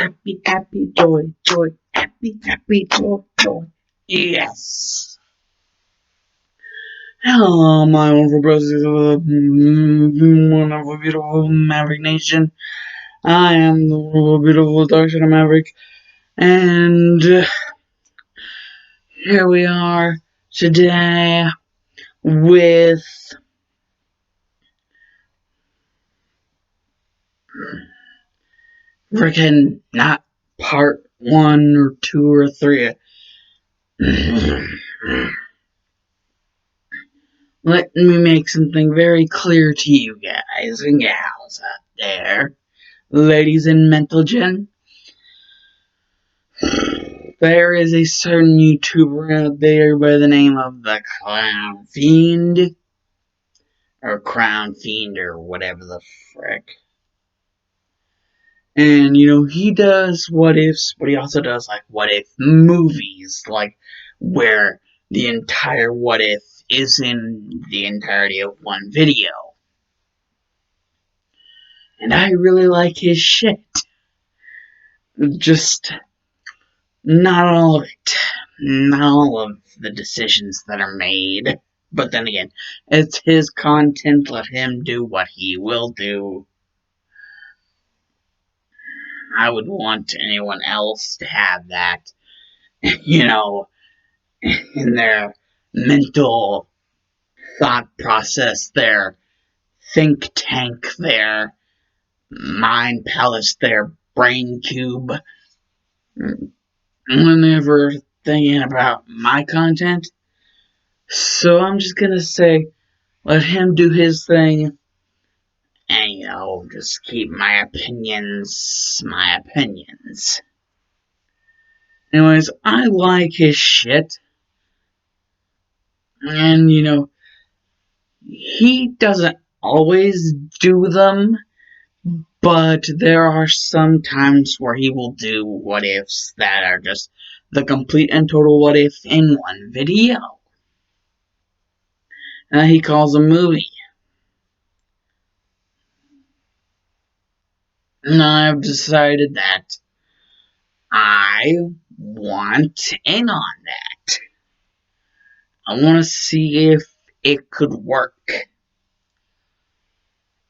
happy, happy, joy, joy, happy, happy, joy, joy. Yes. Hello, my wonderful brothers, wonderful, beautiful Maverick Nation. I am the wonderful, beautiful Dark Shadow Maverick, and here we are today with freaking not part 1 or 2 or 3. Let me make something very clear to you guys and gals out there, ladies in mental gen. There is a certain YouTuber out there by the name of the Clown Fiend, or Crown Fiend, or whatever the frick. And, he does what ifs, but he also does, what if movies, where the entire what if is in the entirety of one video. And I really like his shit. Just not all of it. Not all of the decisions that are made. But then again, it's his content. Let him do what he will do. I would want anyone else to have that, in their mental thought process, their think tank, their mind palace, their brain cube. Whenever thinking about my content. So I'm just gonna say, let him do his thing, and just keep my opinions. Anyways, I like his shit, and he doesn't always do them, but there are some times where he will do what ifs that are just the complete and total what if in one video. He calls a movie. And I've decided that I want in on that. I want to see if it could work.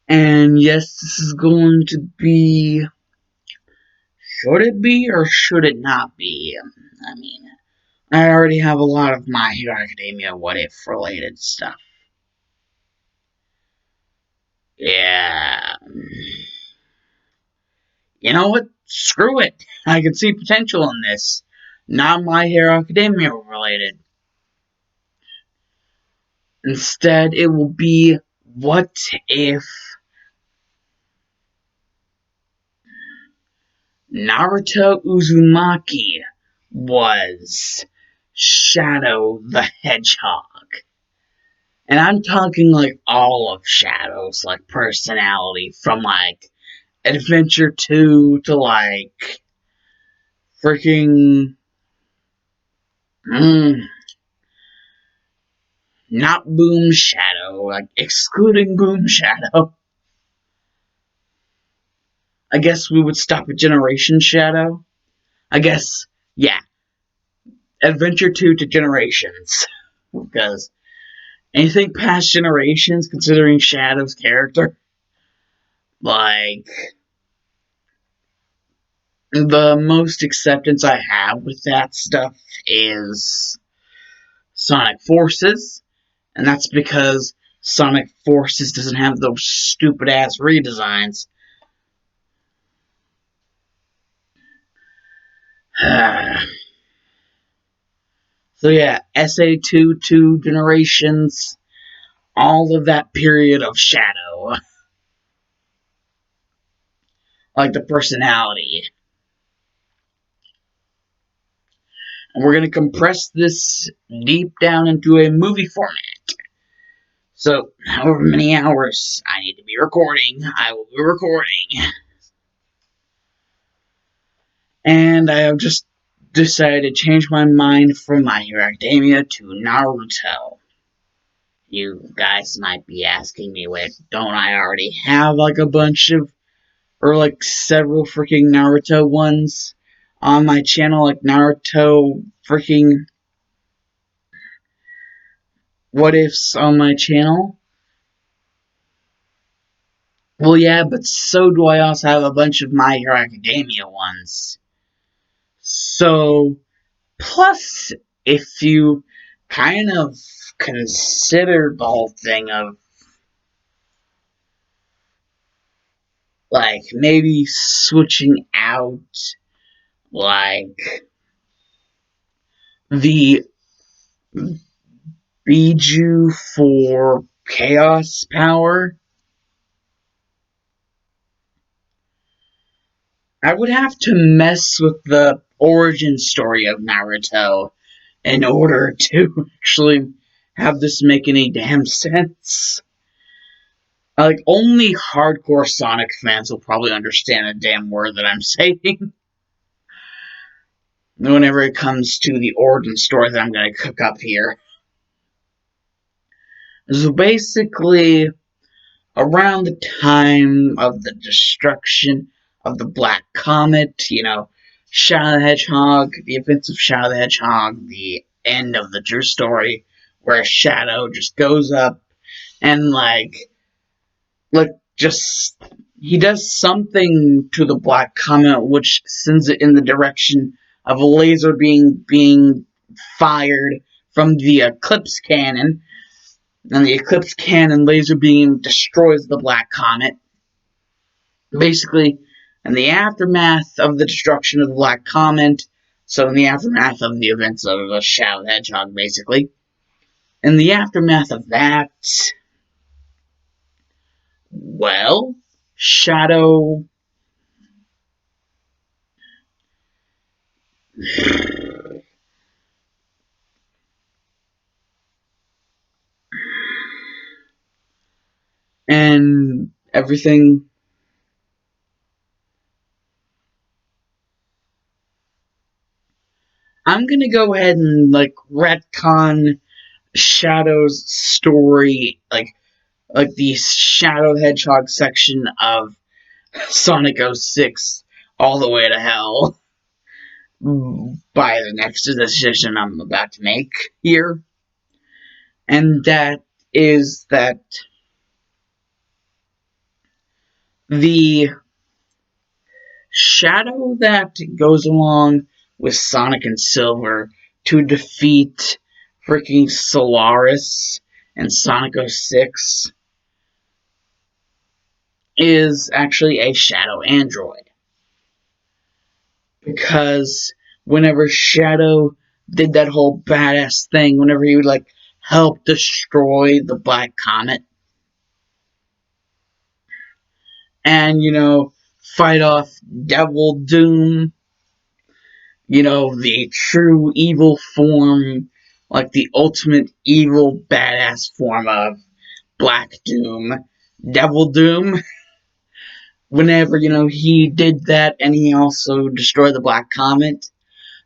And yes, this is going to be... Should it be or should it not be? I mean, I already have a lot of My Hero Academia what if related stuff. Yeah. You know what? Screw it. I can see potential in this. Not My Hero Academia related. Instead, it will be, what if Naruto Uzumaki was Shadow the Hedgehog? And I'm talking all of Shadow's personality, from Adventure 2 to freaking not Boom Shadow, excluding Boom Shadow. I guess we would stop at Generation Shadow. I guess, yeah. Adventure 2 to Generations. Because anything past Generations, considering Shadow's character, the most acceptance I have with that stuff is Sonic Forces. And that's because Sonic Forces doesn't have those stupid-ass redesigns. So yeah, SA2 to Generations, all of that period of Shadow. The personality. And we're going to compress this deep down into a movie format. So, however many hours I need to be recording, I will be recording. And I have just decided to change my mind from My Hero Academia to Naruto. You guys might be asking me, wait, don't I already have a bunch of or like several freaking Naruto ones on my channel, like Naruto freaking what ifs on my channel. Well, yeah, but so do I also have a bunch of My Hero Academia ones. So, plus, if you kind of consider the whole thing of, like, maybe switching out, like, the Biju for Chaos Power, I would have to mess with the origin story of Naruto in order to actually have this make any damn sense. Like, only hardcore Sonic fans will probably understand a damn word that I'm saying whenever it comes to the origin story that I'm going to cook up here. So basically, around the time of the destruction of the Black Comet, Shadow the Hedgehog, the events of Shadow the Hedgehog, the end of the true story, where Shadow just goes up and, just he does something to the Black Comet which sends it in the direction of a laser being fired from the Eclipse Cannon, and the Eclipse Cannon laser beam destroys the Black Comet. Basically, in the aftermath of the destruction of the Black Comet, so in the aftermath of the events of Shadow the Hedgehog, basically, in the aftermath of that, well, Shadow and everything. I'm gonna go ahead and retcon Shadow's story, like the Shadow the Hedgehog section of Sonic 06 all the way to hell by the next decision I'm about to make here. And that is that the shadow that goes along with Sonic and Silver to defeat freaking Solaris and Sonic 06 is actually a shadow android. Because whenever Shadow did that whole badass thing, whenever he would help destroy the Black Comet and fight off Devil Doom, the true evil form, like the ultimate evil badass form of Black Doom, Devil Doom. Whenever he did that, and he also destroyed the Black Comet,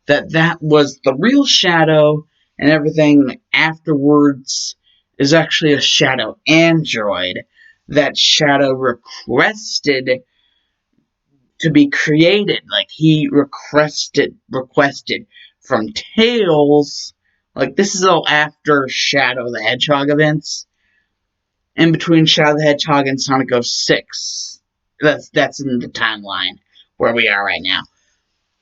that was the real Shadow, and everything afterwards is actually a Shadow android that Shadow requested to be created. Like, he requested from Tails. Like, this is all after Shadow the Hedgehog events, in between Shadow the Hedgehog and Sonic 06. That's in the timeline where we are right now.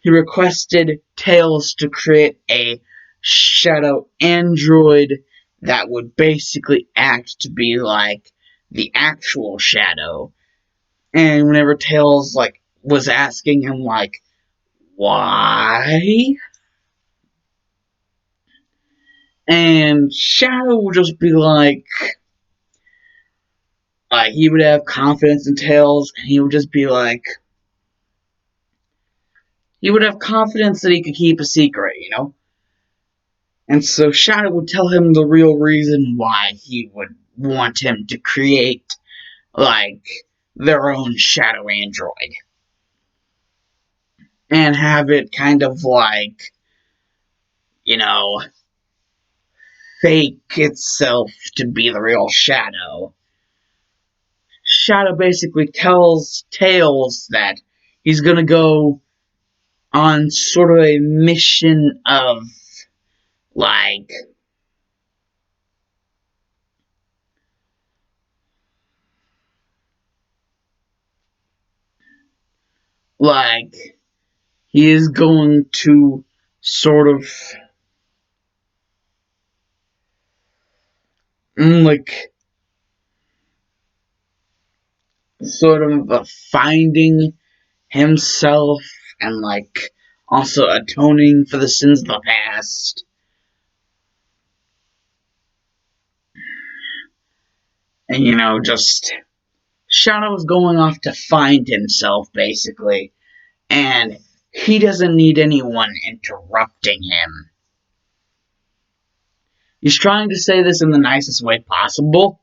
He requested Tails to create a shadow android that would basically act to be like the actual Shadow. And whenever Tails was asking him why? And Shadow would just be he would have confidence in Tails, and he would just be he would have confidence that he could keep a secret. And so Shadow would tell him the real reason why he would want him to create, their own Shadow android. And have it kind of you know, fake itself to be the real Shadow. Shadow basically tells Tails that he's gonna go on sort of a mission of like like he is going to sort of like sort of finding himself and like also atoning for the sins of the past. And just Shadow's going off to find himself basically, and he doesn't need anyone interrupting him. He's trying to say this in the nicest way possible.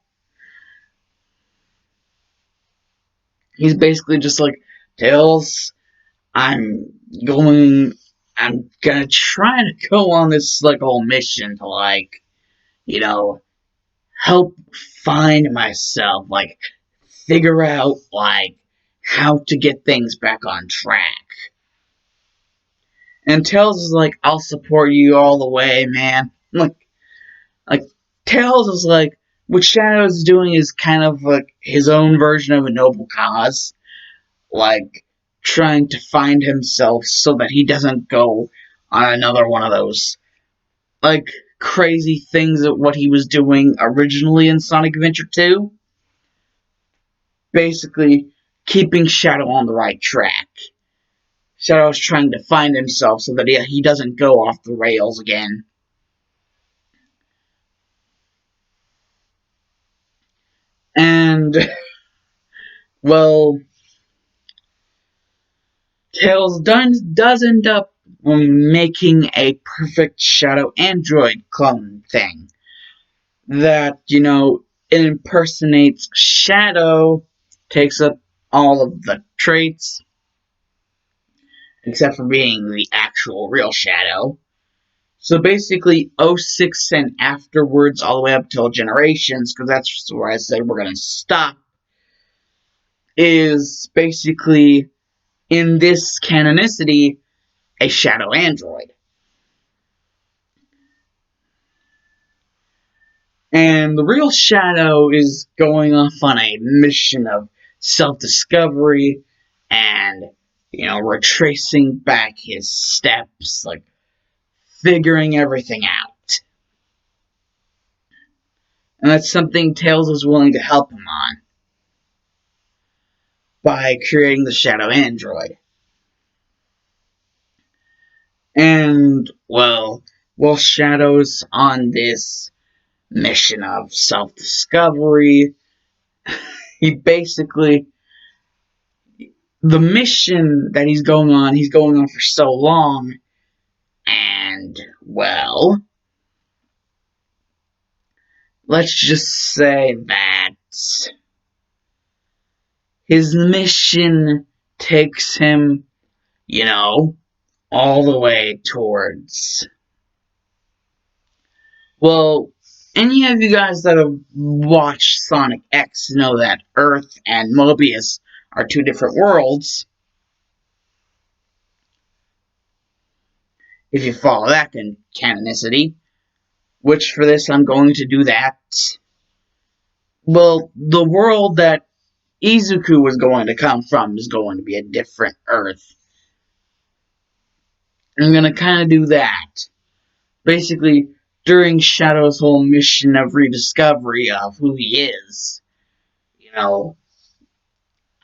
He's basically just like, Tails, I'm going I'm gonna try to go on this like whole mission to like, you know, help find myself, like figure out like how to get things back on track. And Tails is like, I'll support you all the way, man. Like Tails is like, what Shadow is doing is kind of like his own version of a noble cause, like trying to find himself so that he doesn't go on another one of those like crazy things that what he was doing originally in Sonic Adventure 2. Basically, keeping Shadow on the right track. Shadow's trying to find himself so that he doesn't go off the rails again. And, well, Tails does end up making a perfect Shadow android clone thing that, it impersonates Shadow, takes up all of the traits, except for being the actual real Shadow. So basically, '06 and afterwards, all the way up till Generations, because that's where I said we're going to stop, is basically, in this canonicity, a Shadow android. And the real Shadow is going off on a mission of self-discovery and, retracing back his steps, like figuring everything out. And that's something Tails is willing to help him on by creating the Shadow android. And, well, while Shadow's on this mission of self-discovery, he basically, the mission that he's going on for so long, and, well, let's just say that his mission takes him, all the way towards, well, any of you guys that have watched Sonic X know that Earth and Mobius are two different worlds. If you follow that canonicity, which for this I'm going to do that. Well, the world that Izuku was going to come from is going to be a different Earth. I'm going to kind of do that. Basically, during Shadow's whole mission of rediscovery of who he is,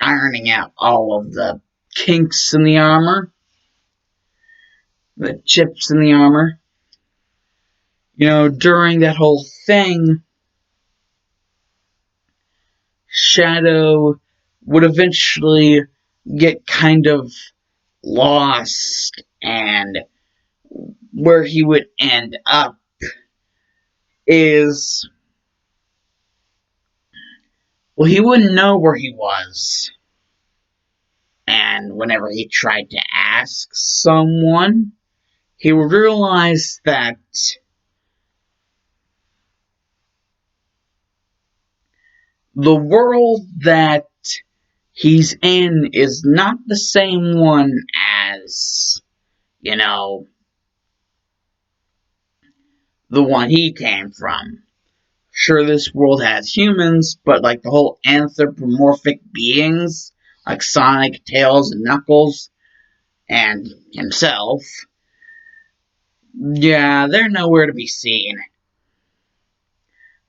ironing out all of the kinks in the armor, the chips in the armor. During that whole thing, Shadow would eventually get kind of lost, and where he would end up is, well, he wouldn't know where he was. And whenever he tried to ask someone, he would realize the world that he's in is not the same one as, you know, the one he came from. Sure, this world has humans, but like the whole anthropomorphic beings, like Sonic, Tails, and Knuckles, and himself, yeah, they're nowhere to be seen.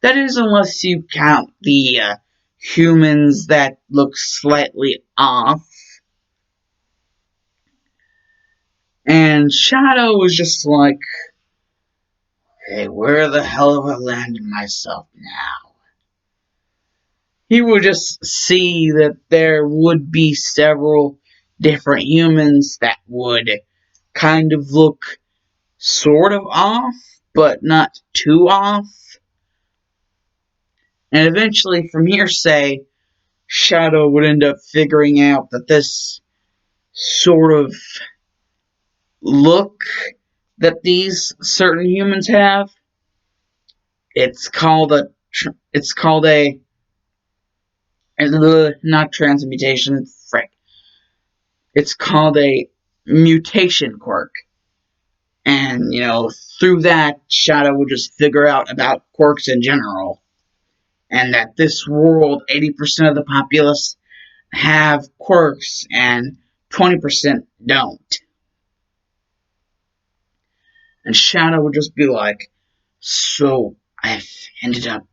That is, unless you count the humans that look slightly off. And Shadow was just like, hey, where the hell have I landed myself now? He would just see that there would be several different humans that would kind of look sort of off, but not too off. And eventually, from hearsay, Shadow would end up figuring out that this sort of look that these certain humans have, it's called a not transmutation, frick. It's called a mutation quirk. And, through that, Shadow would just figure out about quirks in general. And that this world, 80% of the populace have quirks and 20% don't. And Shadow would just be like, so I've ended up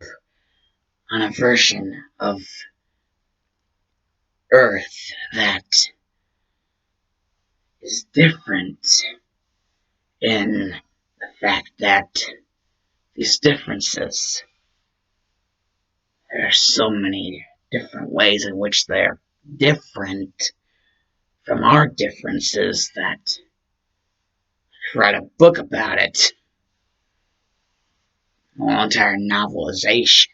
on a version of Earth that is different in the fact that these differences, there are so many different ways in which they're different from our differences that I write a book about it. A whole entire novelization.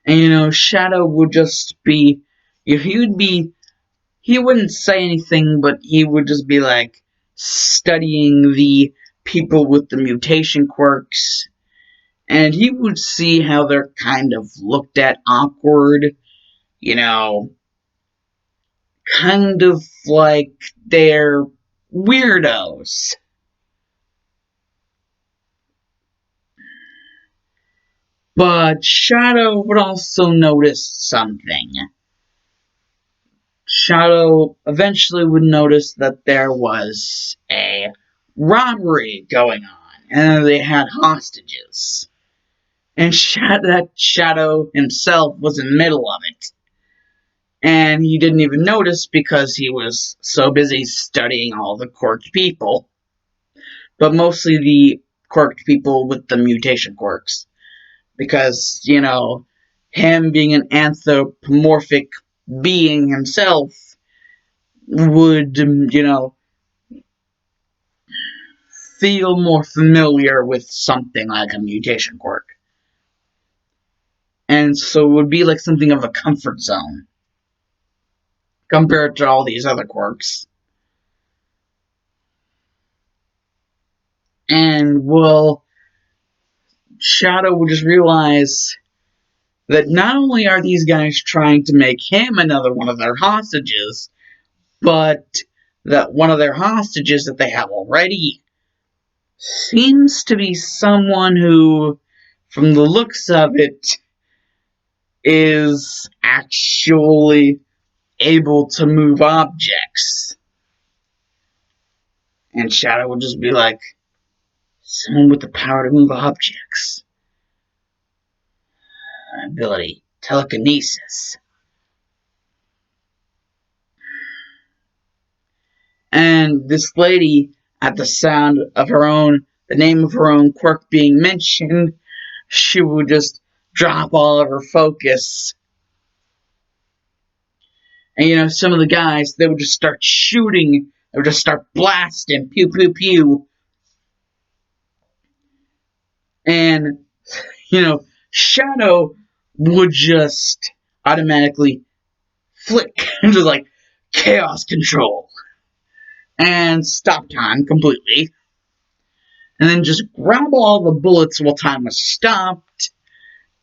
And Shadow would just be, he wouldn't say anything, but he would just be like studying the people with the mutation quirks, and he would see how they're kind of looked at awkward, kind of like they're weirdos. But Shadow would also notice something. Shadow eventually would notice that there was a robbery going on, and they had hostages. And that Shadow himself was in the middle of it. And he didn't even notice because he was so busy studying all the quirked people. But mostly the quirked people with the mutation quirks. Because, him being an anthropomorphic being himself would, feel more familiar with something like a mutation quirk. And so it would be like something of a comfort zone compared to all these other quirks. And, well, Shadow would just realize that not only are these guys trying to make him another one of their hostages, but that one of their hostages that they have already seems to be someone who, from the looks of it, is actually able to move objects. And Shadow would just be like, someone with the power to move objects. Ability, telekinesis. And this lady, at the sound of the name of her own quirk being mentioned, she would just drop all of her focus. And some of the guys, they would just start shooting, they would just start blasting, pew, pew, pew. And, Shadow would just automatically flick into like chaos control and stop time completely. and then just grab all the bullets while time was stopped,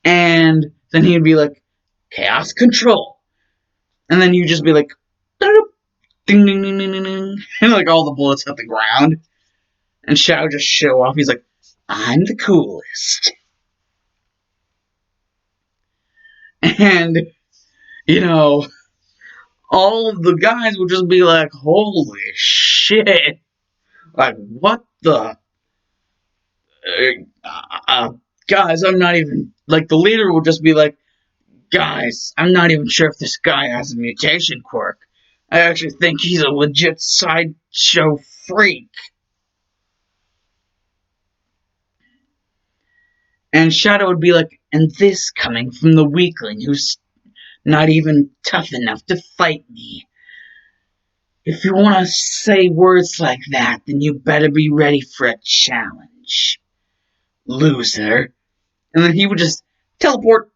and then he'd be like, chaos control. And then you'd just be like, ding, ding, ding, ding, ding, and like all the bullets hit the ground. And Shadow just show off. He's like, I'm the coolest. And, you know, all of the guys would just be like, holy shit. Like, what the? Guys, I'm not even. Like, the leader would just be like, guys, I'm not even sure if this guy has a mutation quirk. I actually think he's a legit sideshow freak. And Shadow would be like, and this coming from the weakling who's not even tough enough to fight me. If you want to say words like that, then you better be ready for a challenge, loser. And then he would just teleport,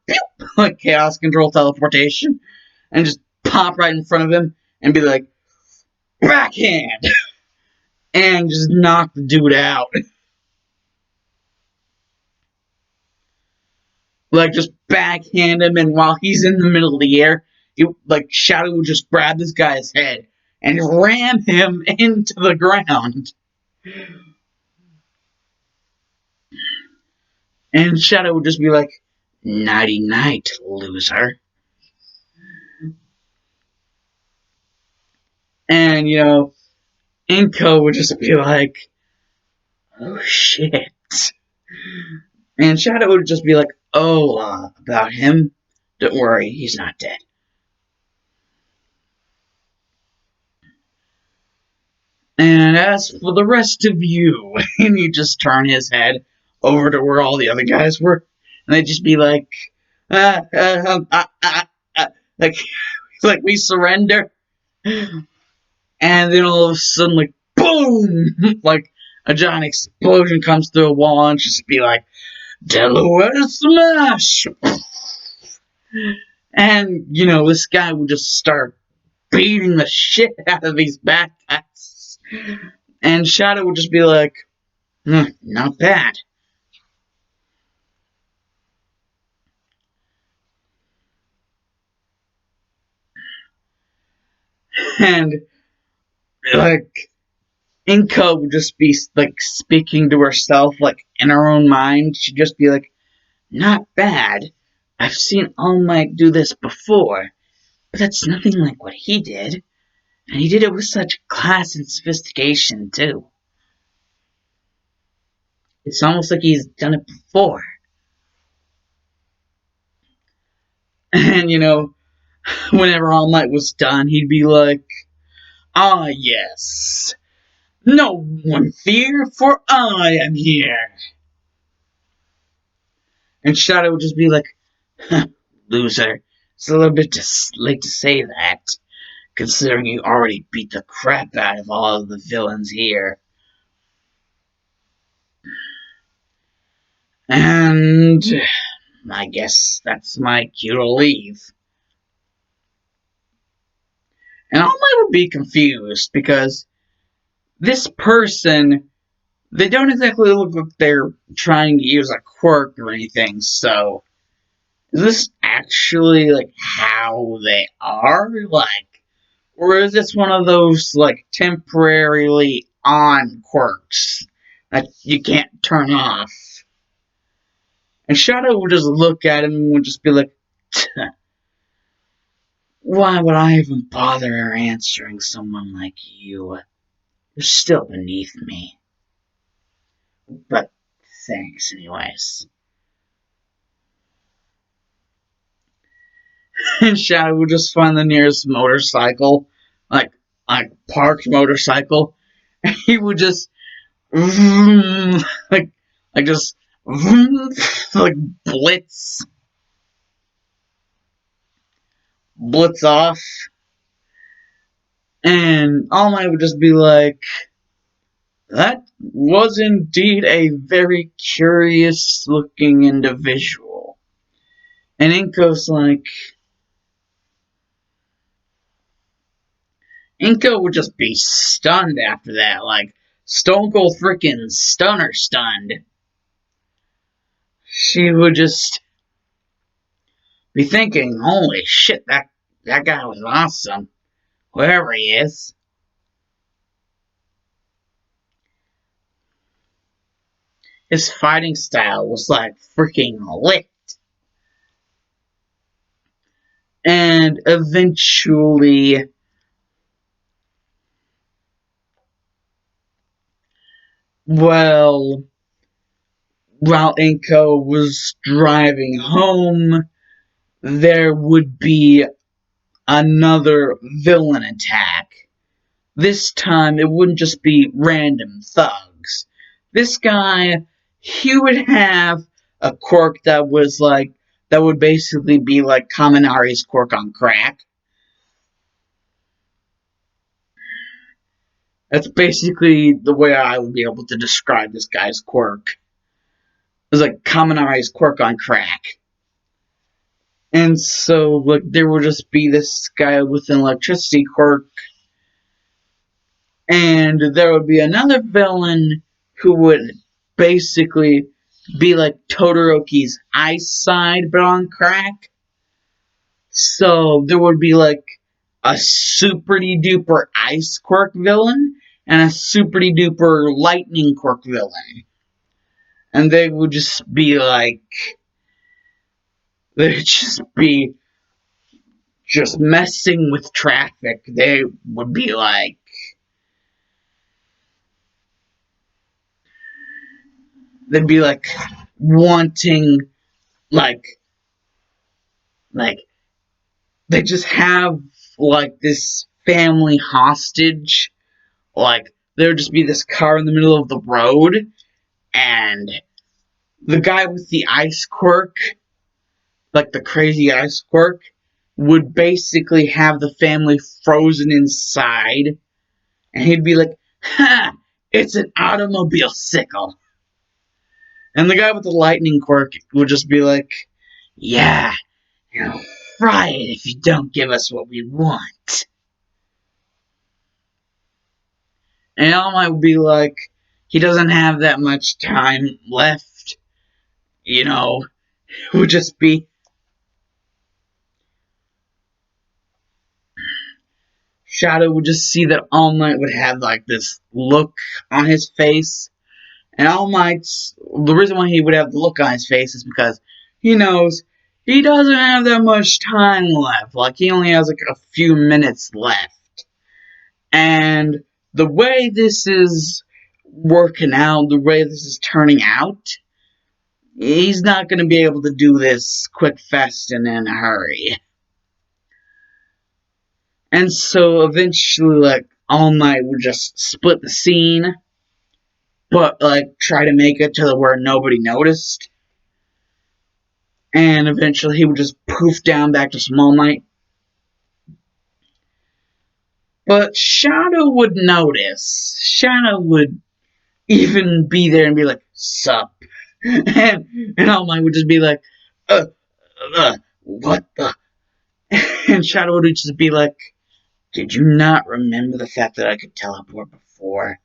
like chaos control teleportation, and just pop right in front of him and be like, backhand! And just knock the dude out. Like, just backhand him, and while he's in the middle of the air, like, Shadow would just grab this guy's head and ram him into the ground. And Shadow would just be like, nighty night, loser. And, Inko would just be like, oh shit. And Shadow would just be like, oh, about him? Don't worry, he's not dead. And as for the rest of you, and he'd just turn his head over to where all the other guys were, and they'd just be like, like, like we surrender. And then all of a sudden, like, boom! Like, a giant explosion comes through a wall, and just be like, Delaware Smash! And, this guy would just start beating the shit out of these bad guys. And Shadow would just be like, not bad. And, like, Inko would just be, like, speaking to herself, like, in her own mind. She'd just be like, not bad. I've seen All Might do this before, but that's nothing like what he did. And he did it with such class and sophistication, too. It's almost like he's done it before. And, whenever All Might was done, he'd be like, ah, yes. No one fear, for I am here. And Shadow would just be like, loser. It's a little bit late to say that, considering you already beat the crap out of all of the villains here. And I guess that's my cue to leave. And All Might would be confused because this person, they don't exactly look like they're trying to use a quirk or anything, so is this actually like how they are? Like, or is this one of those like temporarily on quirks that you can't turn off? And Shadow would just look at him and would just be like, why would I even bother answering someone like you? You're still beneath me. But thanks anyways. And Shadow would just find the nearest motorcycle, like parked motorcycle, and he would just like just like blitz off, and All Might would just be like, that was indeed a very curious looking individual. And Inko's like, Inko would just be stunned after that, like, stone cold freaking stunner stunned. She would just be thinking, holy shit, that guy was awesome. Whoever he is. His fighting style was like freaking lit. And eventually, well, while Inko was driving home, there would be another villain attack. This time, it wouldn't just be random thugs. This guy, he would have a quirk that was like, that would basically be like Kaminari's quirk on crack. That's basically the way I would be able to describe this guy's quirk. It was like Kaminari's quirk on crack. And so, like, there would just be this guy with an electricity quirk, and there would be another villain who would basically be like Todoroki's ice side, but on crack. So there would be like a super duper ice quirk villain and a super duper lightning quirk villain. And they would just be like, they'd just be just messing with traffic. They would be like, they'd be like wanting, like, like, they just have like this family hostage. Like, there would just be this car in the middle of the road, and the guy with the ice quirk, like the crazy ice quirk, would basically have the family frozen inside, and he'd be like, ha! It's an automobile sickle. And the guy with the lightning quirk would just be like, yeah, you'll fry it if you don't give us what we want. And All Might would be like, he doesn't have that much time left. You know, it would just be, Shadow would just see that All Might would have like this look on his face. And All Might's, the reason why he would have the look on his face is because he knows he doesn't have that much time left. Like, he only has like a few minutes left. And the way this is working out, the way this is turning out, he's not going to be able to do this quick, fast, and in a hurry. And so eventually, like, All Might would just split the scene, but, like, try to make it to where nobody noticed. And eventually he would just poof down back to Small Might. But Shadow would notice. Shadow would even be there and be like, sup? and All Might would just be like, what the? And Shadow would just be like, did you not remember the fact that I could teleport before?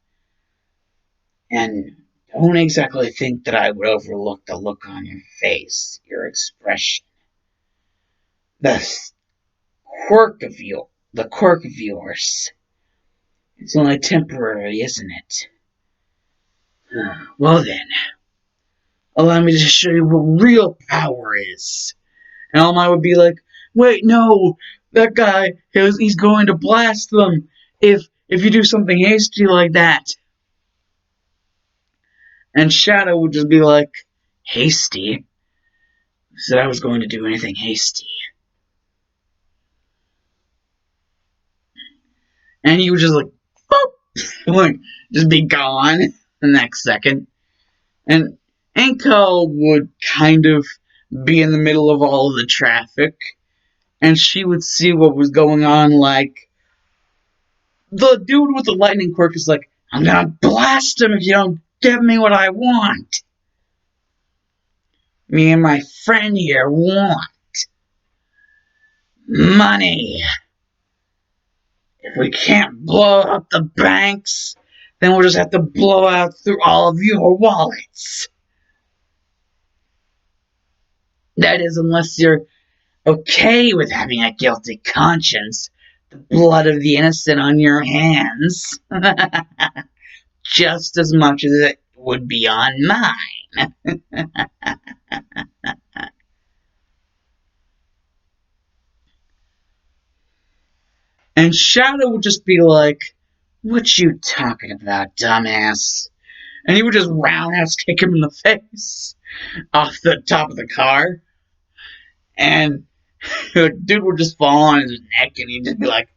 And don't exactly think that I would overlook the look on your face, your expression. The the quirk of yours. It's only temporary, isn't it? Well then, allow me to show you what real power is. And All Might would be like, wait, no, that guy, he's going to blast them if you do something hasty like that. And Shadow would just be like, hasty? Who said I was going to do anything hasty? And he would just like, boop, like, just be gone the next second. And Anko would kind of be in the middle of all of the traffic, and she would see what was going on. Like, the dude with the lightning quirk is like, I'm gonna blast him if you don't give me what I want. Me and my friend here want money. If we can't blow up the banks, then we'll just have to blow out through all of your wallets. That is, unless you're okay with having a guilty conscience. The blood of the innocent on your hands. Just as much as it would be on mine. And Shadow would just be like, "What you talking about, dumbass?" And he would just roundhouse kick him in the face off the top of the car. And the dude would just fall on his neck and he'd just be like,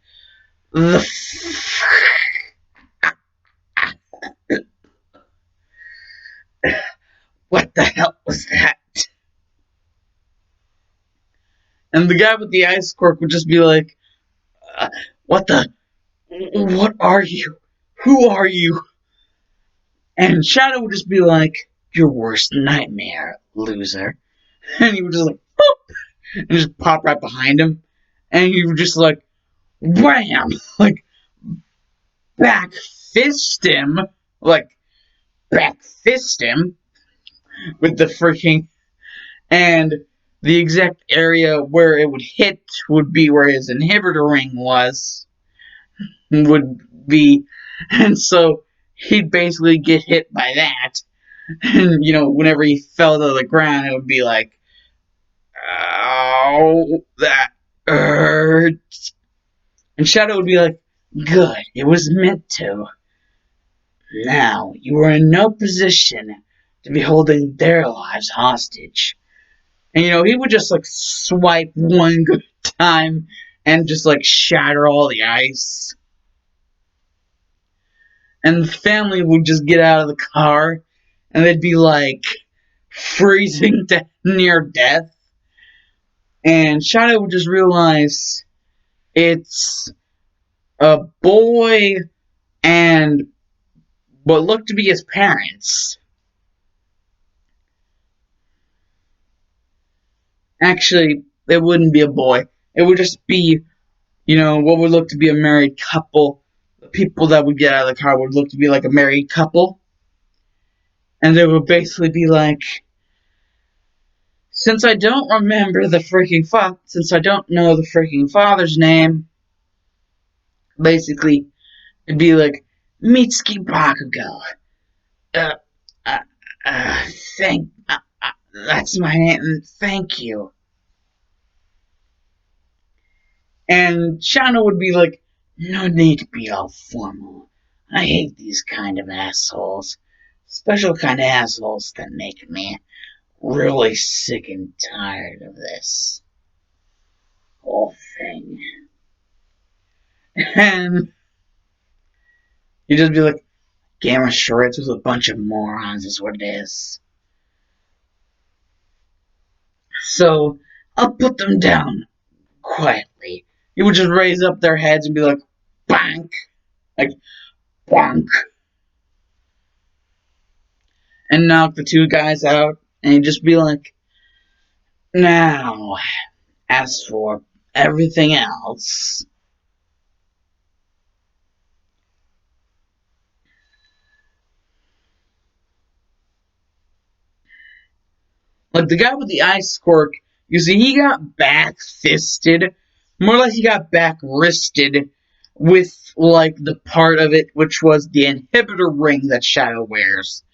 "What the hell was that?" And the guy with the ice quirk would just be like, "What the? What are you? Who are you?" And Shadow would just be like, "Your worst nightmare, loser." And he would just like, boop, and just pop right behind him. And he would just like, wham! Like, back fist him. Like, back fist him with the freaking. And the exact area where it would hit would be where his inhibitor ring would be. And so he'd basically get hit by that. And, whenever he fell to the ground, it would be like, "Oh, that hurts." And Shadow would be like, "Good, it was meant to. Now, you are in no position to be holding their lives hostage." And, he would just, like, swipe one good time and just, like, shatter all the ice. And the family would just get out of the car, and they'd be, like, freezing to near death. And Shadow would just realize it's a boy and what looked to be his parents. Actually, it wouldn't be a boy. It would just be, what would look to be a married couple. The people that would get out of the car would look to be like a married couple. And they would basically be like, since I don't remember the freaking since I don't know the freaking father's name, basically, it'd be like, Mitsuki Bakugo. Uh, uh, uh, thank, that's my name, thank you. And Shauna would be like, no need to be all formal. I hate these kind of assholes. Special kind of assholes that make me really sick and tired of this whole thing. And you'd just be like, game of charades with a bunch of morons is what it is. So, I'll put them down quietly. You would just raise up their heads and be like, bonk, like, bonk, and knock the two guys out, and you'd just be like, now, as for everything else, like the guy with the ice quirk, you see, he got back fisted, more like he got back wristed with like the part of it which was the inhibitor ring that Shadow wears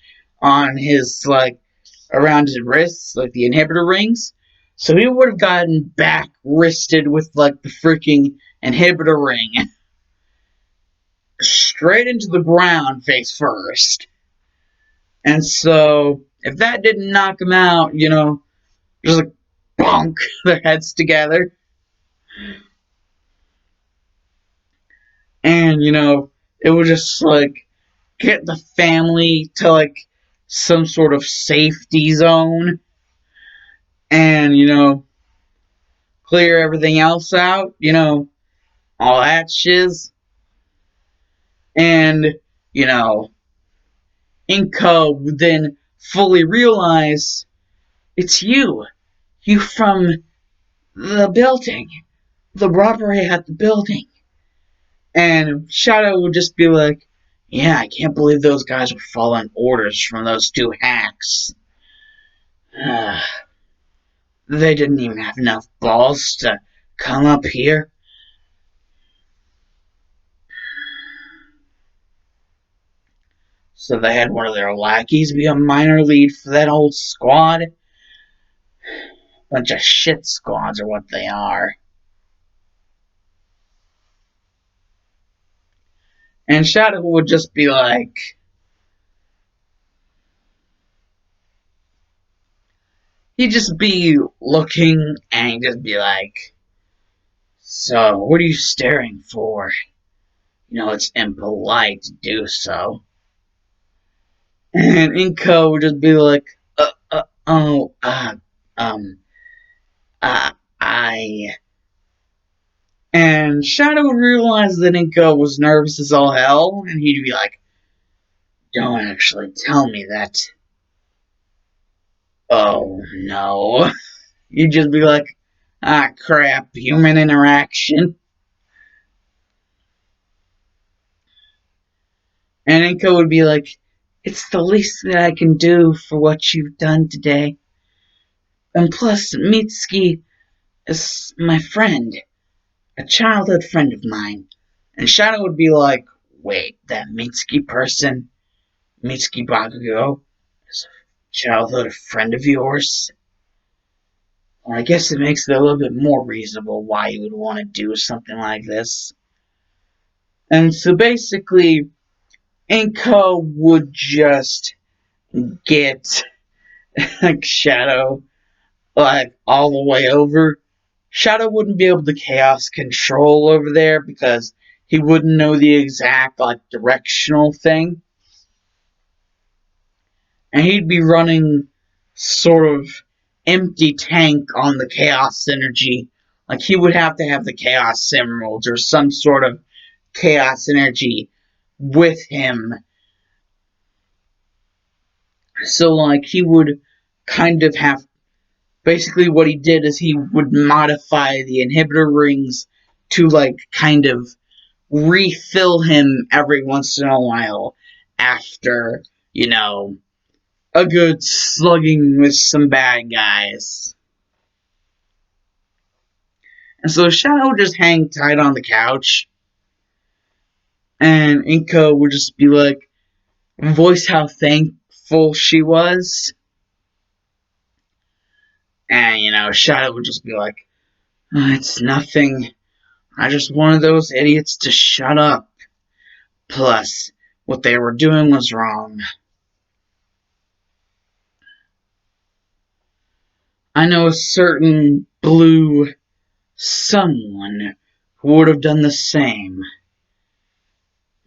on his like around his wrists, like the inhibitor rings. So he would have gotten back wristed with like the freaking inhibitor ring straight into the ground face first. And so if that didn't knock him out, just like bonk their heads together. And, it would just like get the family to like some sort of safety zone and, clear everything else out, all that shiz. And, Inko would then fully realize it's you. You from the building. The robbery at the building. And Shadow would just be like, Yeah, I can't believe those guys were following orders from those two hacks. They didn't even have enough balls to come up here. So they had one of their lackeys be a minor lead for that old squad. Bunch of shit squads are what they are. And Shadow would just be like, he'd just be looking and he'd just be like, so, what are you staring for? You know, it's impolite to do so. And Inko would just be like, oh, uh, I. And Shadow would realize that Inko was nervous as all hell, and he'd be like, don't actually tell me that. Oh, no. You'd just be like, ah, crap, human interaction. And Inko would be like, it's the least that I can do for what you've done today. And plus, Mitsuki is my friend, a childhood friend of mine. And Shadow would be like, wait, that Mitsuki person, Mitsuki Bakugo, is a childhood friend of yours? Well, I guess it makes it a little bit more reasonable why you would want to do something like this. And so basically, Inko would just get like Shadow like all the way over. Shadow wouldn't be able to chaos control over there because he wouldn't know the exact like directional thing. And he'd be running sort of empty tank on the chaos energy. Like he would have to have the chaos emeralds or some sort of chaos energy with him. So like he would kind of have basically what he did is he would modify the inhibitor rings to like kind of refill him every once in a while after, you know, a good slugging with some bad guys. And so Shadow would just hang tight on the couch, and Inko would just be like, voice how thankful she was. And, you know, Shadow would just be like, oh, it's nothing. I just wanted those idiots to shut up. Plus, what they were doing was wrong. I know a certain blue someone who would have done the same.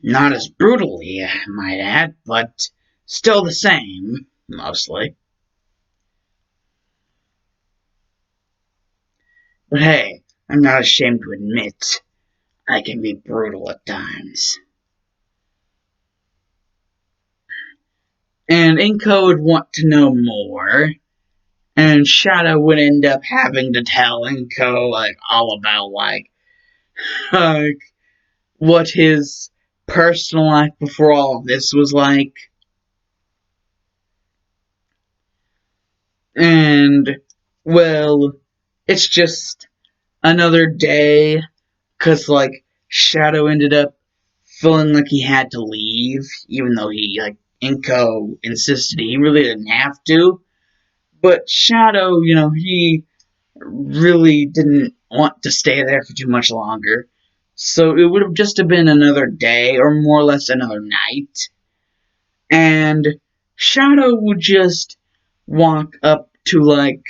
Not as brutally, I might add, but still the same, mostly. But hey, I'm not ashamed to admit I can be brutal at times. And Inko would want to know more, and Shadow would end up having to tell Inko like all about like what his personal life before all of this was like. And well, it's just another day because like Shadow ended up feeling like he had to leave, even though he like Inko insisted he really didn't have to. But Shadow, you know, he really didn't want to stay there for too much longer. So it would have just have been another day, or more or less another night. And Shadow would just walk up to like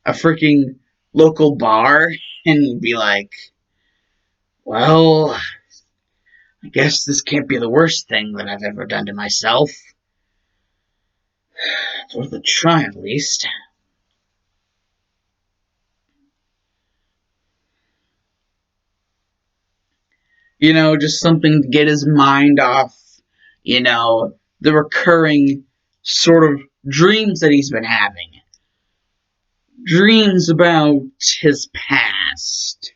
a freaking local bar and be like, well, I guess this can't be the worst thing that I've ever done to myself. It's worth a try at least. You know, just something to get his mind off, you know, the recurring sort of dreams that he's been having. Dreams about his past.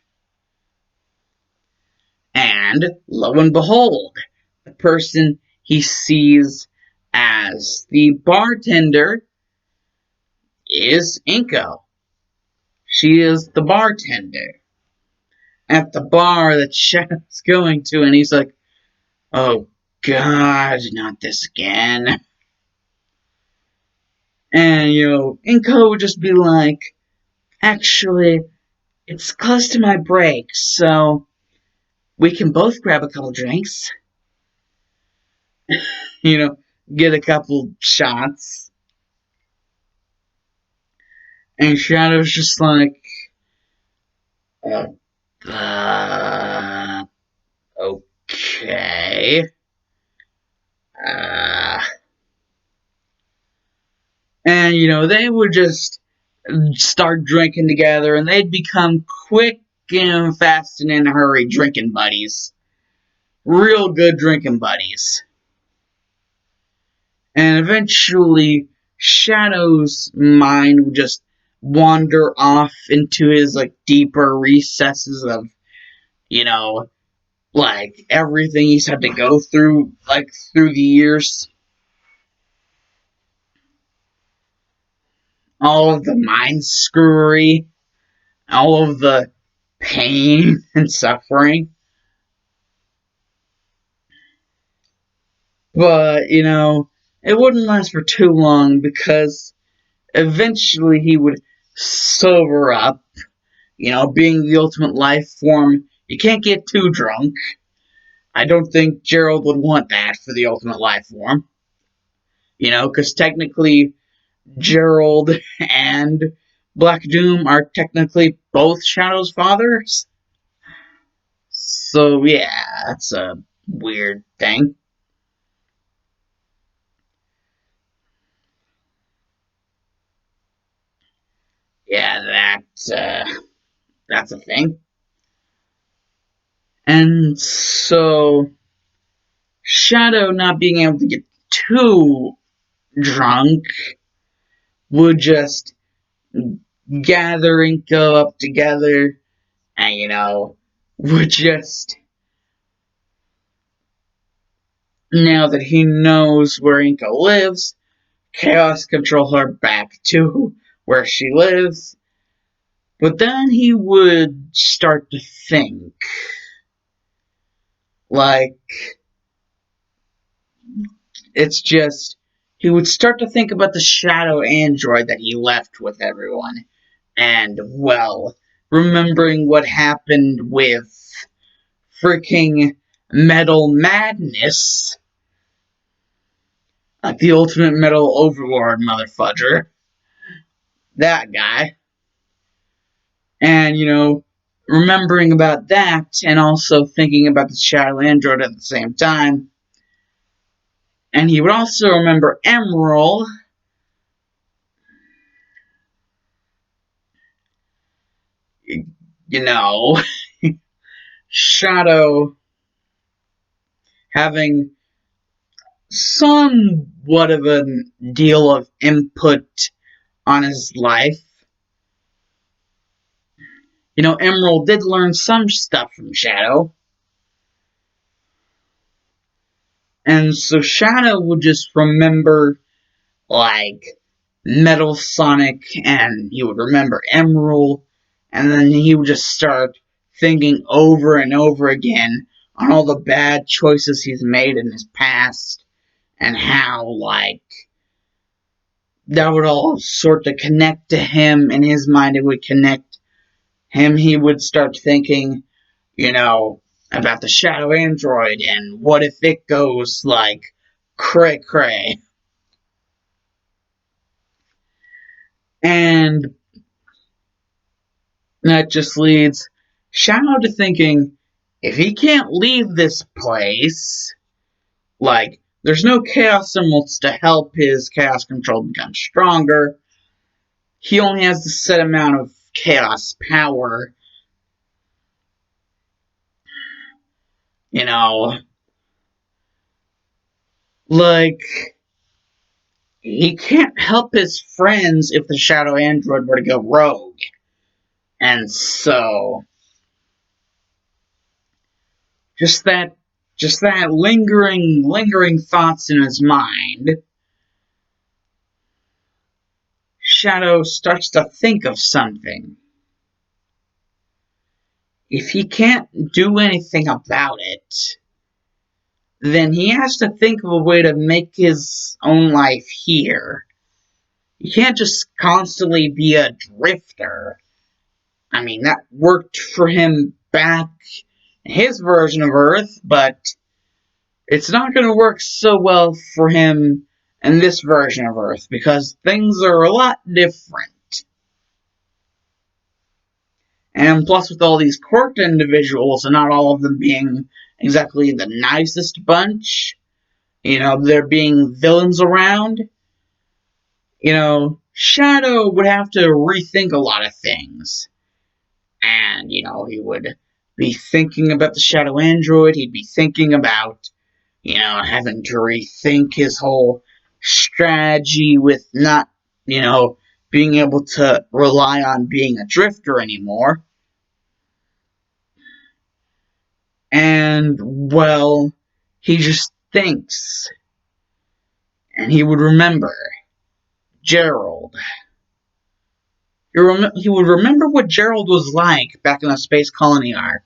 And lo and behold, the person he sees as the bartender is Inko. She is the bartender at the bar that Shadow's going to, and he's like, oh god, not this again. And, Inko would just be like, actually, it's close to my break, so we can both grab a couple drinks. you know, get a couple shots. And Shadow's just like, uh, uh okay. Uh, and, they would just start drinking together, and they'd become quick and fast and in a hurry drinking buddies. Real good drinking buddies. And eventually, Shadow's mind would just wander off into his, deeper recesses of, everything he's had to go through, through the years. All of the mind screwery, all of the pain and suffering. But, it wouldn't last for too long because eventually he would sober up. Being the ultimate life form, you can't get too drunk. I don't think Gerald would want that for the ultimate life form. Because technically Gerald and Black Doom are technically both Shadow's fathers. So yeah, that's a weird thing. Yeah, that's a thing. And so Shadow not being able to get too drunk would just gather and go up together and, would just, now that he knows where Inka lives, chaos control her back to where she lives. But then he would start to think. Like, it's just, he would start to think about the shadow android that he left with everyone. And, well, remembering what happened with freaking Metal Madness, like the ultimate metal overlord motherfudger, that guy. And, remembering about that and also thinking about the shadow android at the same time. And he would also remember Emerald. You know, Shadow having somewhat of a deal of input on his life. Emerald did learn some stuff from Shadow. And so Shadow would just remember, Metal Sonic, and he would remember Emerald, and then he would just start thinking over and over again on all the bad choices he's made in his past, and how, that would all sort of connect to him. In his mind, it would connect him. He would start thinking, about the Shadow Android, and what if it goes, cray cray. And that just leads Shadow to thinking, if he can't leave this place, there's no Chaos Emeralds to help his Chaos Control become stronger. He only has the set amount of Chaos power. You know, like, he can't help his friends if the Shadow Android were to go rogue. And so, just that just that lingering thoughts in his mind, Shadow starts to think of something. If he can't do anything about it, then he has to think of a way to make his own life here. You can't just constantly be a drifter. I mean, that worked for him back in his version of Earth, but it's not going to work so well for him in this version of Earth because things are a lot different. And plus, with all these quirked individuals and not all of them being exactly the nicest bunch, there being villains around, Shadow would have to rethink a lot of things. And, he would be thinking about the Shadow Android, he'd be thinking about, having to rethink his whole strategy with not, being able to rely on being a drifter anymore. And, well, he just thinks. And he would remember Gerald. He would remember what Gerald was like back in the Space Colony arc.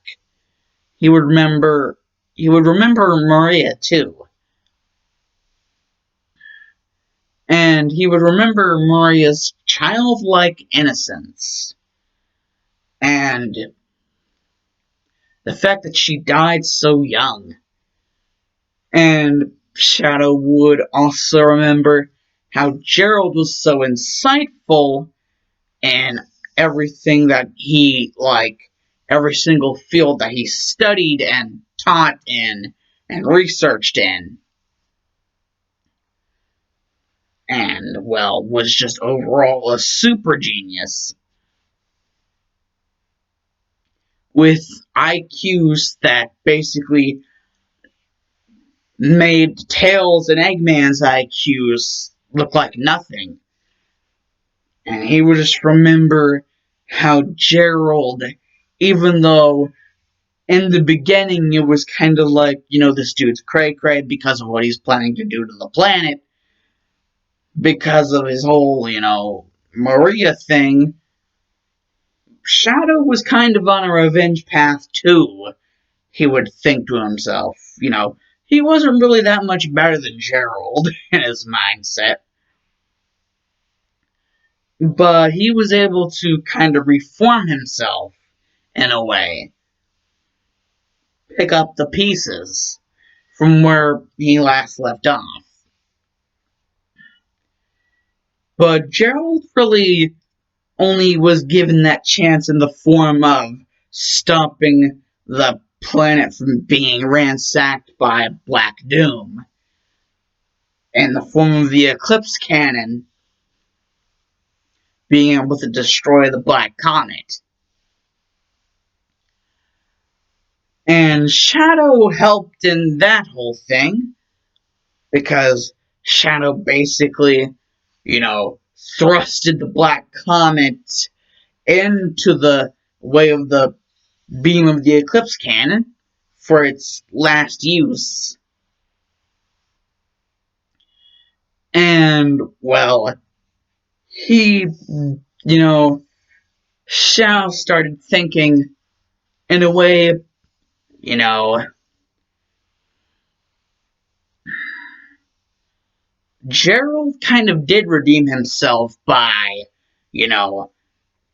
He would remember Maria too. And he would remember Maria's childlike innocence. And the fact that she died so young. And Shadow would also remember how Gerald was so insightful in everything that he, every single field that he studied and taught in and researched in. And, well, was just overall a super genius. With IQs that basically made Tails and Eggman's IQs look like nothing. And he would just remember how Gerald, even though in the beginning it was kind of like, this dude's cray-cray because of what he's planning to do to the planet, because of his whole, Maria thing, Shadow was kind of on a revenge path too, he would think to himself. He wasn't really that much better than Gerald in his mindset. But he was able to kind of reform himself in a way. Pick up the pieces from where he last left off. But Gerald really only was given that chance in the form of stopping the planet from being ransacked by Black Doom. In the form of the Eclipse Cannon being able to destroy the Black Comet. And Shadow helped in that whole thing, because Shadow basically, thrusted the Black Comet into the way of the beam of the Eclipse Cannon for its last use. And, well, he, Shao started thinking in a way, Gerald kind of did redeem himself by,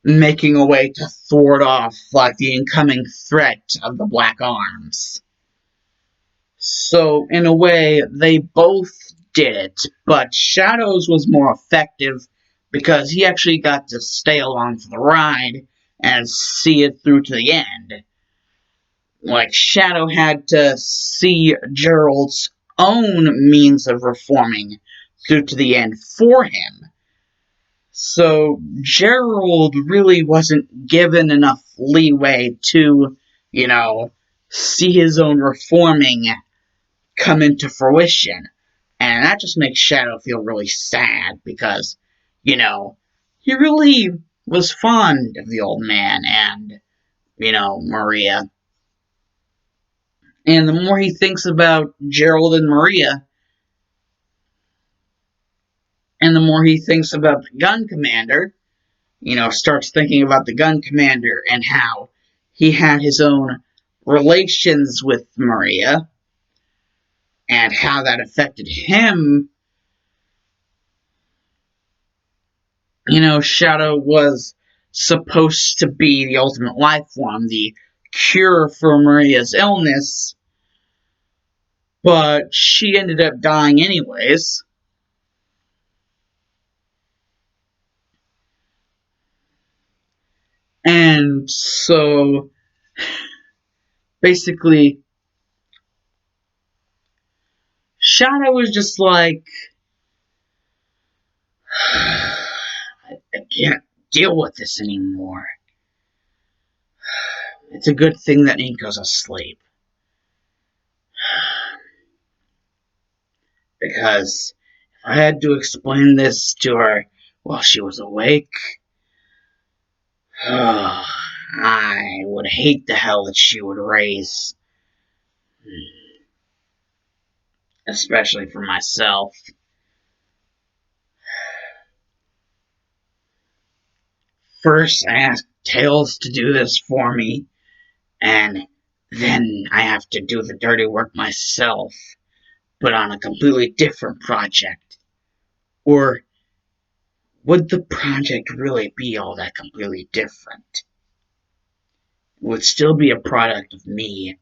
making a way to thwart off, the incoming threat of the Black Arms. So, in a way, they both did it, but Shadows was more effective because he actually got to stay along for the ride and see it through to the end. Shadow had to see Gerald's own means of reforming through to the end for him. So Gerald really wasn't given enough leeway to, see his own reforming come into fruition. And that just makes Shadow feel really sad because, he really was fond of the old man and, Maria. And the more he thinks about Gerald and Maria, and the more he thinks about the gun commander, starts thinking about the gun commander and how he had his own relations with Maria and how that affected him. Shadow was supposed to be the ultimate life form, the cure for Maria's illness, but she ended up dying anyways. And so, basically, Shadow was just like, I can't deal with this anymore. It's a good thing that Inko's asleep. Because if I had to explain this to her while she was awake, I would hate the hell that she would raise. Especially for myself. First, I asked Tails to do this for me, and then I have to do the dirty work myself, but on a completely different project. Or would the project really be all that completely different? It would still be a product of me.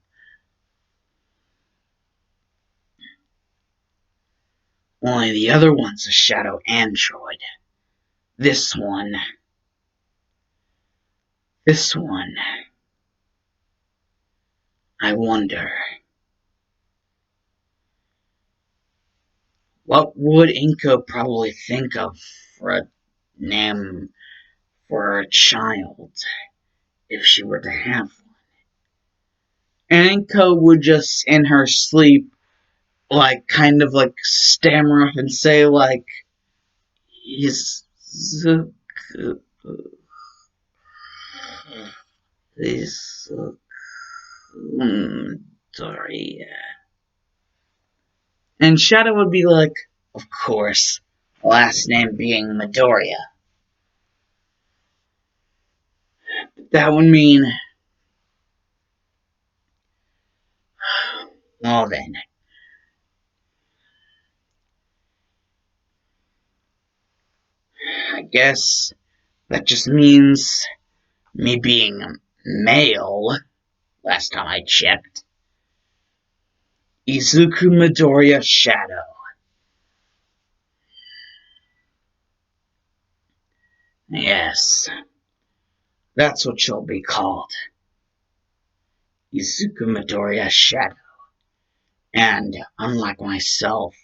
Only the other one's a shadow android. This one, I wonder. What would Inko probably think of for a name for a child if she were to have one? And Inko would just, in her sleep, kind of stammer up and say, Izuku, Izuku, sorry. And Shadow would be like, of course, last name being Midoriya. That would mean, well then, I guess that just means me being male, last time I checked. Izuku Midoriya Shadow. Yes, that's what you'll be called. Izuku Midoriya Shadow. And unlike myself,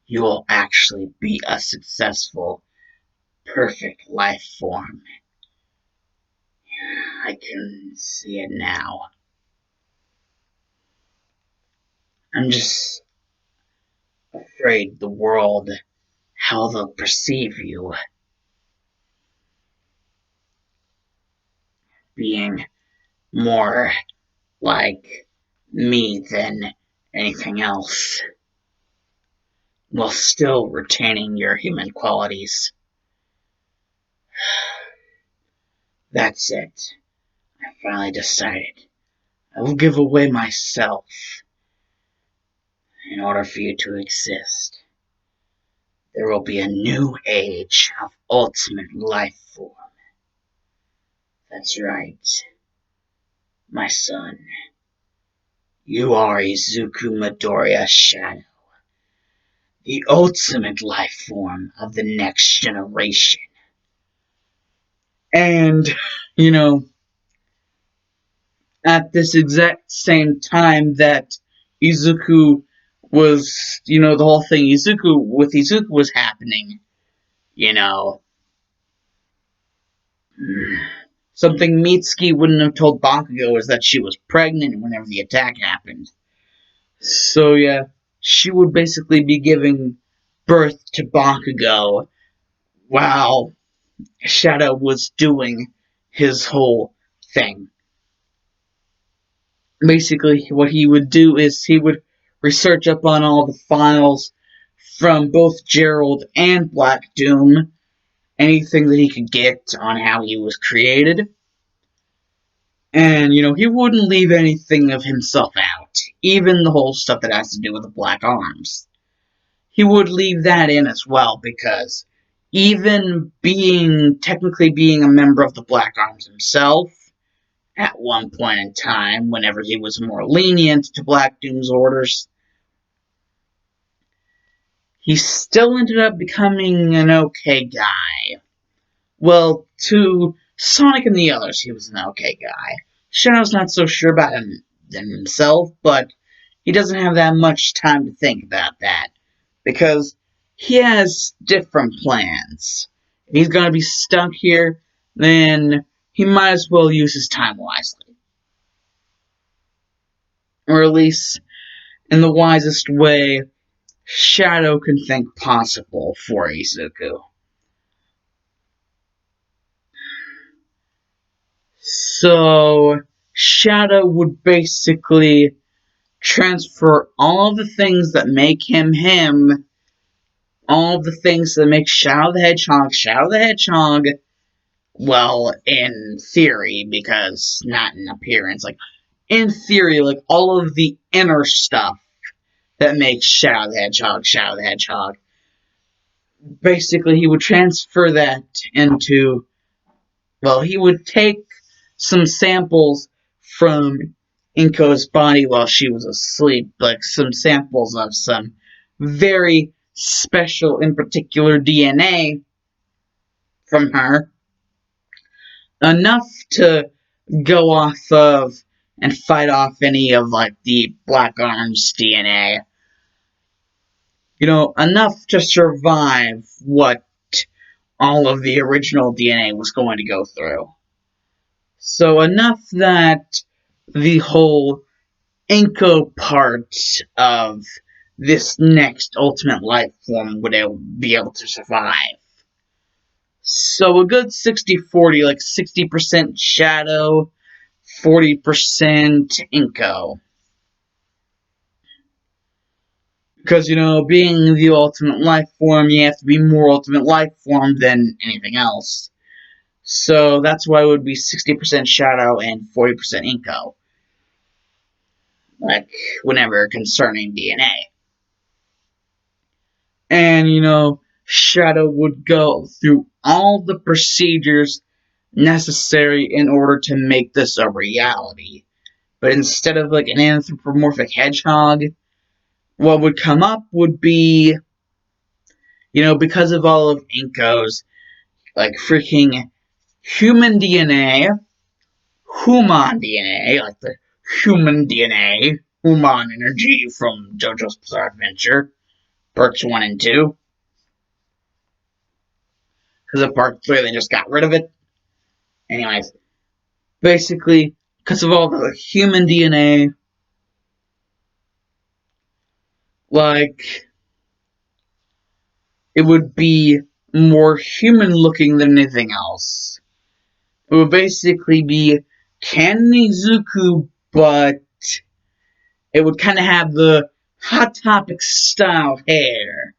you will actually be a successful, perfect life form. I can see it now. I'm just afraid the world, how they'll perceive you, being more like me than anything else, while still retaining your human qualities. That's it. I finally decided. I will give away myself in order for you to exist. There will be a new age of ultimate life form. That's right, my son. You are Izuku Midoriya Shadow, the ultimate life form of the next generation. And, you know, at this exact same time that Izuku was, the whole thing with Izuku was happening, you know, something Mitsuki wouldn't have told Bakugo is that she was pregnant whenever the attack happened. So yeah, she would basically be giving birth to Bakugo while Shadow was doing his whole thing. Basically, what he would do is he would research up on all the files from both Gerald and Black Doom, anything that he could get on how he was created. And, he wouldn't leave anything of himself out, even the whole stuff that has to do with the Black Arms. He would leave that in as well, because even technically being a member of the Black Arms himself, at one point in time, whenever he was more lenient to Black Doom's orders, he still ended up becoming an okay guy. Well, to Sonic and the others, he was an okay guy. Shadow's not so sure about himself, but he doesn't have that much time to think about that, because he has different plans. If he's gonna be stuck here, then he might as well use his time wisely. Or at least in the wisest way Shadow can think possible for Izuku. So, Shadow would basically transfer all the things that make him him, all the things that make Shadow the Hedgehog, well, in theory, because not in appearance, like, in theory, like, all of the inner stuff that makes Shadow the Hedgehog. Basically, he would transfer that into, well, he would take some samples from Inko's body while she was asleep, like some samples of some very special, in particular, DNA from her, enough to go off of and fight off any of, like, the Black Arms DNA. Enough to survive what all of the original DNA was going to go through. So enough that the whole Inko part of this next ultimate life form would be able to survive. So a good 60-40, like 60% Shadow, 40% Inko. Because, being the ultimate life form, you have to be more ultimate life form than anything else. So that's why it would be 60% Shadow and 40% Inko. Like, whenever concerning DNA. And, Shadow would go through all the procedures necessary in order to make this a reality. But instead of, like, an anthropomorphic hedgehog, what would come up would be, because of all of Inko's, like, freaking human DNA, human DNA, like the human DNA, human energy from JoJo's Bizarre Adventure, parts 1 and 2. Because of part 3, they just got rid of it. Anyways, basically, because of all the human DNA, like, it would be more human looking than anything else. It would basically be Ken Izuku, but it would kind of have the Hot Topic style hair.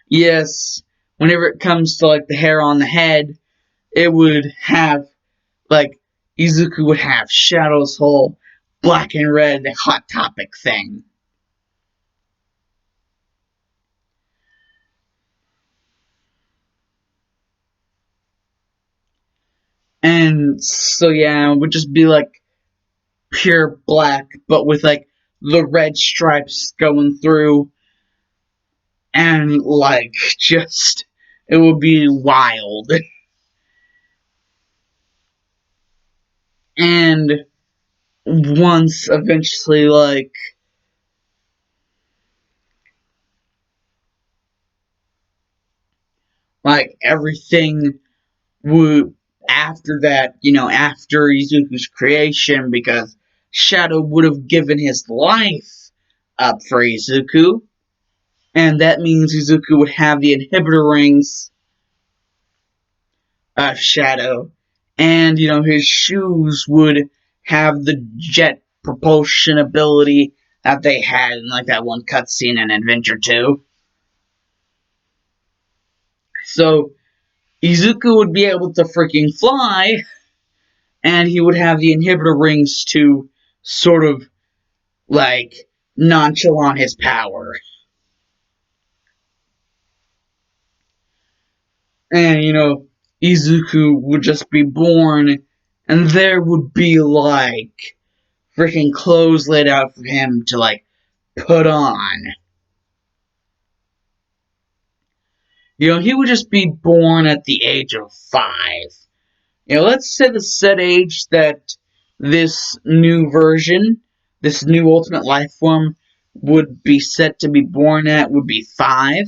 Yes, whenever it comes to, like, the hair on the head, it would have, like, Izuku would have Shadow's whole black and red Hot Topic thing. And so, yeah, it would just be, like, pure black, but with, like, the red stripes going through. And, like, just, it would be wild. And once eventually, like everything would, after that, after Izuku's creation, because Shadow would have given his life up for Izuku, and that means Izuku would have the inhibitor rings of Shadow, And, his shoes would have the jet propulsion ability that they had in, like, that one cutscene in Adventure 2. So, Izuku would be able to freaking fly, and he would have the inhibitor rings to sort of, like, nonchalant his power. And, Izuku would just be born, and there would be, like, freaking clothes laid out for him to, like, put on. He would just be born at the age of 5. Let's say the set age that this new version, this new Ultimate Life Form, would be set to be born at would be 5.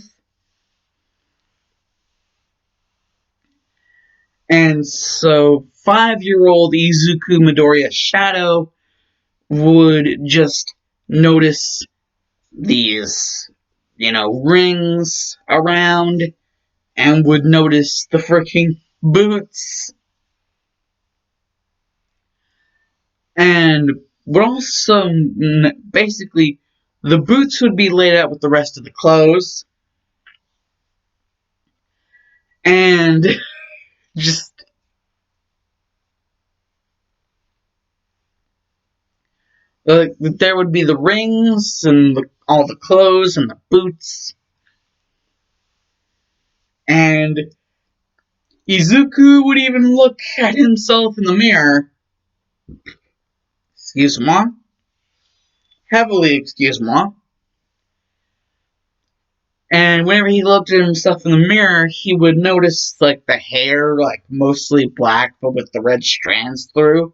And so 5-year-old Izuku Midoriya Shadow would just notice these, rings around, and would notice the freaking boots, and would also, basically, the boots would be laid out with the rest of the clothes, and just, there would be the rings, and all the clothes, and the boots, and Izuku would even look at himself in the mirror. Excuse moi. Heavily excuse moi. And whenever he looked at himself in the mirror, he would notice, like, the hair, like, mostly black, but with the red strands through.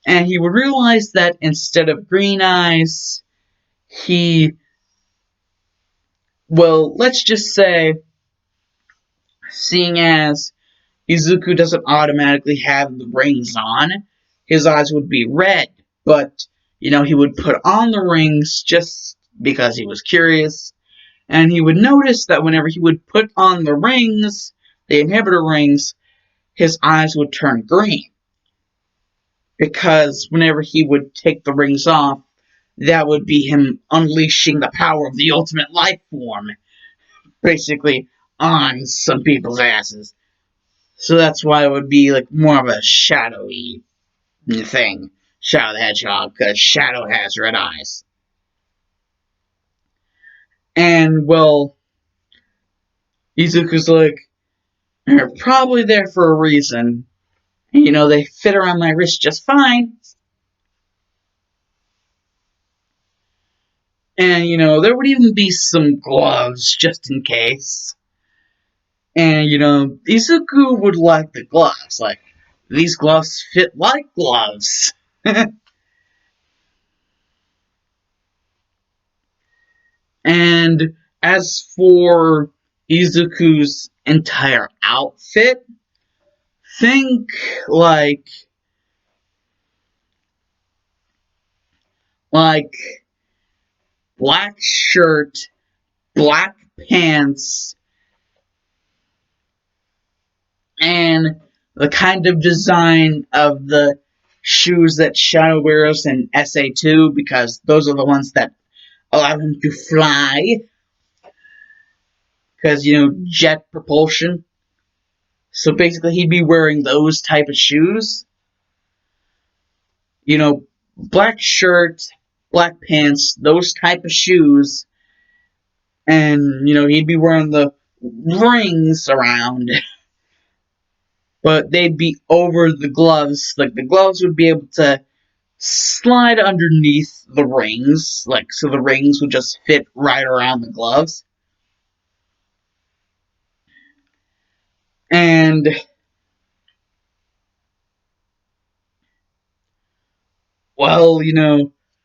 And he would realize that instead of green eyes, let's just say, seeing as Izuku doesn't automatically have the rings on, his eyes would be red. But, he would put on the rings just because he was curious. And he would notice that whenever he would put on the rings, the inhibitor rings, his eyes would turn green. Because whenever he would take the rings off, that would be him unleashing the power of the ultimate life form, basically, on some people's asses. So that's why it would be, like, more of a shadowy thing. Shadow the Hedgehog, because Shadow has red eyes. And, Izuku's like, they're probably there for a reason. They fit around my wrist just fine. And, there would even be some gloves just in case. And, Izuku would like the gloves. Like, these gloves fit like gloves. And as for Izuku's entire outfit, think like black shirt, black pants, and the kind of design of the shoes that Shadow wears in SA2, because those are the ones that allow him to fly. Because, jet propulsion. So basically, he'd be wearing those type of shoes. Black shirt, black pants, those type of shoes. And, he'd be wearing the rings around. But they'd be over the gloves. Like, the gloves would be able to slide underneath the rings. Like, so the rings would just fit right around the gloves. And,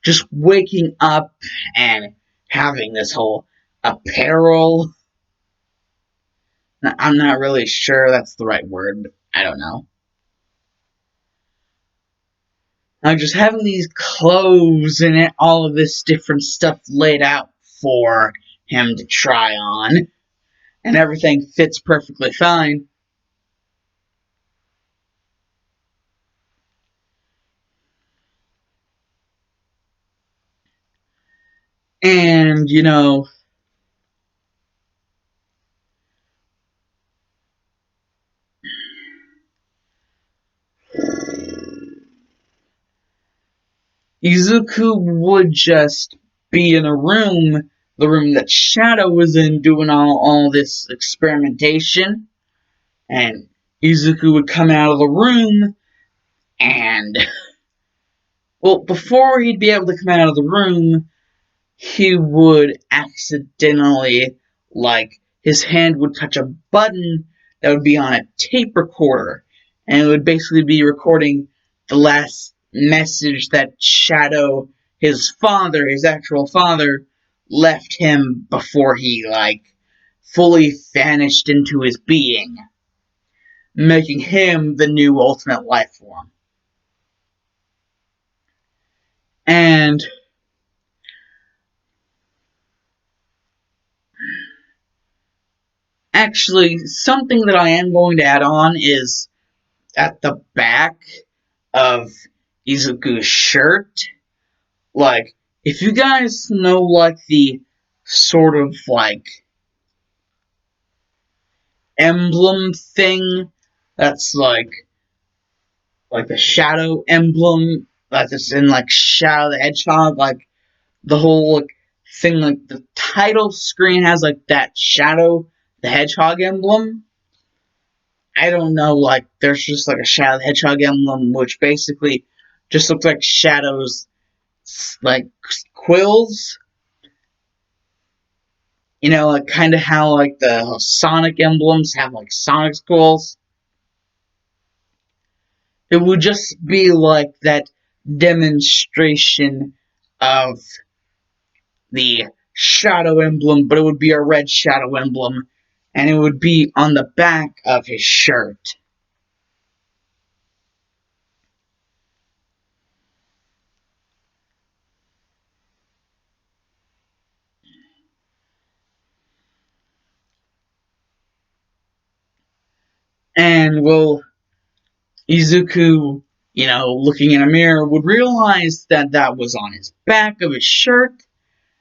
just waking up and having this whole apparel. I'm not really sure that's the right word. I don't know. Like, just having these clothes and all of this different stuff laid out for him to try on, and everything fits perfectly fine. And, Izuku would just be in a room, the room that Shadow was in, doing all this experimentation, and Izuku would come out of the room, and, well, before he'd be able to come out of the room, he would accidentally, like, his hand would touch a button that would be on a tape recorder, and it would basically be recording the last message that Shadow, his father, his actual father, left him before he, like, fully vanished into his being, making him the new ultimate life form. And actually, something that I am going to add on is at the back of Izuku's shirt. Like, if you guys know, like, the sort of, like, emblem thing that's, like the shadow emblem that's in, like, Shadow the Hedgehog, like, the whole, like, thing, like, the title screen has, like, that Shadow the Hedgehog emblem. I don't know, like, there's just, like, a Shadow the Hedgehog emblem, which basically just looks like Shadow's, like, quills. Like, kind of how, like, the Sonic emblems have, like, Sonic's quills. It would just be, like, that demonstration of the Shadow emblem, but it would be a red Shadow emblem, and it would be on the back of his shirt. And, well, Izuku, looking in a mirror, would realize that that was on his back of his shirt,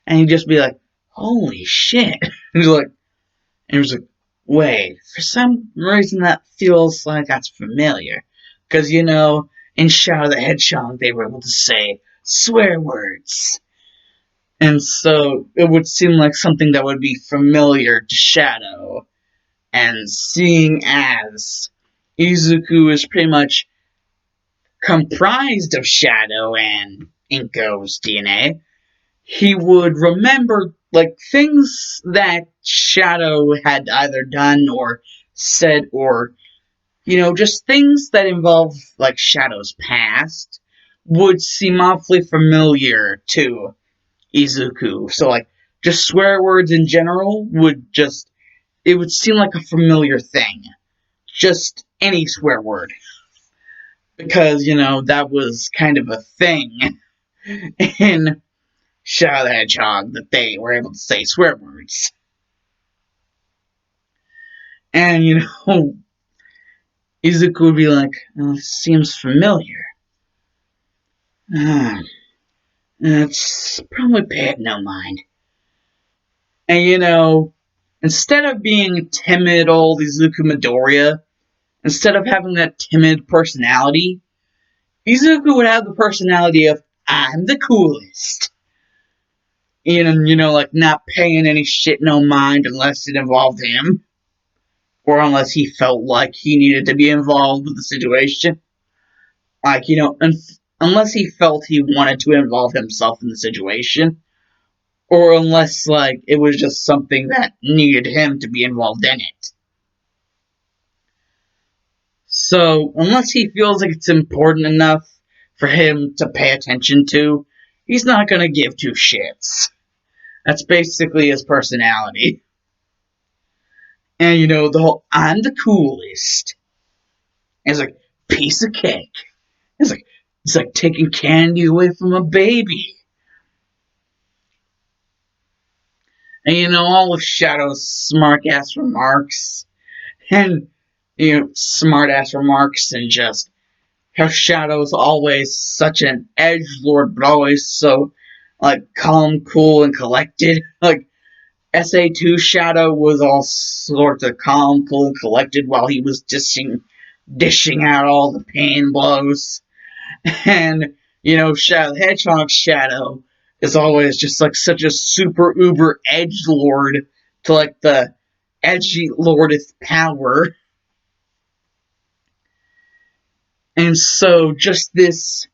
and he'd just be like, holy shit. And he was like, wait, for some reason that feels like that's familiar. Because, in Shadow the Hedgehog, they were able to say swear words. And so it would seem like something that would be familiar to Shadow. And seeing as Izuku is pretty much comprised of Shadow and Inko's DNA, he would remember, like, things that Shadow had either done or said, or, just things that involve, like, Shadow's past would seem awfully familiar to Izuku. So, like, just swear words in general it would seem like a familiar thing. Just any swear word. Because, that was kind of a thing in Shadow the Hedgehog that they were able to say swear words. And, Izuku would be like, oh, this seems familiar. It's probably bad, no mind. And, instead of being timid old Izuku Midoriya, instead of having that timid personality, Izuku would have the personality of, I'm the coolest. Like, not paying any shit no mind unless it involved him. Or unless he felt like he needed to be involved with the situation. Like, unless he felt he wanted to involve himself in the situation. Or unless, like, it was just something that needed him to be involved in it. So, unless he feels like it's important enough for him to pay attention to, he's not gonna give two shits. That's basically his personality. And, the whole, I'm the coolest. It's like, piece of cake. It's like taking candy away from a baby. And, all of Shadow's smart ass remarks. And, smart ass remarks, and just how Shadow's always such an edgelord, but always so, like calm, cool, and collected. Like SA2 Shadow was all sorts of calm, cool, and collected while he was dishing out all the pain blows. And Shadow the Hedgehog's Shadow is always just like such a super uber edge lord to like the edgy lordeth power. And so just this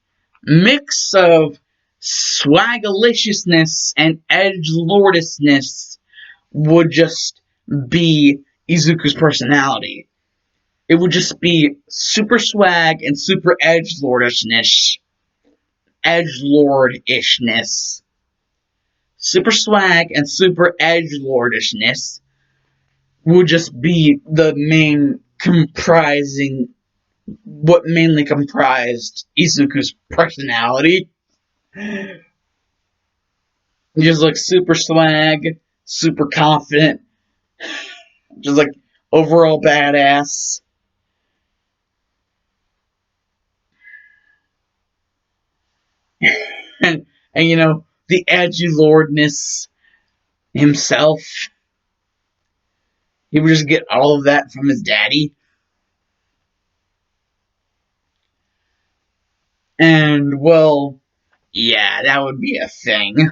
mix of swagaliciousness and edge lordishness would just be Izuku's personality. It would just be super swag and super edgelordishness. Super swag and super edgelordishness would just be the main comprising what mainly comprised Izuku's personality. Just like super swag, super confident, just like overall badass. And the edgy lordness himself. He would just get all of that from his daddy. And well, yeah, that would be a thing.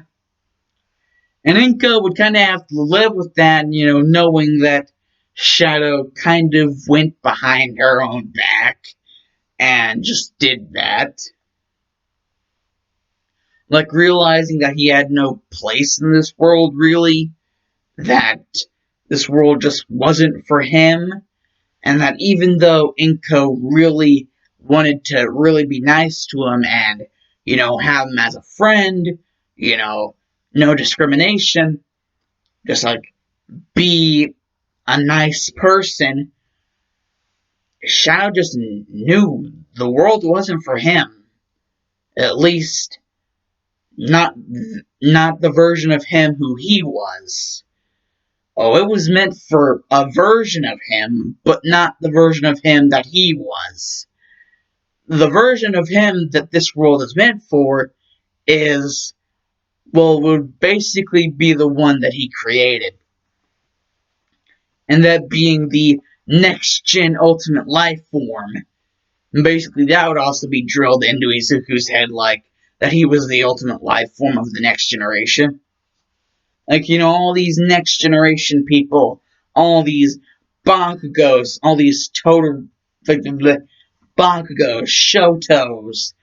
And Inko would kind of have to live with that, knowing that Shadow kind of went behind her own back and just did that. Like realizing that he had no place in this world, really, that this world just wasn't for him, and that even though Inko really wanted to really be nice to him and, have him as a friend, no discrimination, just like be a nice person, Shadow just knew the world wasn't for him. At least, not not the version of him who he was. Oh, it was meant for a version of him, but not the version of him that he was. The version of him that this world is meant for is, well, would basically be the one that he created. And that being the next gen ultimate life form. And basically, that would also be drilled into Izuku's head, like, that he was the ultimate life form of the next generation. Like, all these next generation people, all these Bakugos, all these total, like, the Bakugos, Shotos,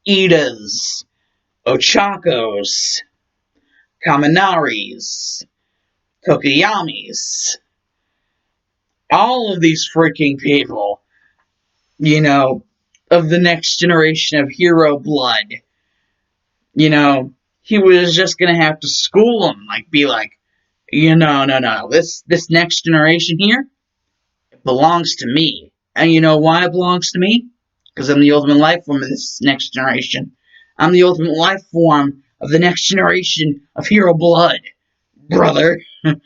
Idas, Ochakos, Kaminaris, Tokoyamis, all of these freaking people, of the next generation of hero blood, he was just gonna have to school them, like, be like, no, this next generation here, it belongs to me. And you know why it belongs to me? Because I'm the ultimate life form of this next generation. I'm the ultimate life form of the next generation of hero blood, brother. And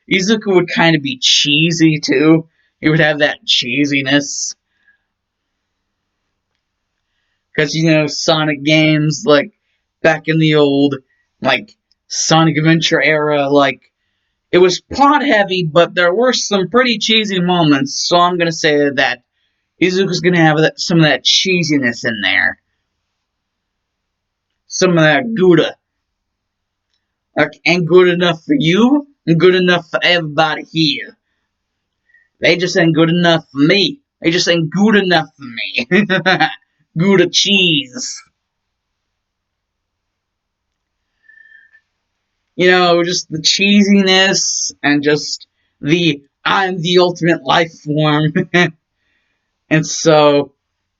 Izuku would kind of be cheesy too. He would have that cheesiness. Because, Sonic games, like, back in the old, like, Sonic Adventure era, like, it was plot heavy, but there were some pretty cheesy moments, so I'm gonna say that Izuku's gonna have some of that cheesiness in there. Some of that Gouda. Like, ain't good enough for you, and good enough for everybody here. They just ain't good enough for me. They just ain't good enough for me. Gouda cheese. Just the cheesiness and just the I'm the ultimate life form. And so,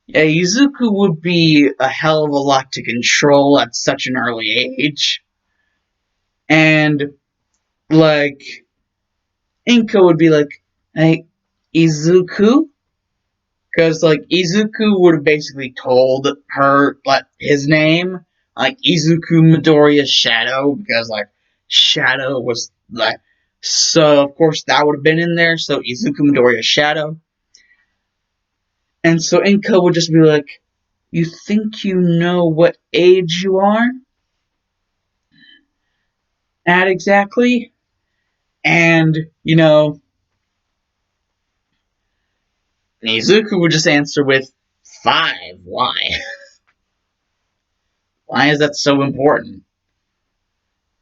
yeah, Izuku would be a hell of a lot to control at such an early age. And, like, Inko would be like, hey, Izuku? Because, like, Izuku would have basically told her, like, his name, like, Izuku Midoriya's Shadow, because, like, Shadow was, like, so, of course, that would have been in there, so Izuku Midoriya's Shadow. And so Inko would just be like, "You think you know what age you are at exactly?" And, Izuku would just answer with 5. Why? Why is that so important?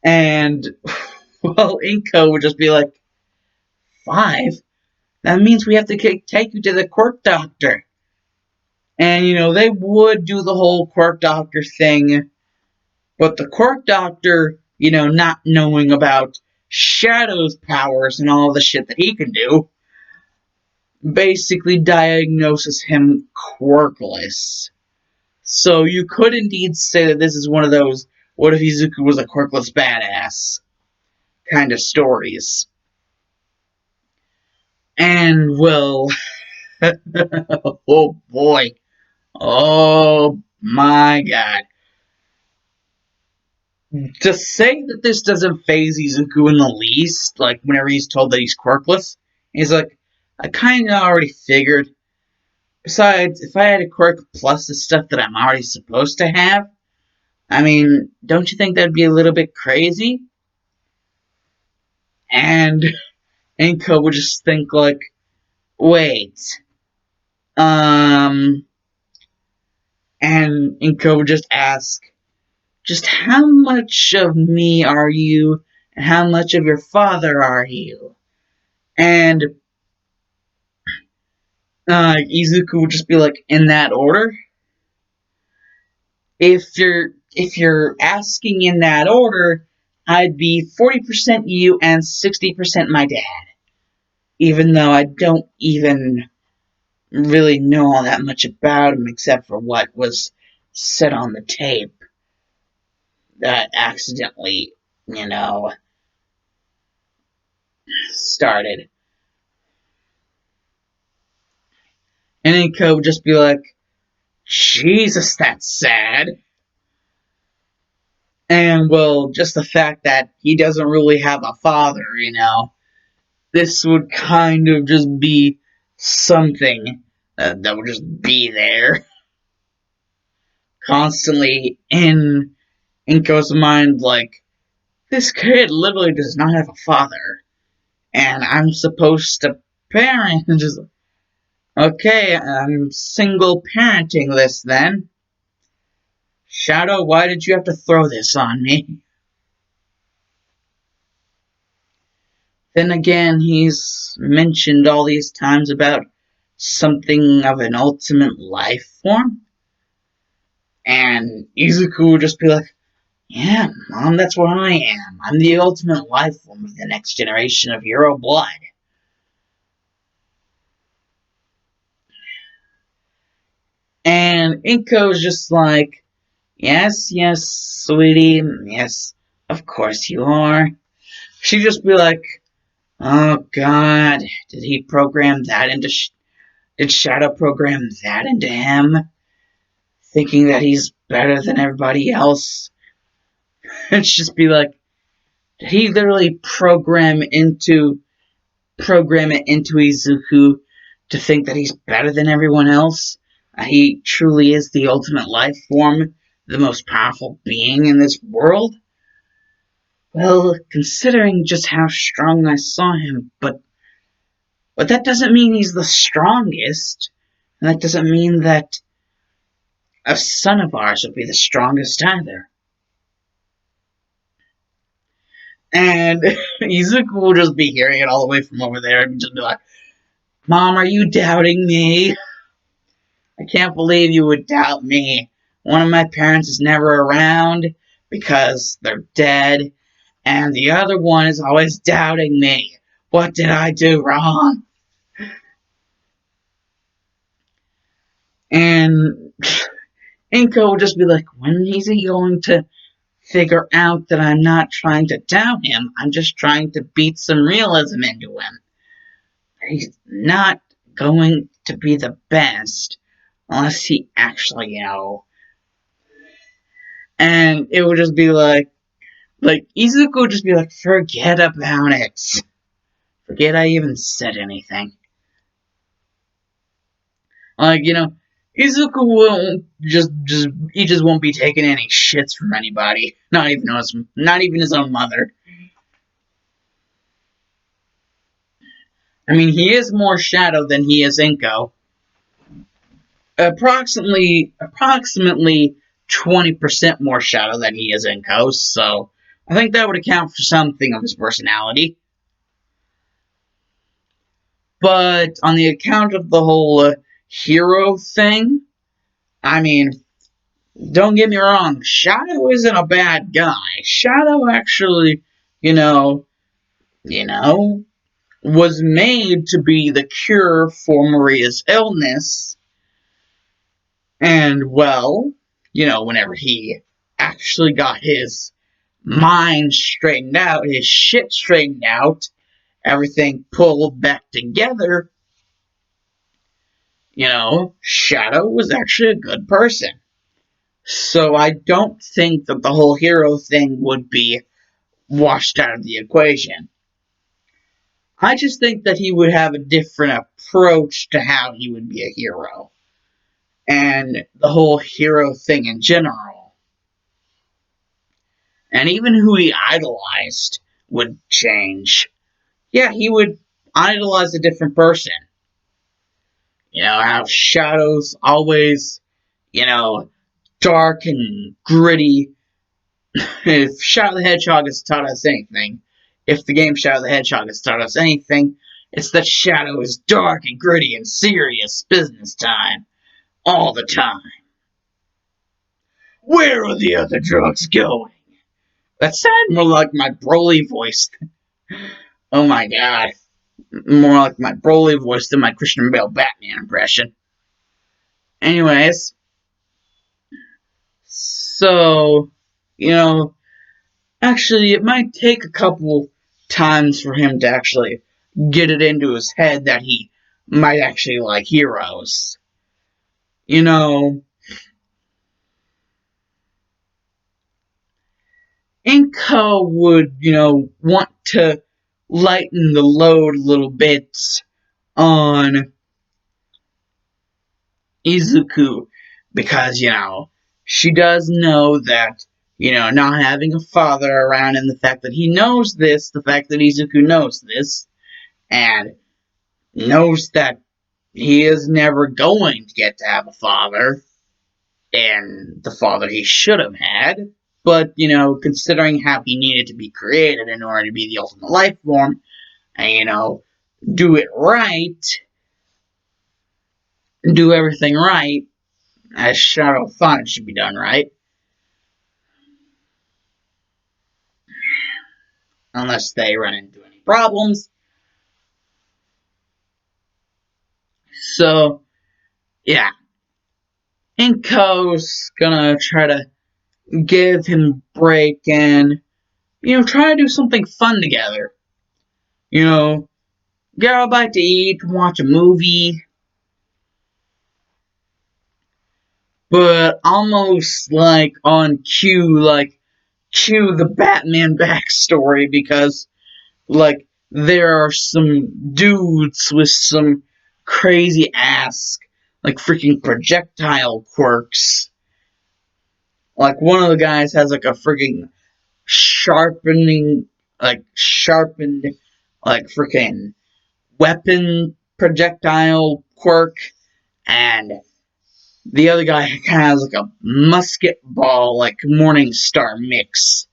And, well, Inko would just be like, 5? That means we have to take you to the quirk doctor. And, they would do the whole quirk doctor thing, but the quirk doctor, not knowing about Shadow's powers and all the shit that he can do, basically diagnoses him quirkless. So you could indeed say that this is one of those what if Izuku was a quirkless badass kind of stories. And, well, oh boy. Oh my god. To say that this doesn't phase Izuku in the least, like whenever he's told that he's quirkless, he's like, I kinda already figured. Besides, if I had a quirk plus the stuff that I'm already supposed to have, I mean, don't you think that'd be a little bit crazy? And Inko would just think like, wait, um, and Inko would just ask, just how much of me are you, and how much of your father are you? And Izuku would just be like, in that order. If you're asking in that order, I'd be 40% you and 60% my dad. Even though I don't even really know all that much about him except for what was said on the tape that accidentally, started. And Inko would just be like, Jesus, that's sad. And, well, just the fact that he doesn't really have a father, this would kind of just be something that would just be there constantly in Inko's mind, like, this kid literally does not have a father, and I'm supposed to parent, and just, okay, I'm single parenting this then. Shadow, why did you have to throw this on me? Then again, he's mentioned all these times about something of an ultimate life form. And Izuku would just be like, yeah, Mom, that's what I am. I'm the ultimate life form of the next generation of Hero Blood. And Inko's just like, yes, yes, sweetie, yes, of course you are. She'd just be like, oh god, did he program that into... did Shadow program that into him? Thinking that he's better than everybody else? And she'd just be like, did he literally program it into Izuku to think that he's better than everyone else? He truly is the ultimate life form, the most powerful being in this world? Well, considering just how strong I saw him, but that doesn't mean he's the strongest. And that doesn't mean that a son of ours would be the strongest either. And Izuku will just be hearing it all the way from over there and just be like, Mom, are you doubting me? I can't believe you would doubt me. One of my parents is never around because they're dead, and the other one is always doubting me. What did I do wrong? And Inko will just be like, when is he going to figure out that I'm not trying to doubt him? I'm just trying to beat some realism into him. He's not going to be the best unless he actually, And it would just be like Izuku would just be like, forget about it. Forget I even said anything. Like, Izuku won't he just won't be taking any shits from anybody. Not even his own mother. I mean, he is more Shadow than he is Inko. Approximately 20% more Shadow than he is Inko, so I think that would account for something of his personality. But on the account of the whole hero thing, I mean, don't get me wrong, Shadow isn't a bad guy. Shadow actually, you know, you know, was made to be the cure for Maria's illness. And, well, whenever he actually got his mind straightened out, his shit straightened out, everything pulled back together, Shadow was actually a good person. So I don't think that the whole hero thing would be washed out of the equation. I just think that he would have a different approach to how he would be a hero. And the whole hero thing in general. And even who he idolized would change. Yeah, he would idolize a different person. How Shadow's always, dark and gritty. If Shadow the Hedgehog has taught us anything, if the game Shadow the Hedgehog has taught us anything, it's that Shadow is dark and gritty and serious business time. All the time. Where are the other drugs going? That sounded more like my Broly voice. Oh my god. More like my Broly voice than my Christian Bale Batman impression. Anyways. So, actually, it might take a couple times for him to actually get it into his head that he might actually like heroes. Inko would, want to lighten the load a little bit on Izuku because, she does know that, not having a father around and the fact that he knows this, the fact that Izuku knows this, and knows that he is never going to get to have a father, and the father he should have had. But, considering how he needed to be created in order to be the ultimate life form, and, do it right, do everything right, as Shadow thought it should be done right. Unless they run into any problems. So, yeah. Inko's gonna try to give him a break and, try to do something fun together. Get a bite to eat, watch a movie, but almost like on cue, cue the Batman backstory because, there are some dudes with some crazy ass, freaking projectile quirks. One of the guys has, a freaking sharpened, freaking weapon projectile quirk, and the other guy has, a musket ball, Morning Star mix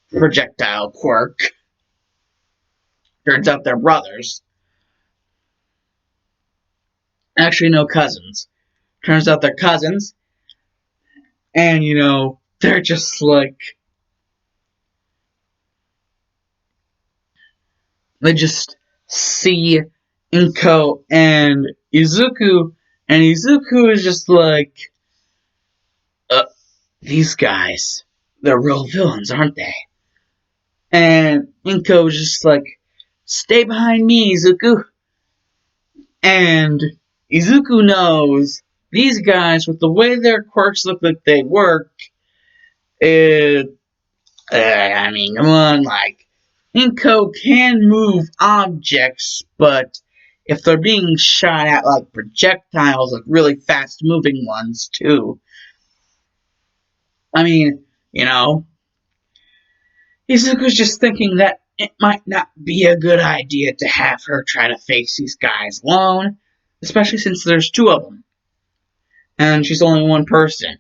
projectile quirk. Turns out they're brothers. Actually, no, cousins. Turns out they're cousins. And, they're just they just see Inko and Izuku is just these guys, they're real villains, aren't they? And Inko is just stay behind me, Izuku. And Izuku knows these guys, with the way their quirks look like they work, it, I mean, come on, Inko can move objects, but if they're being shot at like projectiles, like really fast moving ones too. I mean, you know, Izuku's just thinking that it might not be a good idea to have her try to face these guys alone, especially since there's two of them, and she's only one person.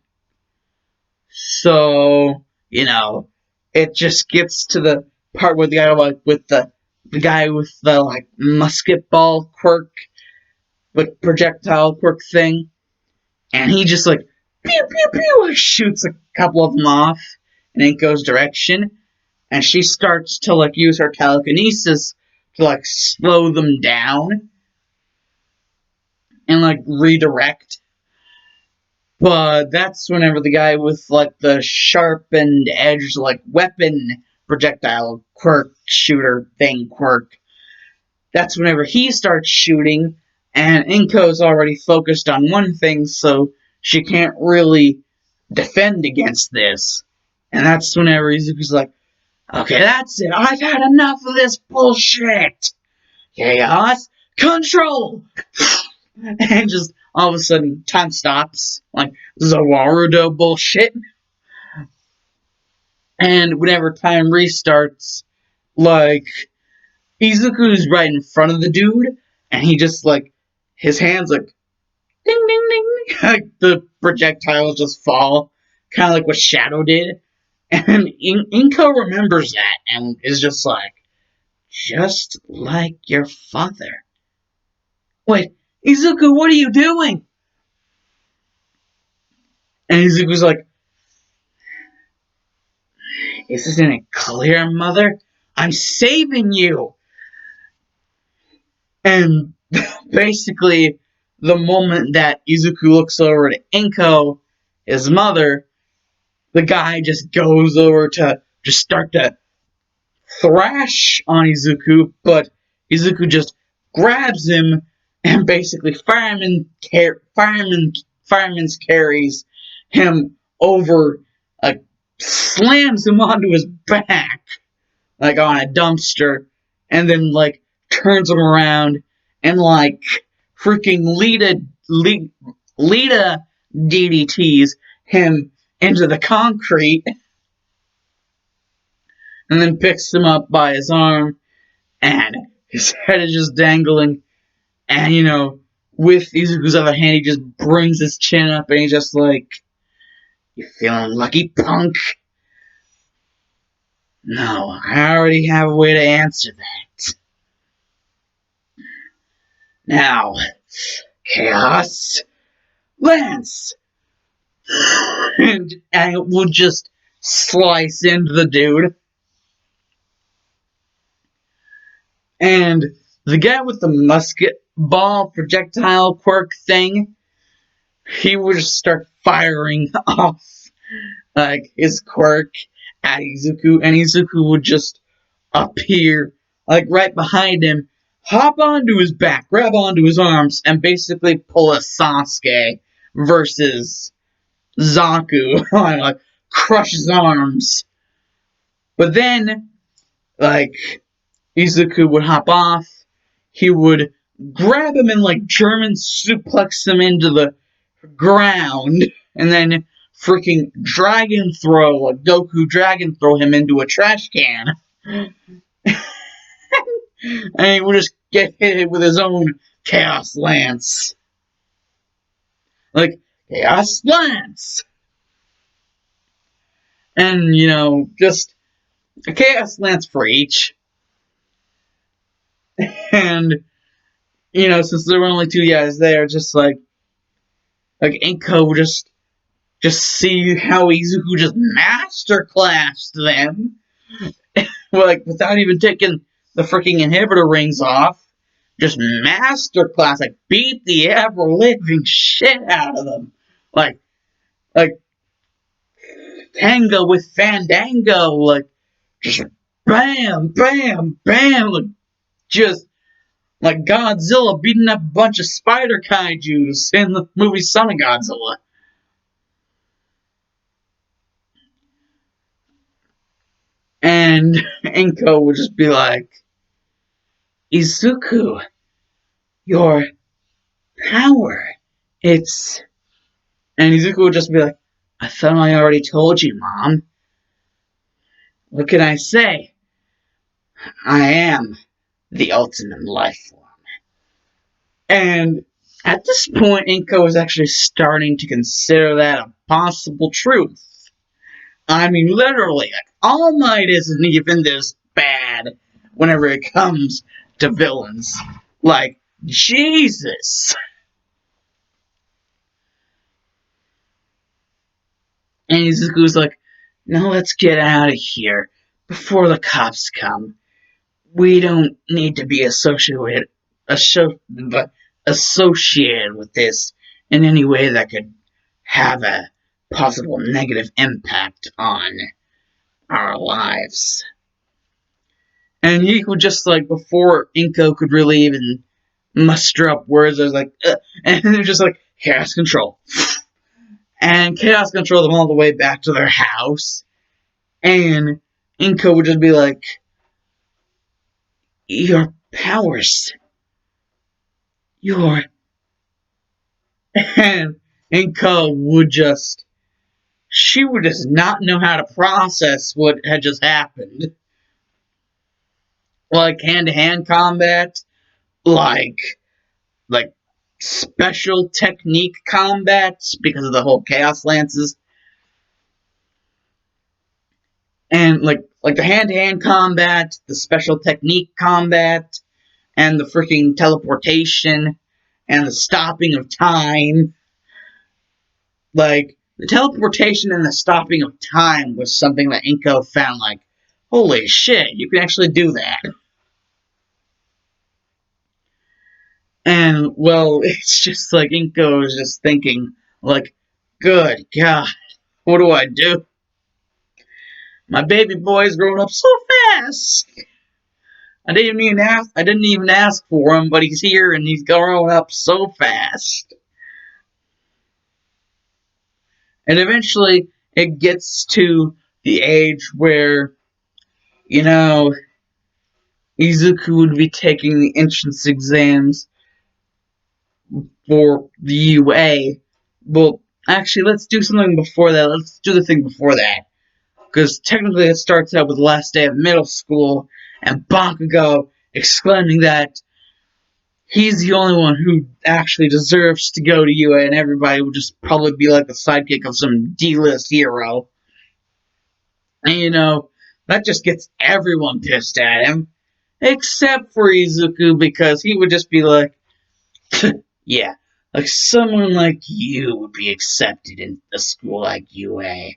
So, it just gets to the part where the guy like with the guy with the like musket ball quirk, with projectile quirk thing, and he just like pew pew pew shoots a couple of them off in Inko's direction, and she starts to like use her telekinesis to like slow them down and like redirect. But that's whenever the guy with like the sharpened edge like weapon projectile quirk shooter thing quirk, that's whenever he starts shooting, and Inko's already focused on one thing, so she can't really defend against this. And that's whenever Izuku's like, okay, that's it. I've had enough of this bullshit. Chaos control. And just all of a sudden, time stops. Like Zawarudo bullshit. And whenever time restarts, like Izuku's right in front of the dude, and he just like his hands like ding ding ding, like the projectiles just fall, kind of like what Shadow did. And Inko remembers that and is just like your father. Wait, Izuku, what are you doing? And Izuku's like, isn't it clear, mother? I'm saving you. And basically, the moment that Izuku looks over to Inko, his mother, the guy just goes over to just start to thrash on Izuku, but Izuku just grabs him and basically fireman's carries him over, like slams him onto his back like on a dumpster, and then like turns him around and like freaking Lita DDTs him into the concrete, and then picks him up by his arm, and his head is just dangling, and with Izuku's other hand, he just brings his chin up, and he's just like, "You feeling lucky, punk?" No, I already have a way to answer that. Now, Chaos Lance! And it will just slice into the dude. And the guy with the musket ball projectile quirk thing, he would just start firing off like his quirk at Izuku, and Izuku would just appear like right behind him, hop onto his back, grab onto his arms, and basically pull a Sasuke versus Zaku on like crush his arms. But then, like, Izuku would hop off, he would grab him and like German suplex him into the ground, and then freaking dragon throw, like Goku dragon throw him into a trash can. And he would just get hit with his own Chaos Lance. Like, Chaos Lance! And, just a Chaos Lance for each. And, since there were only two guys there, just like Inko would just see how Izuku just masterclassed them. Like, without even taking the freaking inhibitor rings off. Just masterclass, like beat the ever living shit out of them, like Tango with Fandango, like just bam, bam, bam, like just like Godzilla beating up a bunch of spider kaijus in the movie Son of Godzilla. And Inko would just be like, Izuku, your power. It's... And Izuku would just be like, I thought I already told you, Mom. What can I say? I am the ultimate life form. And at this point, Inko was actually starting to consider that a possible truth. I mean, literally, like, All Might isn't even this bad whenever it comes to villains. Like, Jesus! And Izuku's like, now let's get out of here before the cops come. We don't need to be associated with this in any way that could have a possible negative impact on our lives. And he would just, like, before Inko could really even muster up words, I was like, and they're just like, Chaos Control. And Chaos Control them all the way back to their house. And Inko would just be like, your powers, your... And Inko would just... She would just not know how to process what had just happened. Like hand-to-hand combat, like special technique combats because of the whole Chaos Lances. And like the hand-to-hand combat, the special technique combat, and the freaking teleportation, and the stopping of time. Like, the teleportation and the stopping of time was something that Inko found, like, holy shit, you can actually do that. And, well, it's just like Inko is just thinking, like, good God, what do I do? My baby boy's growing up so fast. I didn't even ask for him, but he's here and he's growing up so fast. And eventually, it gets to the age where, you know, Izuku would be taking the entrance exams for the UA. Well, actually, let's do something before that. Let's do the thing before that. Because technically it starts out with the last day of middle school, and Bakugo exclaiming that he's the only one who actually deserves to go to UA, and everybody would just probably be like the sidekick of some D-list hero. And, you know, that just gets everyone pissed at him. Except for Izuku, because he would just be like, yeah, like someone like you would be accepted in a school like UA.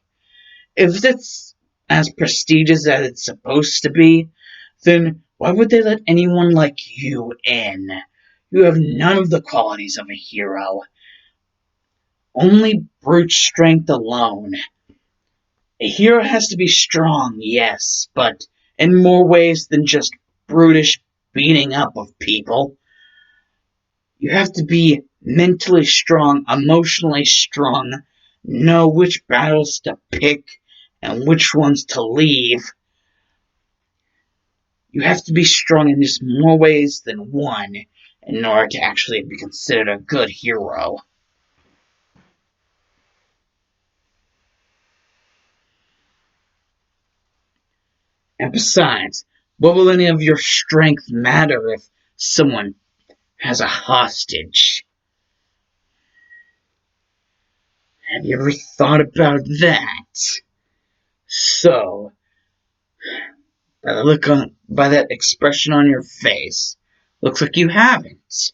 If that's as prestigious as it's supposed to be, then why would they let anyone like you in? You have none of the qualities of a hero. Only brute strength alone. A hero has to be strong, yes, but in more ways than just brutish beating up of people. You have to be mentally strong, emotionally strong, know which battles to pick and which ones to leave. You have to be strong in just more ways than one in order to actually be considered a good hero. And besides, what will any of your strength matter if someone has a hostage? Have you ever thought about that? So, by that expression on your face, looks like you haven't.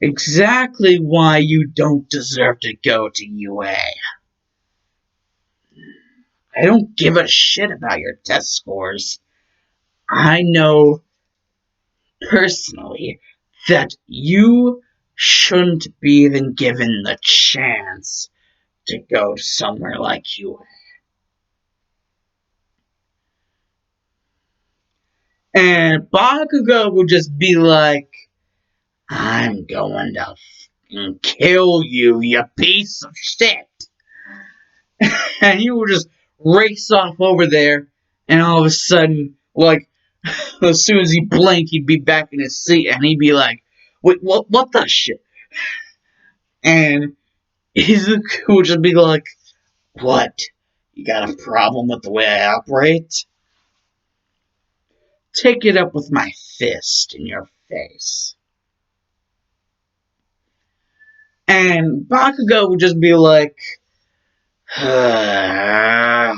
Exactly why you don't deserve to go to UA. I don't give a shit about your test scores. I know personally that you shouldn't be even given the chance to go somewhere like UA. And Bakugo would just be like, I'm going to kill you, you piece of shit. And he would just race off over there, and all of a sudden, like, as soon as he blinked, he'd be back in his seat, and he'd be like, wait, what the shit? And Izuku would just be like, what? You got a problem with the way I operate? Take it up with my fist in your face. And Bakugo would just be like, what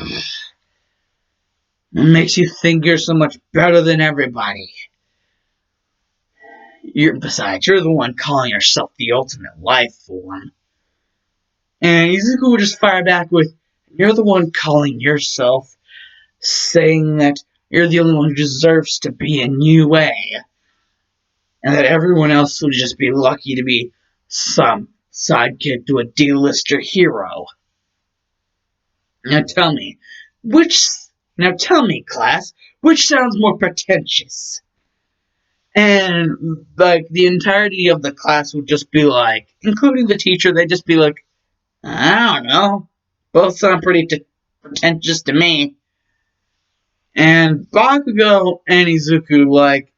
makes you think you're so much better than everybody? Besides, you're the one calling yourself the ultimate life form. And Izuku would just fire back with, you're the one calling yourself, saying that you're the only one who deserves to be in UA. And that everyone else would just be lucky to be some sidekick to a D-lister hero. Now tell me, class, which sounds more pretentious? And, like, the entirety of the class would just be like, including the teacher, they'd just be like, I don't know. Both sound pretty pretentious to me. And Bakugo and Izuku, like,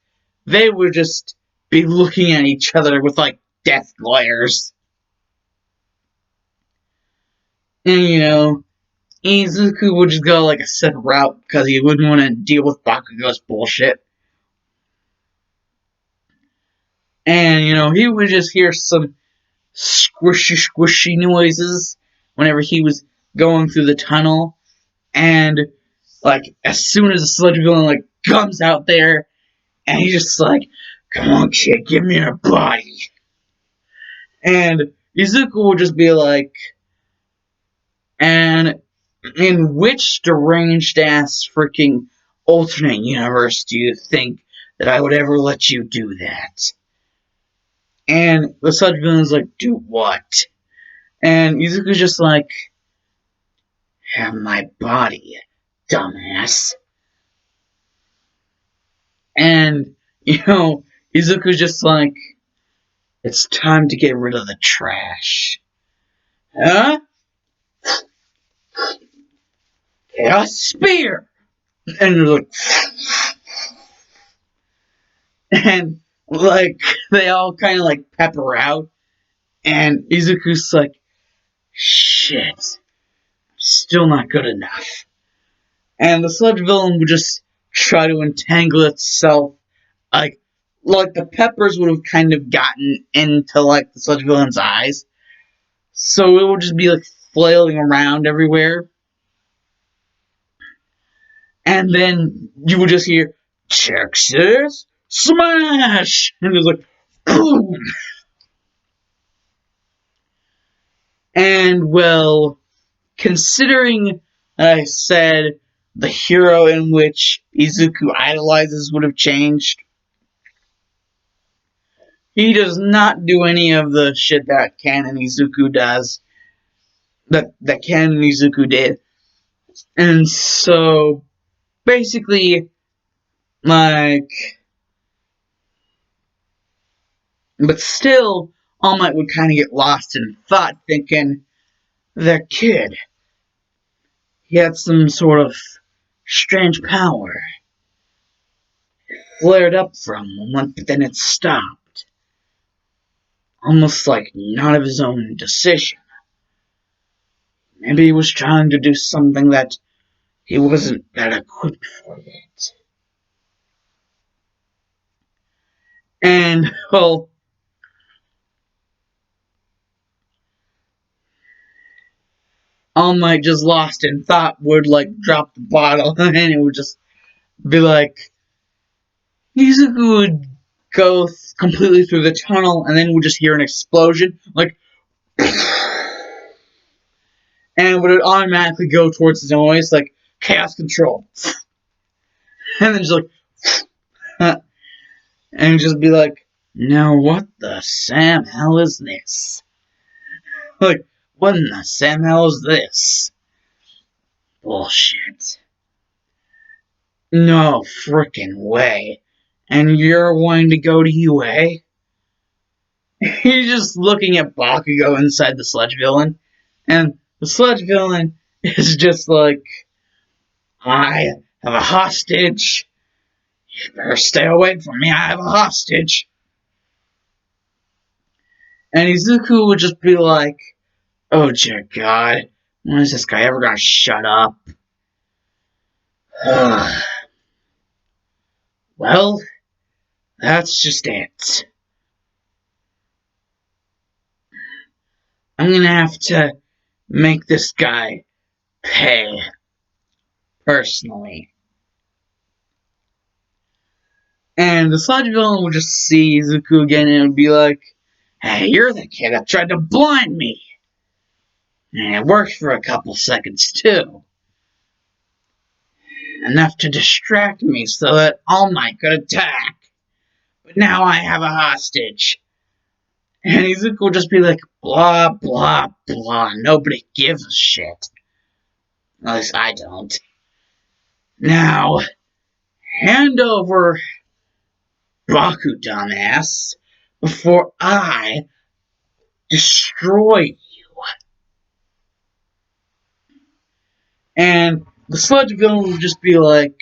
they would just be looking at each other with, like, death glares. And, Izuku would just go, like, a separate route because he wouldn't want to deal with Bakugo's bullshit. And, he would just hear some squishy noises whenever he was going through the tunnel. And, like, as soon as the sludge villain, like, comes out there, and he's just like, come on, kid, give me your body. And Izuku will just be like, and in which deranged-ass freaking alternate universe do you think that I would ever let you do that? And the sludge villain's like, do what? And Izuku's just like, have my body, dumbass. And, Izuku's just like, it's time to get rid of the trash. Huh? A spear! And they're like, and, like, they all kind of, like, pepper out. And Izuku's like, shit, still not good enough. And the sludge villain would just try to entangle itself, like the peppers would have kind of gotten into, like, the sludge villain's eyes. So it would just be, like, flailing around everywhere. And then you would just hear, Texas Smash! And it was like, boom! And, well, considering I said the hero in which Izuku idolizes would have changed, he does not do any of the shit that Canon Izuku does. That Canon Izuku did. And so, basically, like, but still, All Might would kind of get lost in thought, thinking, that kid, he had some sort of strange power. It flared up from him, but then it stopped. Almost like not of his own decision. Maybe he was trying to do something that he wasn't that equipped for yet. And, well, All Might, just lost in thought, would, like, drop the bottle, and it would just be like, Izuku would go completely through the tunnel, and then we'd just hear an explosion, like, and would automatically go towards the noise, like, chaos control. And then just like, and just be like, now what the Sam hell is this? Like, what in the Sam hell is this? Bullshit. No frickin' way. And you're wanting to go to UA? He's just looking at Bakugo inside the sludge villain, and the sludge villain is just like, I have a hostage. You better stay away from me, I have a hostage. And Izuku would just be like, oh dear God, when is this guy ever gonna shut up? Well, that's just it. I'm gonna have to make this guy pay personally. And the sludge villain would just see Izuku again and would be like, hey, you're the kid that tried to blind me. And it worked for a couple seconds too. Enough to distract me so that All Might could attack. But now I have a hostage. And Izuku will just be like, blah, blah, blah. Nobody gives a shit. At least I don't. Now, hand over Baku, dumbass, before I destroy you. And the sludge villain will just be like,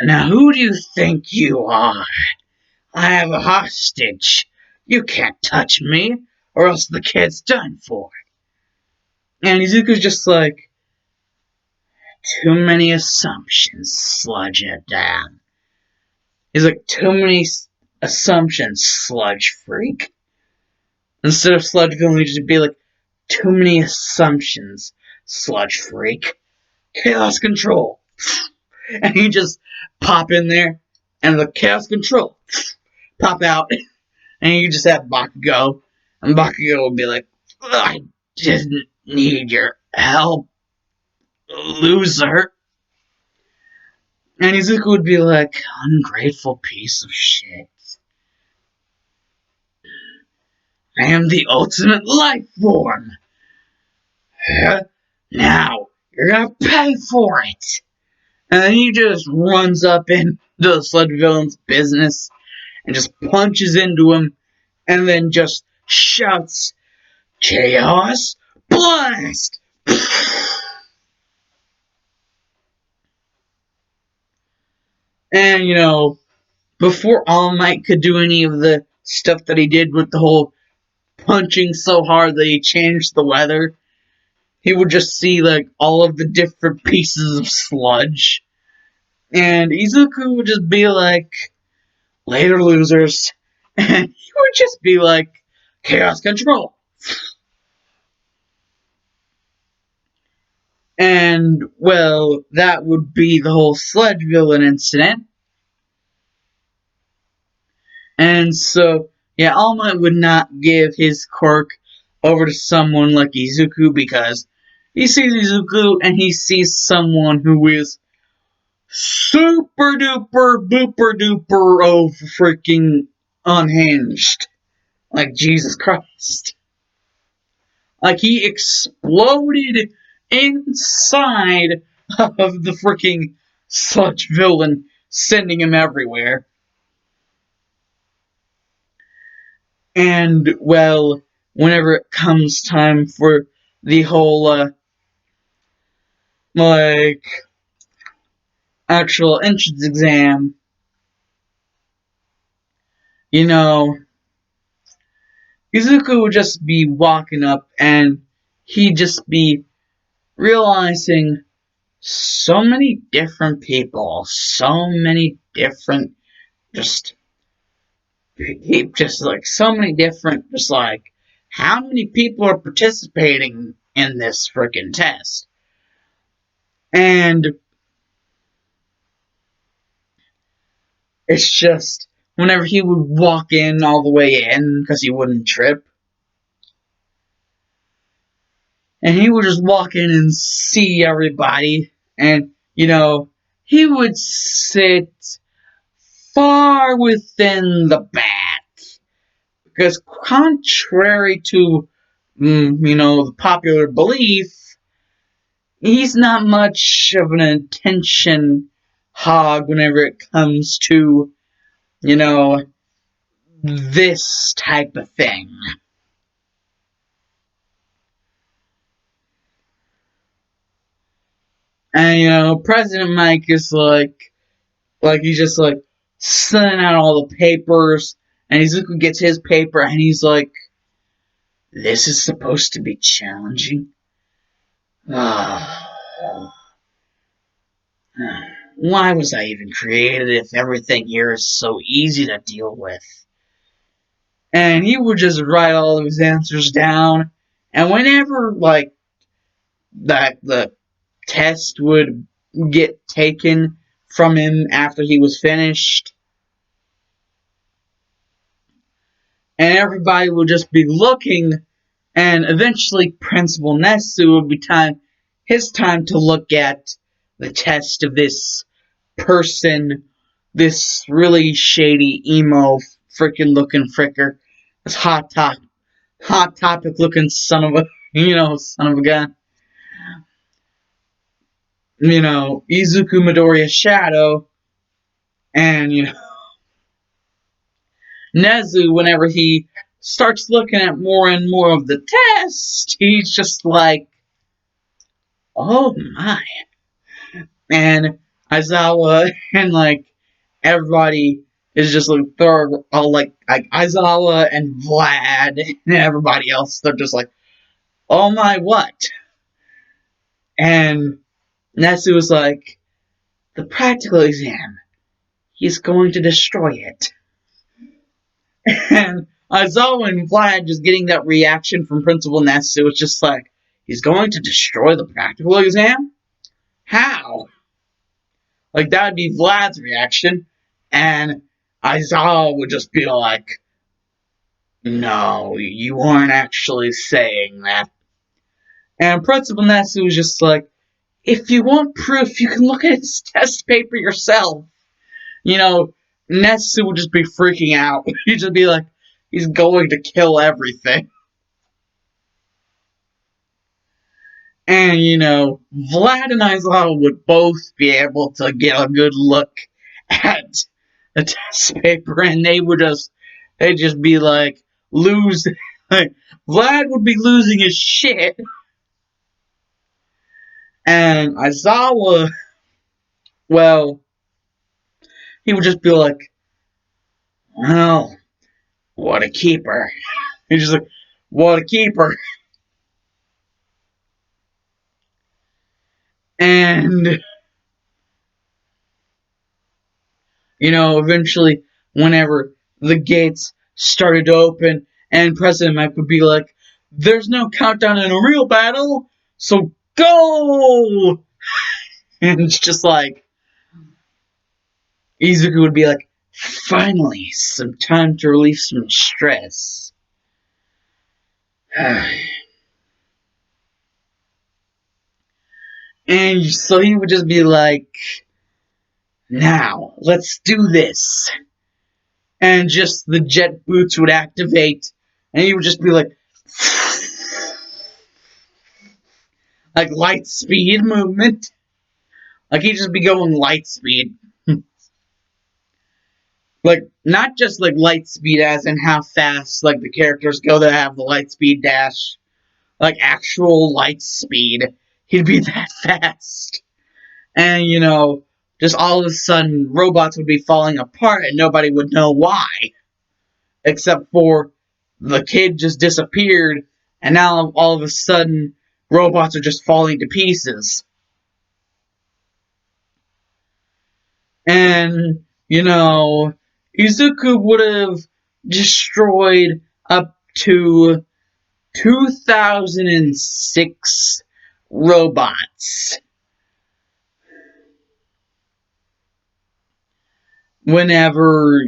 now who do you think you are? I have a hostage. You can't touch me, or else the kid's done for. And Izuku's just like, too many assumptions, sludge it down. He's like, too many assumptions, sludge freak. Instead of sludge villain, he'd just be like, too many assumptions, sludge freak. Chaos control. And he just pop in there, and the chaos control pop out, and you just have Bakugo, and Bakugo will be like, I didn't need your help, loser. And Izuku would be like, ungrateful piece of shit. I am the ultimate life form. Now, you're gonna pay for it. And then he just runs up into the sludge villain's business and just punches into him and then just shouts, Chaos Blast! And, before All Might could do any of the stuff that he did with the whole punching so hard that he changed the weather, he would just see, like, all of the different pieces of sludge. And Izuku would just be like, later, losers. And he would just be like, Chaos Control. And, well, that would be the whole sludge villain incident. And so, yeah, All Might would not give his quirk over to someone like Izuku because he sees Izuku and he sees someone who is super duper booper duper oh freaking unhinged. Like Jesus Christ. Like he exploded inside of the freaking sludge villain, sending him everywhere. And, well, whenever it comes time for the whole, like, actual entrance exam, Izuku would just be walking up and he'd just be realizing so many different people, so many different, just like, so many different, just like, how many people are participating in this freaking test? And it's just, whenever he would walk in all the way in, because he wouldn't trip, and he would just walk in and see everybody, and, he would sit far within the back, because contrary to, the popular belief, he's not much of an attention hog whenever it comes to, this type of thing. And, President Mike is like he's just like sending out all the papers And Izuku gets his paper and he's like, this is supposed to be challenging? Why was I even created if everything here is so easy to deal with? And he would just write all of his answers down. And whenever, like, the test would get taken from him after he was finished, and everybody would just be looking, and eventually Principal Nesu would be his time to look at the test of this person, this really shady emo freaking looking fricker, this hot topic looking son of a son of a gun, Izuku Midoriya Shadow, and Nezu, whenever he starts looking at more and more of the test, he's just like, oh my. And Aizawa and like everybody is just like, they're all like Aizawa and Vlad and everybody else, they're just like, oh my, what? And Nezu was like, the practical exam, he's going to destroy it. And Aizawa and Vlad just getting that reaction from Principal Ness, it was just like, he's going to destroy the practical exam? How? Like, that would be Vlad's reaction. And Aizawa would just be like, no, you aren't actually saying that. And Principal Ness was just like, if you want proof, you can look at his test paper yourself. Netsu would just be freaking out. He'd just be like, he's going to kill everything. And, Vlad and Aizawa would both be able to get a good look at the test paper, and they'd just be like, like, Vlad would be losing his shit, and Aizawa, well, he would just be like, well, what a keeper. He's just like, what a keeper. And, eventually, whenever the gates started to open, and President Mike would be like, there's no countdown in a real battle, so go! And it's just like, Izuku would be like, finally, some time to relieve some stress. And so he would just be like, now, let's do this. And just the jet boots would activate, and he would just be like light speed movement. Like, he'd just be going light speed. Like, not just like light speed as in how fast like the characters go that have the light speed dash. Like, actual light speed. He'd be that fast. And, just all of a sudden, robots would be falling apart and nobody would know why. Except for the kid just disappeared, and now all of a sudden, robots are just falling to pieces. And, Izuku would have destroyed up to 2006 robots. Whenever,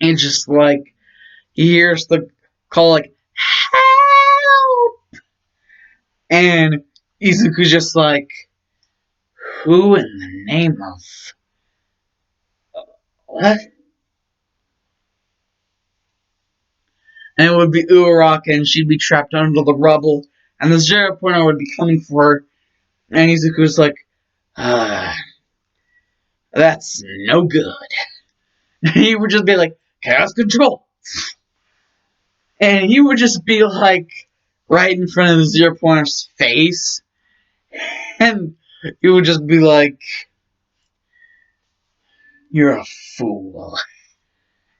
it's just like, he hears the call like, help! And Izuku's just like, who in the name of what? And it would be Uraraka, and she'd be trapped under the rubble, and the 0.0 would be coming for her, and Izuku's like, that's no good. He would just be like, chaos control. And he would just be like, right in front of the 0.0's face, and he would just be like, You're a fool.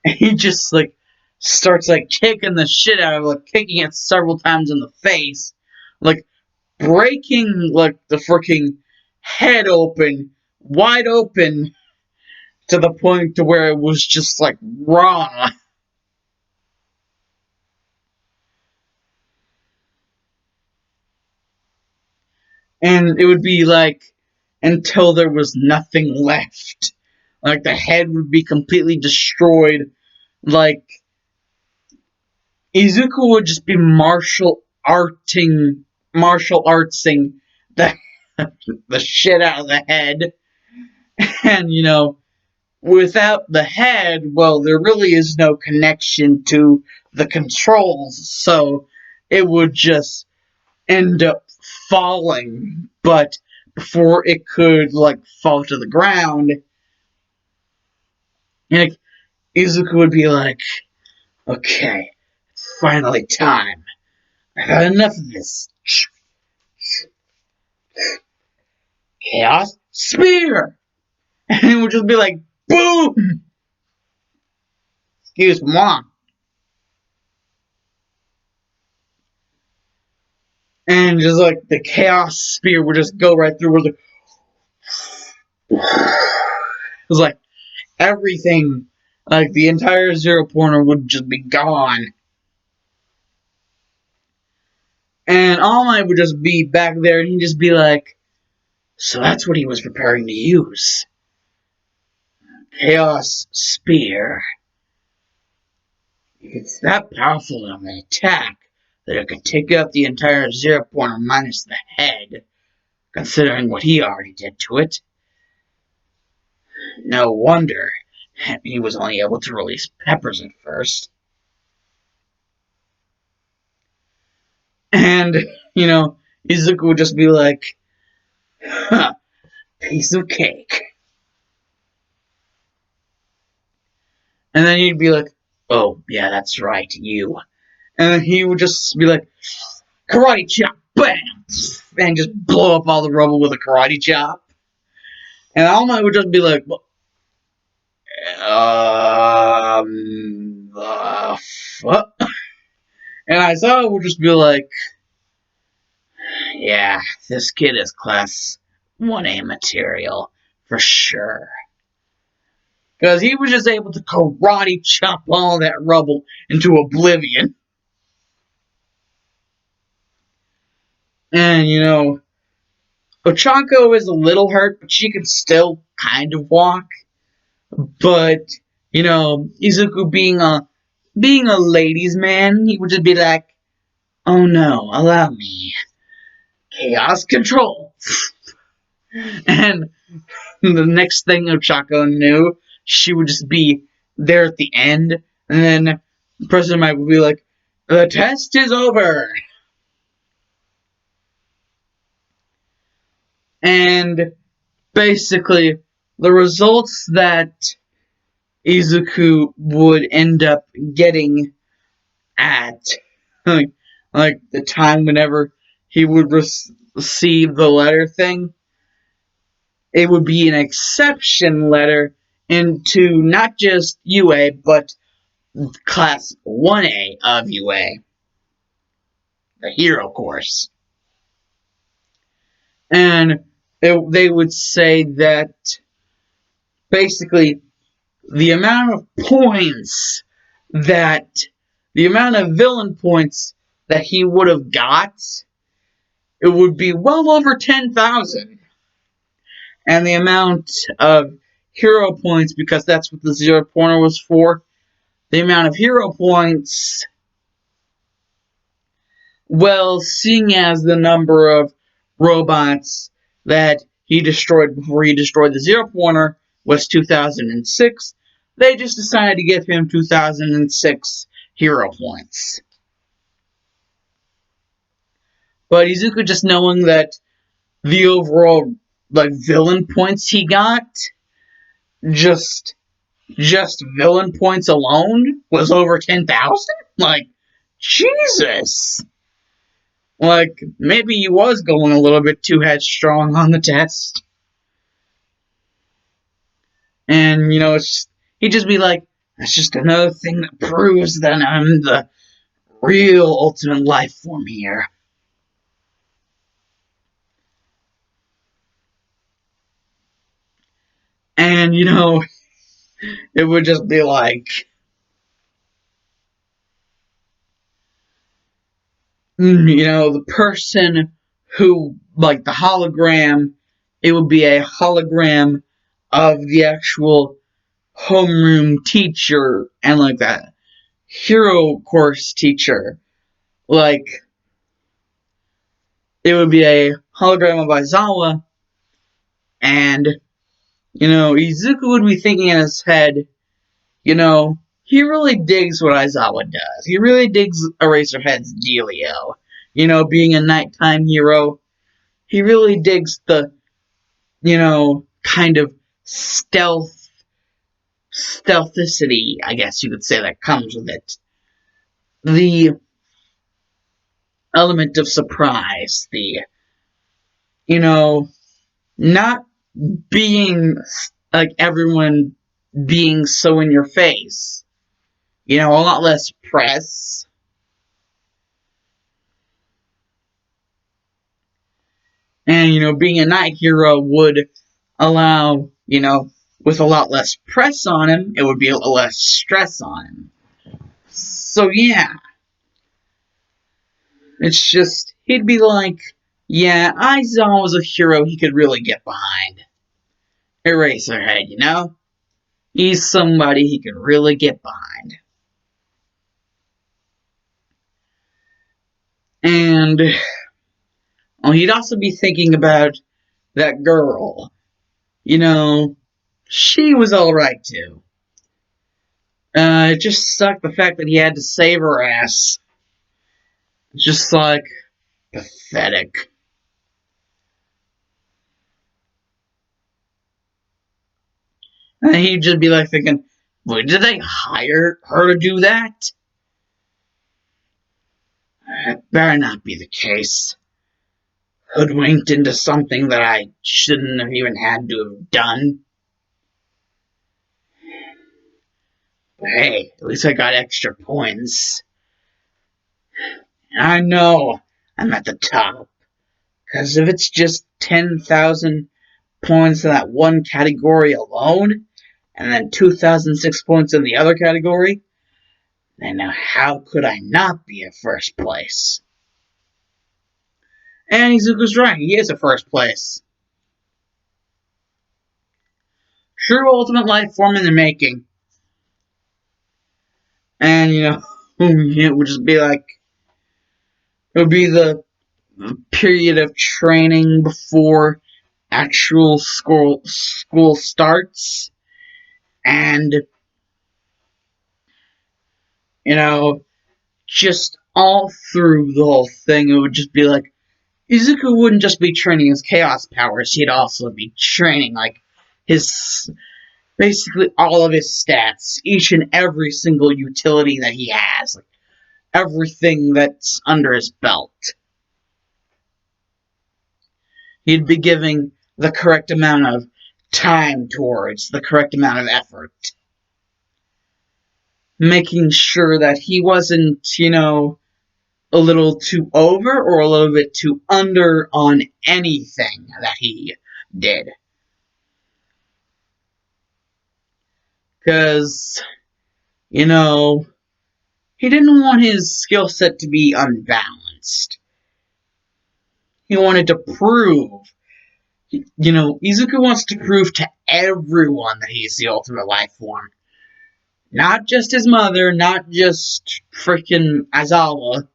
And he just, like, starts, like, kicking the shit out of it, like, kicking it several times in the face. Like, breaking, like, the freaking head open, wide open, to the point to where it was just, like, raw. And it would be, like, until there was nothing left. Like, the head would be completely destroyed. Like, Izuku would just be martial artsing the, the shit out of the head. And, without the head, well, there really is no connection to the controls, so it would just end up falling. But before it could, like, fall to the ground, like, Izuku would be like, okay, it's finally time. I've had enough of this. Chaos Spear! And it would just be like, boom! Excuse me. And just like the Chaos Spear would just go right through where the. It was like everything, like the entire Zero Pointer would just be gone. And All Might would just be back there and he'd just be like, so that's what he was preparing to use. Chaos Spear. It's that powerful of an attack that it could take out the entire Zero Pointer minus the head, considering what he already did to it. No wonder he was only able to release peppers at first. And, Izuku would just be like, huh, piece of cake. And then he'd be like, oh, yeah, that's right, you. And then he would just be like, karate chop, bam! And just blow up all the rubble with a karate chop. And All Might would just be like, fuck? And Aizawa would just be like, yeah, this kid is class 1A material, for sure. Because he was just able to karate chop all that rubble into oblivion. And, Ochako is a little hurt, but she can still kind of walk. But, Izuku being a ladies' man, he would just be like, oh no, allow me. Chaos control. And the next thing Ochako knew, she would just be there at the end, and then President Mike would be like, the test is over. And basically, the results that Izuku would end up getting at, like the time whenever he would receive the letter thing, it would be an exception letter into not just UA, but class 1A of UA, the hero course. And they would say that basically the amount of villain points that he would have got, it would be well over 10,000. And the amount of hero points, because that's what the Zero Pointer was for, the amount of hero points, well, seeing as the number of robots that he destroyed before he destroyed the Zero Pointer was 2006, they just decided to give him 2006 hero points. But Izuku, just knowing that the overall villain points he got, just villain points alone, was over 10,000? Like, Jesus! Like, maybe he was going a little bit too headstrong on the test. And, he'd just be like, that's just another thing that proves that I'm the real ultimate life form here. And, it would just be like, the person who, like the hologram, it would be a hologram of the actual homeroom teacher and like that hero course teacher. Like, it would be a hologram of Aizawa, and, Izuku would be thinking in his head, he really digs what Aizawa does. He really digs Eraserhead's dealio. Being a nighttime hero, he really digs the, kind of stealthicity, I guess you could say, that comes with it. The element of surprise, the, you know, not being like everyone being so in your face. A lot less press. And, being a night hero would allow, with a lot less press on him, it would be a little less stress on him. So, yeah. It's just, he'd be like, yeah, Aizawa was a hero he could really get behind. Eraserhead, He's somebody he could really get behind. And he'd also be thinking about that girl. She was alright too. It just sucked the fact that he had to save her ass. Just like, pathetic. And he'd just be like thinking, wait, did they hire her to do that? That better not be the case. Hoodwinked into something that I shouldn't have even had to have done. But hey, at least I got extra points. And I know I'm at the top. Because if it's just 10,000 points in that one category alone, and then 2,006 points in the other category, then now how could I not be in first place? And Izuku's right, he is at first place. True ultimate life form in the making. And, it would just be like, it would be the period of training before actual school starts. And, just all through the whole thing, it would just be like, Izuku wouldn't just be training his chaos powers, he'd also be training, like, his, basically all of his stats, each and every single utility that he has, like, everything that's under his belt. He'd be giving the correct amount of time towards the correct amount of effort. Making sure that he wasn't, a little too over or a little bit too under on anything that he did. Because, he didn't want his skill set to be unbalanced. He wanted to prove, Izuku wants to prove to everyone that he's the ultimate life form. Not just his mother, not just freaking Aizawa.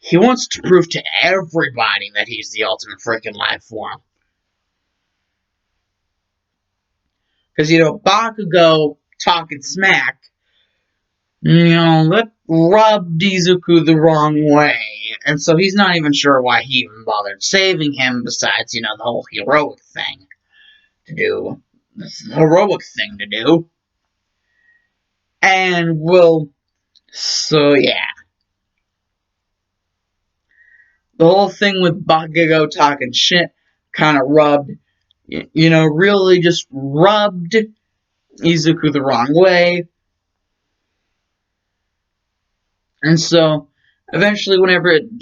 He wants to prove to everybody that he's the ultimate freaking life form. Because, Bakugo talking smack, that rubbed Izuku the wrong way. And so he's not even sure why he even bothered saving him, besides, the whole heroic thing to do. This heroic thing to do. And, well, so yeah. The whole thing with Bakugo talking shit kind of rubbed, really just rubbed Izuku the wrong way. And so, eventually, whenever it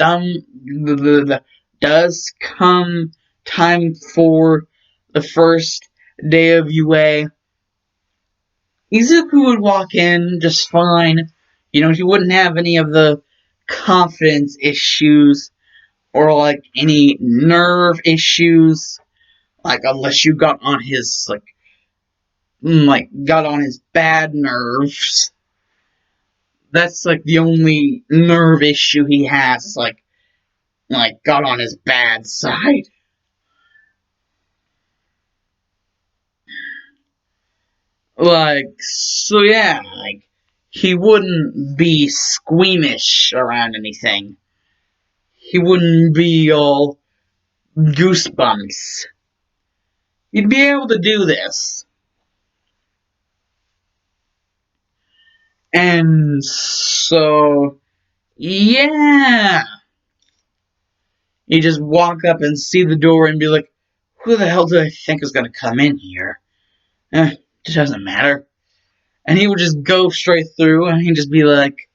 does come time for the first day of UA, Izuku would walk in just fine. You know, he wouldn't have any of the confidence issues or like any nerve issues. Like unless you got on his got on his bad nerves. That's like the only nerve issue he has. Is like got on his bad side. Like so yeah, like he wouldn't be squeamish around anything. He wouldn't be all goosebumps. He'd be able to do this. And so yeah. You just walk up and see the door and be like, who the hell do I think is gonna come in here? It doesn't matter. And he would just go straight through and he'd just be like,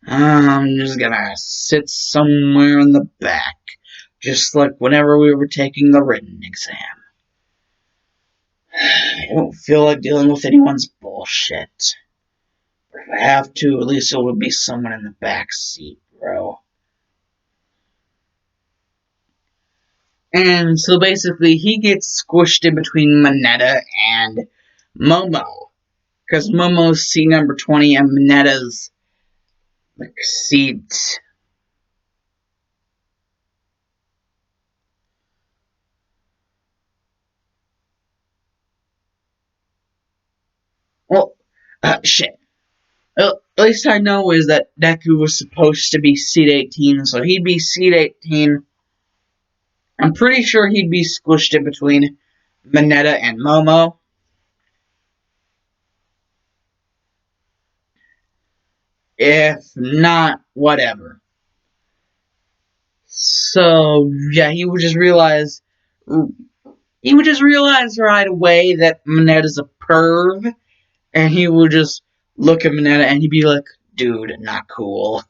I'm just gonna sit somewhere in the back. Just like whenever we were taking the written exam. I don't feel like dealing with anyone's bullshit. But if I have to, at least it would be someone in the back seat, bro. And so basically, he gets squished in between Mineta and Momo. Because Momo's seat number 20 and Mineta's like seat. Well, shit. Well, at least I know is that Deku was supposed to be seat 18, so he'd be seat 18. I'm pretty sure he'd be squished in between Mineta and Momo. If not, whatever. So yeah, he would just realize right away that Mineta's a perv, and he would just look at Mineta and he'd be like, dude, not cool.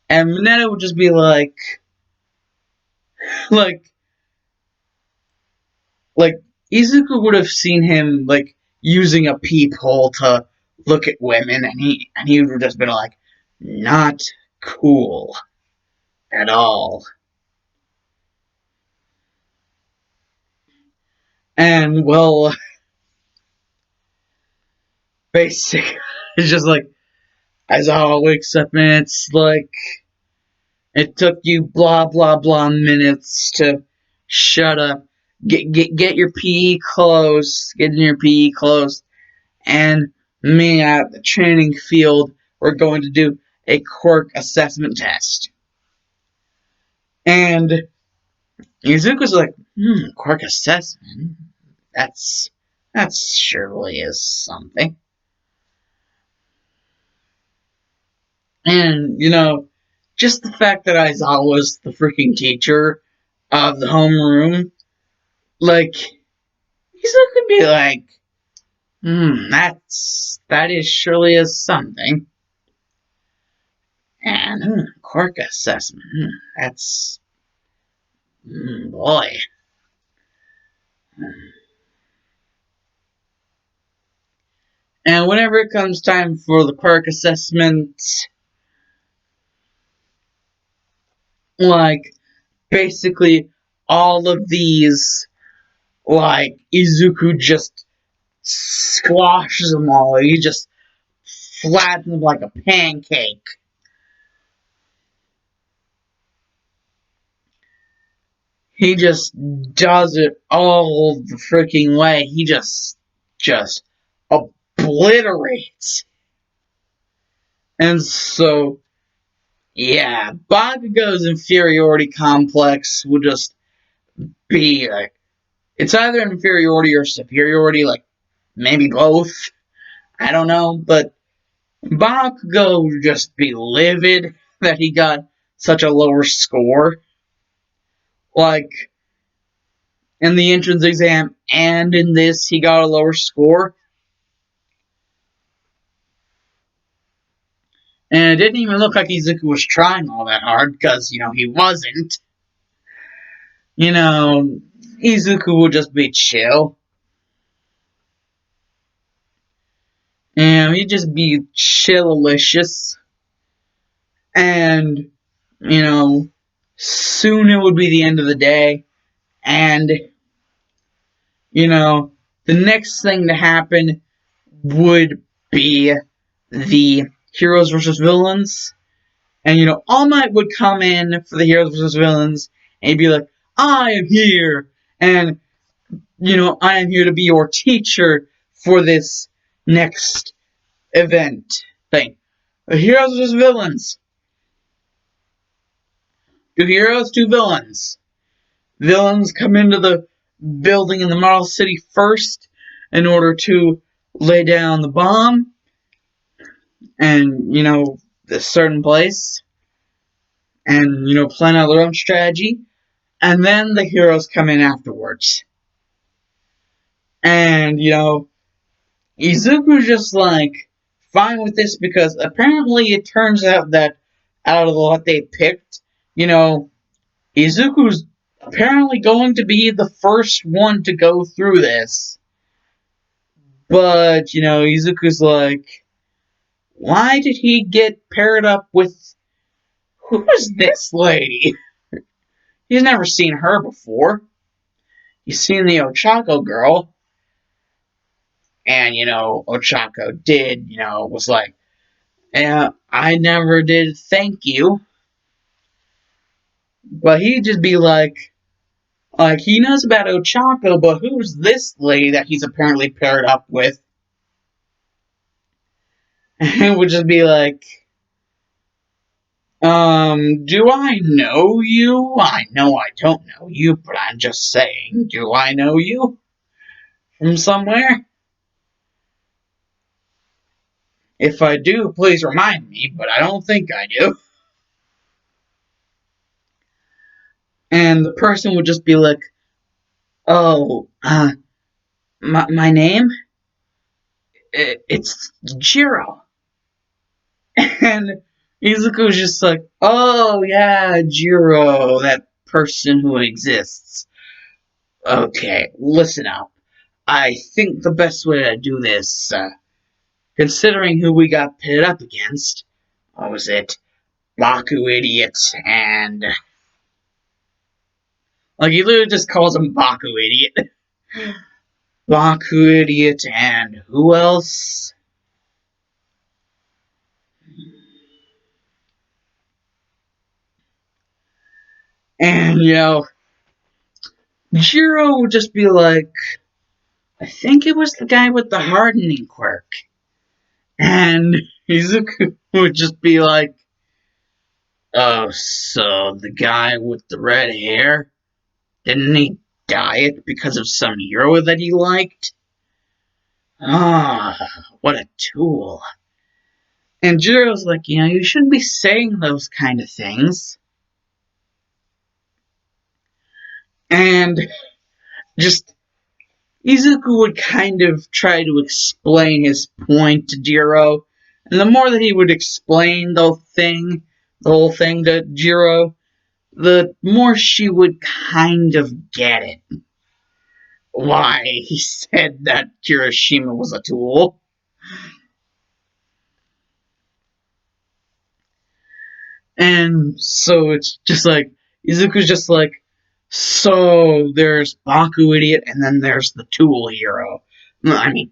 And Mineta would just be like, like, Izuku would have seen him, like, using a peephole to look at women, and he would have just been like, not cool at all. And, well, basically, it's just like, Aizawa wakes up and it's like, it took you blah blah blah minutes to shut up. Get your PE clothes. Get in your PE clothes. And me at the training field, we're going to do a quirk assessment test. And Izuku's like, quirk assessment? That's surely is something. And, you know, just the fact that Aizawa was the freaking teacher of the homeroom, like, he's not gonna be like, that is surely is something. And quirk assessment, that's boy. And whenever it comes time for the quirk assessment, like basically all of these, like Izuku just squashes them all. He just flattens them like a pancake. He just does it all the freaking way. He just obliterates. And so, yeah, Bakugo's inferiority complex will just be like, it's either inferiority or superiority, like maybe both. I don't know, but Bakugo would just be livid that he got such a lower score. Like, in the entrance exam and in this, he got a lower score. And it didn't even look like Izuku was trying all that hard, because, he wasn't. You know, Izuku would just be chill. And he'd just be chillilicious. And, soon it would be the end of the day. And, the next thing to happen would be the heroes versus villains. And, All Might would come in for the heroes versus villains. And he'd be like, I am here. And, I am here to be your teacher for this next event thing. The heroes versus villains. Two heroes, two villains. Villains come into the building in the Model City first in order to lay down the bomb and, a certain place and, plan out their own strategy. And then the heroes come in afterwards. And, Izuku's just like fine with this because apparently it turns out that out of what they picked, Izuku's apparently going to be the first one to go through this. But, Izuku's like, why did he get paired up with... Who is this lady? He's never seen her before. He's seen the Ochako girl. And, Ochako did, was like, I never did thank you. But he'd just be like, he knows about Ochako, but who's this lady that he's apparently paired up with? And it would just be like, do I know you? I know I don't know you, but I'm just saying, do I know you? From somewhere? If I do, please remind me, but I don't think I do. And the person would just be like, oh, my name? It's Jiro. And Izuku's just like, oh yeah, Jiro, that person who exists. Okay, listen up. I think the best way to do this, considering who we got pitted up against, what was it? Baku Idiot and... he literally just calls him Baku Idiot. Baku Idiot and who else? And, Jiro would just be like, I think it was the guy with the hardening quirk. And Izuku would just be like, oh, so the guy with the red hair? Didn't he dye it because of some hero that he liked? Ah, what a tool. And Jiro's like, you shouldn't be saying those kind of things. And just Izuku would kind of try to explain his point to Jiro. And the more that he would explain the whole thing to Jiro, the more she would kind of get it. Why he said that Kirishima was a tool. And so it's just like, Izuku's just like, so there's Baku Idiot and then there's the tool hero. I mean,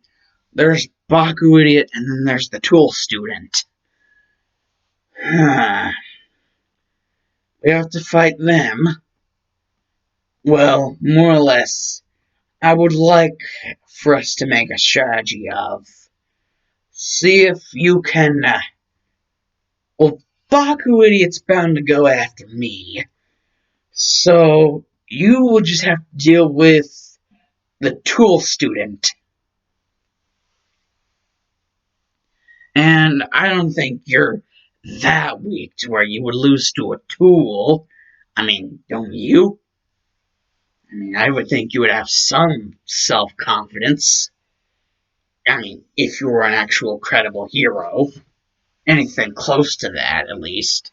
there's Baku Idiot and then there's the tool student. We have to fight them. Well, more or less, I would like for us to make a strategy of see if you can. Well, Baku Idiot's bound to go after me. So you will just have to deal with the tool student. And I don't think you're that weak to where you would lose to a tool. I mean, don't you? I mean, I would think you would have some self-confidence. I mean, if you were an actual credible hero. anything close to that, at least.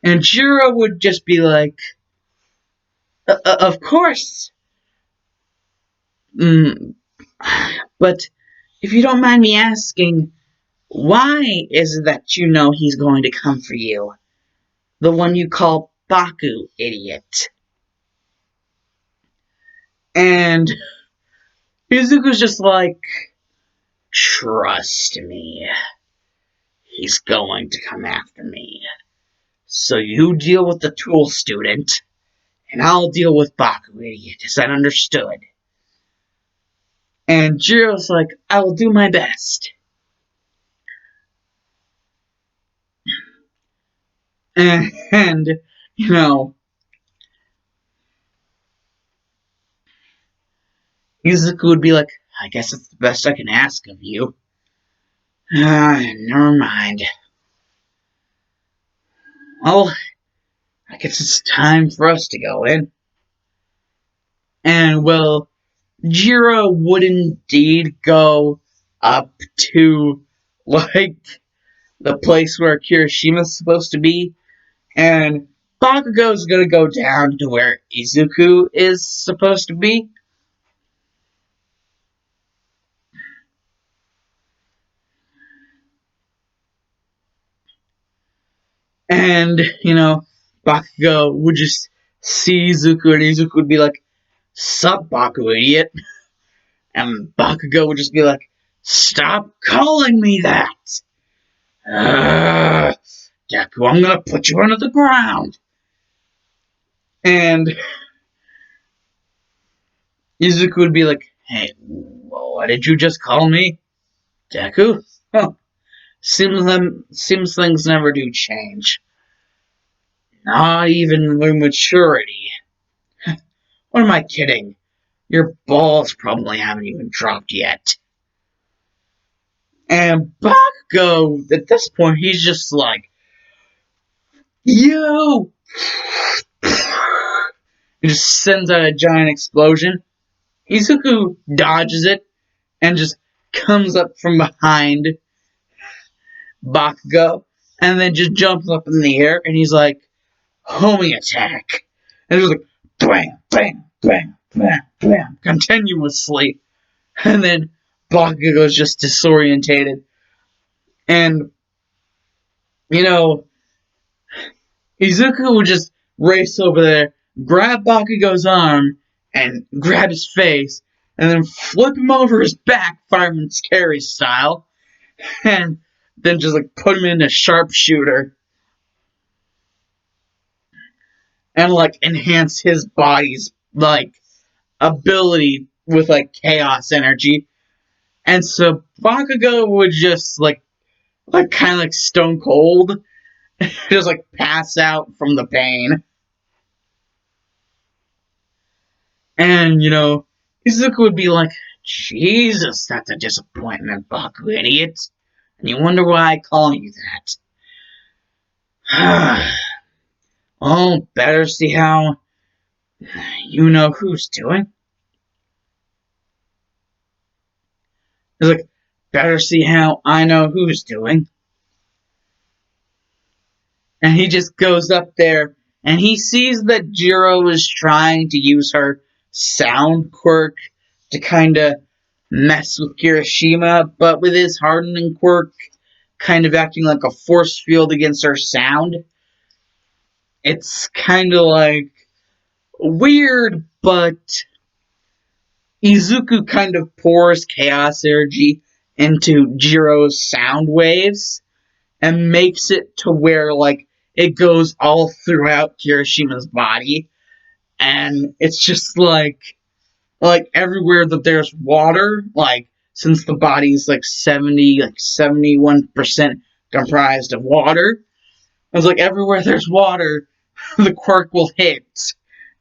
And Jiro would just be like, of course. Mm, but if you don't mind me asking, why is it that you know he's going to come for you? The one you call Baku, idiot. And Izuku's just like, trust me, he's going to come after me. So you deal with the tool student, and I'll deal with Baku, idiot. Is that understood? And Jiro's like, I will do my best. And you know, Izuku would be like, I guess it's the best I can ask of you. Never mind. Well, I guess it's time for us to go in. And, well, Jiro would indeed go up to, like, the place where Kirishima's supposed to be. And Bakugo's gonna go down to where Izuku is supposed to be. And, Bakugo would just see Izuku, and Izuku would be like, sup, Baku, idiot? And Bakugo would just be like, stop calling me that! Deku, I'm gonna put you under the ground! And Izuku would be like, hey, what did you just call me? Deku? Huh. Seems things never do change. Not even with maturity. What am I kidding? Your balls probably haven't even dropped yet. And Bakugo, at this point, he's just like, yo! He just sends out a giant explosion. Izuku dodges it and just comes up from behind Bakugo and then just jumps up in the air and he's like, homing attack. And it's like, bam, bam, bam, bam, bam, continuously. And then Bakugo's just disorientated. And, Izuku would just race over there, grab Bakugo's arm, and grab his face, and then flip him over his back, Fireman's Carry style, and then just like put him in a sharpshooter, and like enhance his body's like ability with like chaos energy. And so Bakugo would just like kind of like stone cold, just like pass out from the pain. And, Izuku would be like, Jesus, that's a disappointment, Baku, idiot. And you wonder why I call you that. Oh, better see how you know who's doing. He's like, better see how I know who's doing. And he just goes up there, and he sees that Jiro is trying to use her sound quirk to kind of mess with Kirishima, but with his hardening quirk kind of acting like a force field against her sound. It's kind of like weird, but Izuku kind of pours chaos energy into Jiro's sound waves and makes it to where like it goes all throughout Kirishima's body, and it's just like everywhere that there's water, like since the body's like 71% comprised of water, it's like everywhere there's water, the quirk will hit,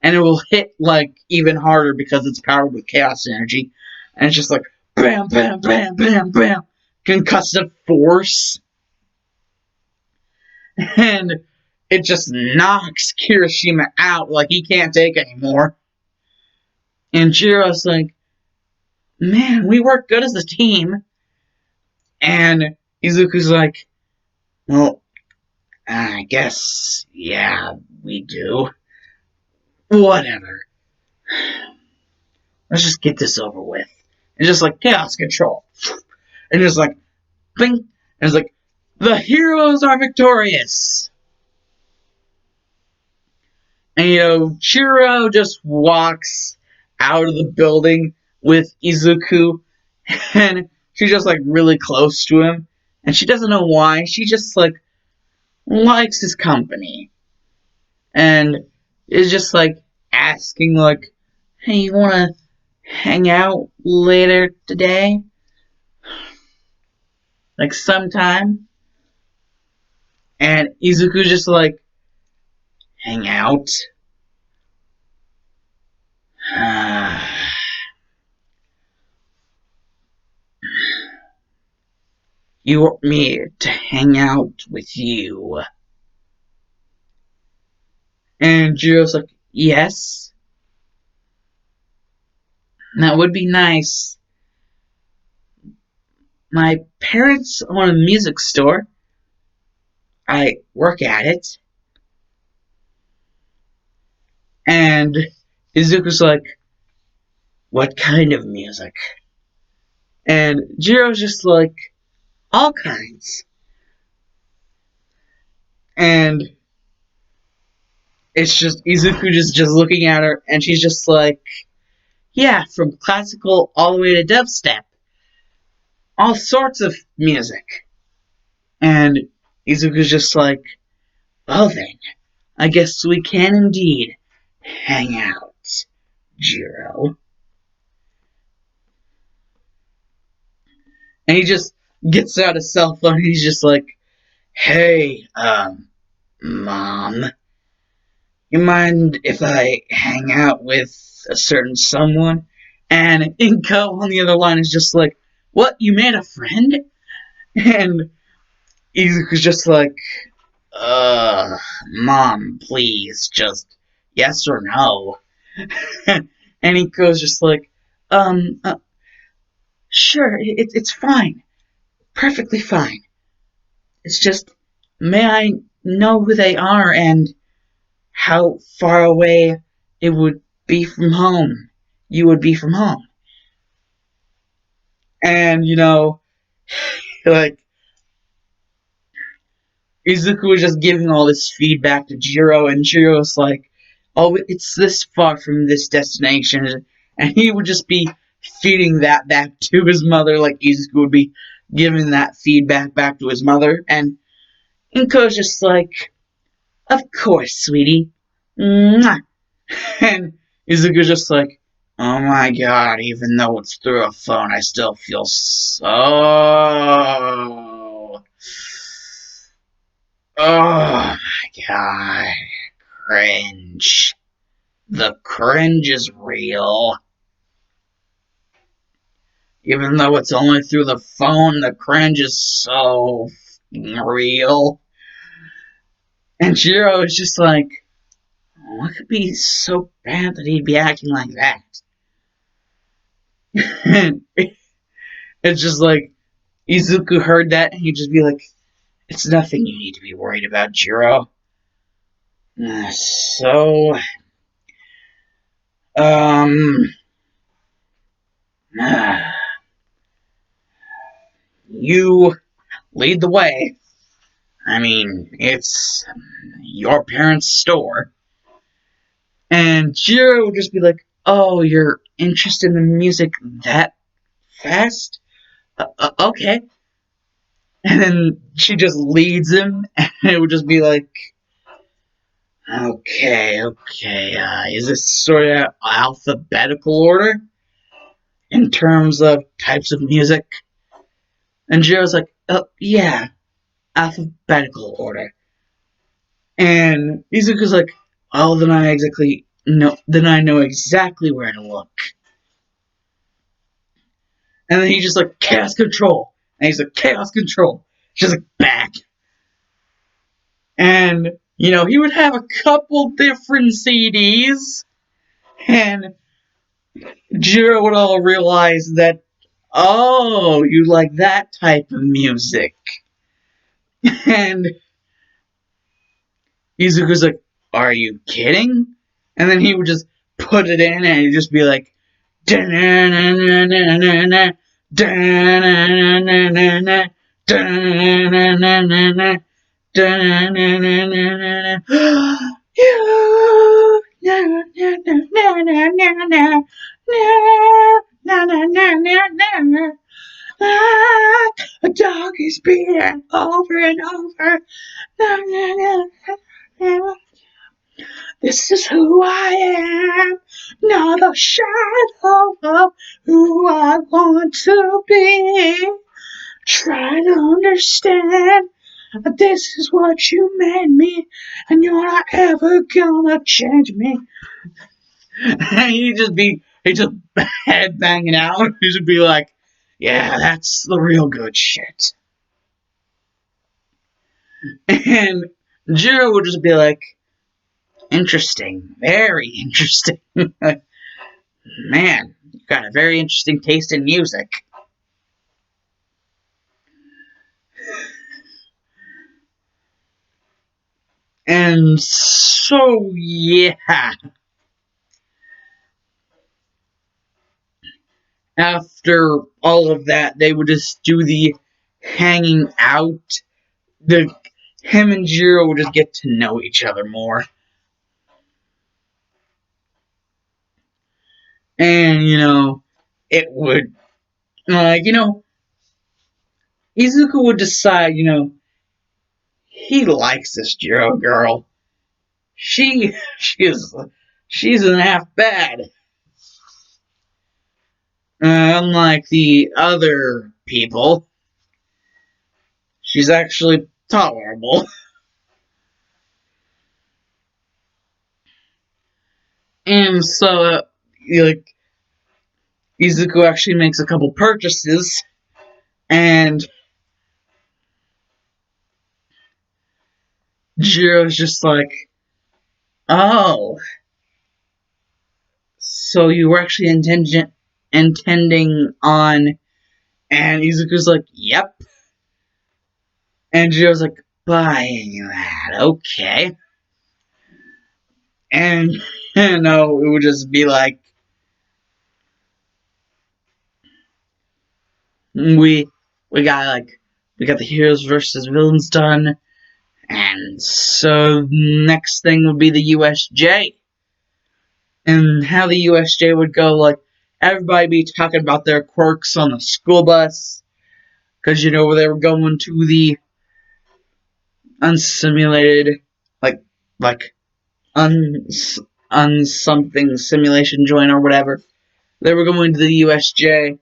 and it will hit like even harder because it's powered with chaos energy, and it's just like bam, bam, bam, bam, bam, concussive force, and it just knocks Kirishima out like he can't take anymore. And Jiro's like, man, we work good as a team. And Izuku's like, Well, I guess, yeah, we do. Whatever. Let's just get this over with. It's just like chaos control. And just like, bing. And it's like, the heroes are victorious. And Chiro just walks out of the building with Izuku, and she's just like really close to him, and she doesn't know why. She just like likes his company, and is just like asking like, "Hey, you wanna hang out later today? Like sometime?" And Izuku just like, "Hang out? You want me to hang out with you?" And Jiro's like, "Yes, that would be nice. My parents own a music store. I work at it." And Izuku's like, "What kind of music?" And Jiro's just like, "All kinds." And it's just Izuku just looking at her, and she's just like, "Yeah, from classical all the way to dubstep. All sorts of music." And Izuku's just like, "Well then, I guess we can indeed hang out, Jiro." And he just gets out his cell phone and he's just like, "Hey, Mom, you mind if I hang out with a certain someone?" And Inko on the other line is just like, "What, you made a friend?" And Izuku's just like, Mom, please, just yes or no." And Inko's just like, um, uh, "Sure, it's fine. Perfectly fine. It's just, may I know who they are and how far away it would be from home? You would be from home." And, like, Izuku was just giving all this feedback to Jiro, and Jiro's like, "Oh, it's this far from this destination." And he would just be feeding that back to his mother, like Izuku would be giving that feedback back to his mother. And Inko's just like, "Of course, sweetie." Mwah. And Izuku's just like, "Oh my god, even though it's through a phone, I still feel so... Oh my god, cringe. The cringe is real. Even though it's only through the phone, the cringe is so real." And Jiro is just like, what could be so bad that he'd be acting like that? And it's just like, Izuku heard that and he'd just be like, "It's nothing you need to be worried about, Jiro." So, um, you lead the way. I mean, it's your parents' store. And Jiro would just be like, "Oh, you're interested in the music that fast? Okay." And then she just leads him, and it would just be like, "Okay, is this sort of alphabetical order in terms of types of music?" And Jiro's like, "Oh, yeah, alphabetical order." And Izuku's like, "Oh, then I know exactly where to look." And then he's just like, "Chaos control." And he's like, "Chaos control." She's like, "Back." And, he would have a couple different CDs. And Jiro would all realize that, oh, you like that type of music. And Izuku's like, "Are you kidding?" And then he would just put it in, and he'd just be like, "Da-na-na-na-na-na-na, da-na-na-na-na-na, da-na-na-na-na-na, da-na-na-na-na-na, you, na-na-na-na-na-na, na-na-na-na-na-na, ah, a dog is beaten over and over. Na-na-na-na-na. This is who I am, not a shadow of who I want to be. Try to understand, this is what you made me, and you're not ever gonna change me." And he just head banging out. He should be like, "Yeah, that's the real good shit." And Jiro would just be like, "Interesting, very interesting." Man, you got a very interesting taste in music. And so, yeah, after all of that, they would just do the hanging out. The Him and Jiro would just get to know each other more. And, it would, like, Izuku would decide, he likes this Jiro girl. She, she is, she's an half bad. Unlike the other people, she's actually tolerable. And so, like, Izuku actually makes a couple purchases, and Jiro's just like, "Oh, so you were actually intending on," and Izuku's like, "Yep." And Jiro's like, "Buying that, okay." And, it would just be like, we, we got, we got the heroes versus villains done, and so next thing would be the USJ. And how the USJ would go, like, everybody be talking about their quirks on the school bus, because, they were going to the unsimulated, like, like, unsomething simulation joint or whatever. They were going to the USJ,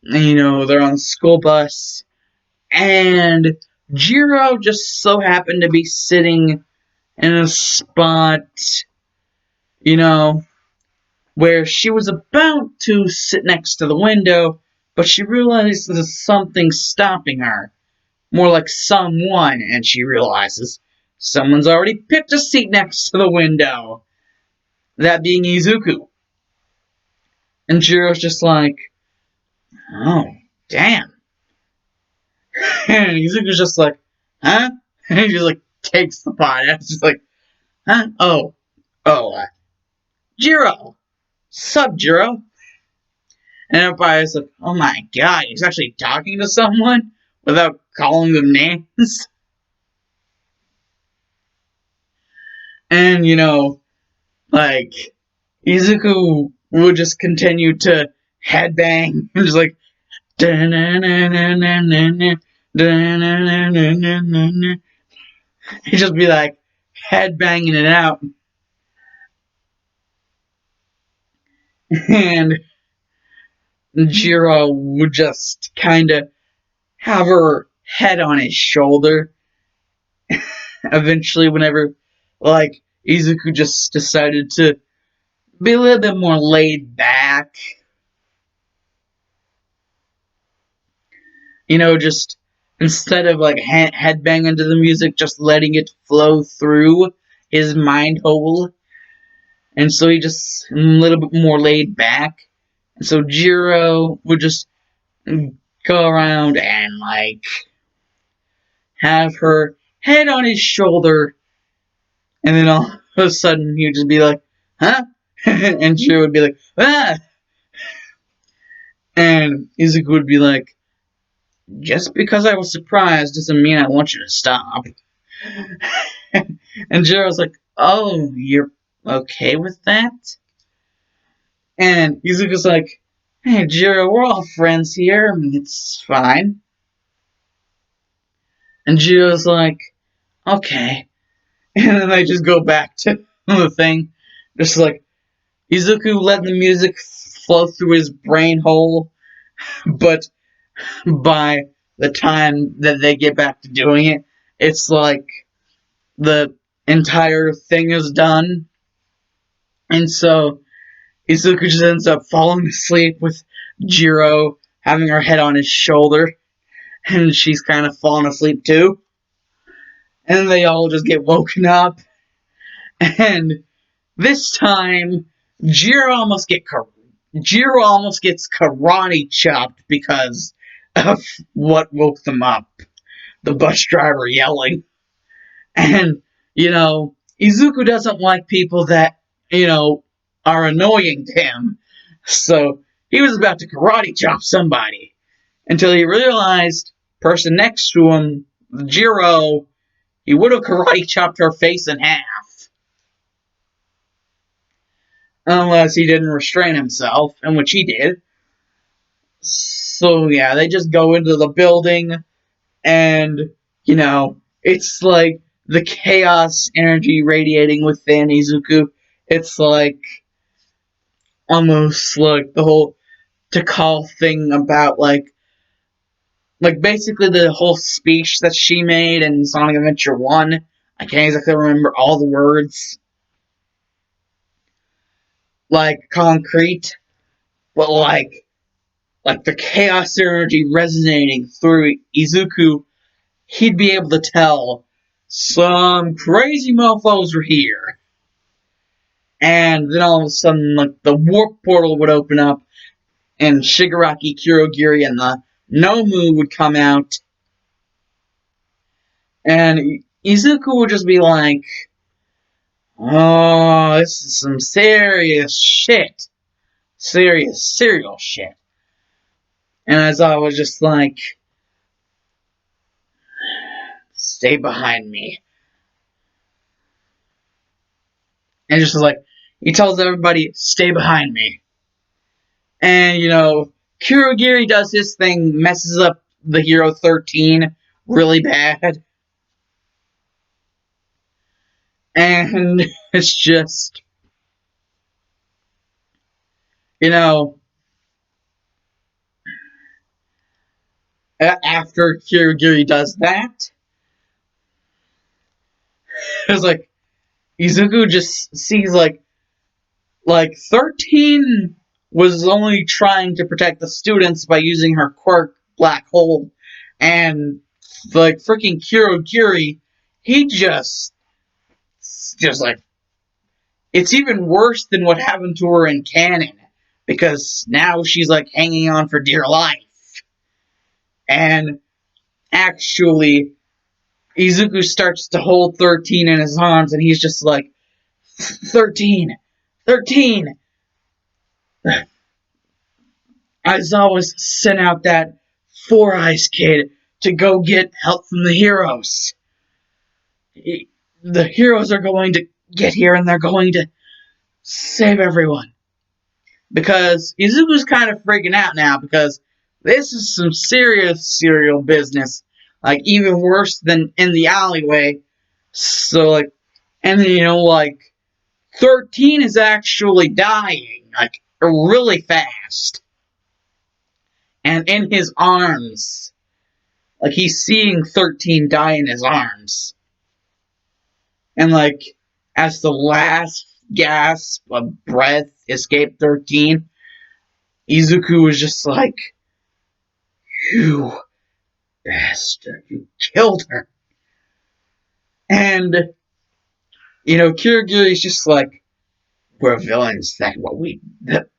and, they're on the school bus, and Jiro just so happened to be sitting in a spot, you know, where she was about to sit next to the window, but she realized there's something stopping her. More like someone, and she realizes someone's already picked a seat next to the window. That being Izuku. And Jiro's just like, "Oh, damn." And Izuku's just like, "Huh?" And he just like takes the pot. And it's just like, "Huh? Oh, Jiro. Sup, Jiro?" And everybody's like, "Oh my god, he's actually talking to someone without calling them names." And, like, Izuku would just continue to headbang. And just like, da-na-na-na-na-na-na, da-na-na-na-na-na-na. He'd just be like, headbanging it out. And Jiro would just kind of have her head on his shoulder. Eventually, whenever, like, Izuku just decided to be a little bit more laid back, just instead of like headbanging to the music, just letting it flow through his mind hole. And so he just a little bit more laid back. And so Jiro would just go around and like have her head on his shoulder, and then all of a sudden he would just be like, huh? And Jiro would be like, ah! And Izuku would be like, just because I was surprised doesn't mean I want you to stop. And Jiro's like, oh, you're okay with that? And Izuku's like, hey, Jiro, we're all friends here. It's fine. And Jiro's like, okay. And then they just go back to the thing. Just like, Izuku letting the music flow through his brain hole. But by the time that they get back to doing it, it's like the entire thing is done. And so Izuku just ends up falling asleep with Jiro having her head on his shoulder, and she's kind of falling asleep too. And then they all just get woken up, and this time Jiro almost gets karate chopped because of what woke them up. The bus driver yelling. And, Izuku doesn't like people that, are annoying to him. So he was about to karate chop somebody until he realized person next to him, Jiro, he would have karate chopped her face in half. Unless he didn't restrain himself, and which he did. So yeah, they just go into the building, and, it's like the chaos energy radiating within Izuku. It's like almost like the whole Takal thing about like basically the whole speech that she made in Sonic Adventure 1. I can't exactly remember all the words. Like concrete, but like the chaos energy resonating through Izuku, he'd be able to tell some crazy mofos were here. And then all of a sudden, like, the warp portal would open up, and Shigaraki, Kurogiri, and the Nomu would come out, and Izuku would just be like, oh, this is some serious shit. Serious serial shit. And as I was just like, stay behind me. And just like, he tells everybody, stay behind me. And, Kurogiri does his thing, messes up the Hero 13 really bad. And it's just, after Kurogiri does that, it's like, Izuku just sees like 13 was only trying to protect the students by using her quirk black hole, and like freaking Kurogiri, he just like, it's even worse than what happened to her in canon, because now she's like hanging on for dear life. And actually, Izuku starts to hold 13 in his arms, and he's just like, 13, 13. Aizawa's sent out that Four Eyes kid to go get help from the heroes. The heroes are going to get here, and they're going to save everyone. Because Izuku's kind of freaking out now, because this is some serious serial business. Like, even worse than in the alleyway. So, like, and then, 13 is actually dying, like, really fast. And in his arms. Like, he's seeing 13 die in his arms. And, like, as the last gasp of breath escaped 13, Izuku was just like, you bastard, you killed her. And, Kurogiri's just like, we're villains,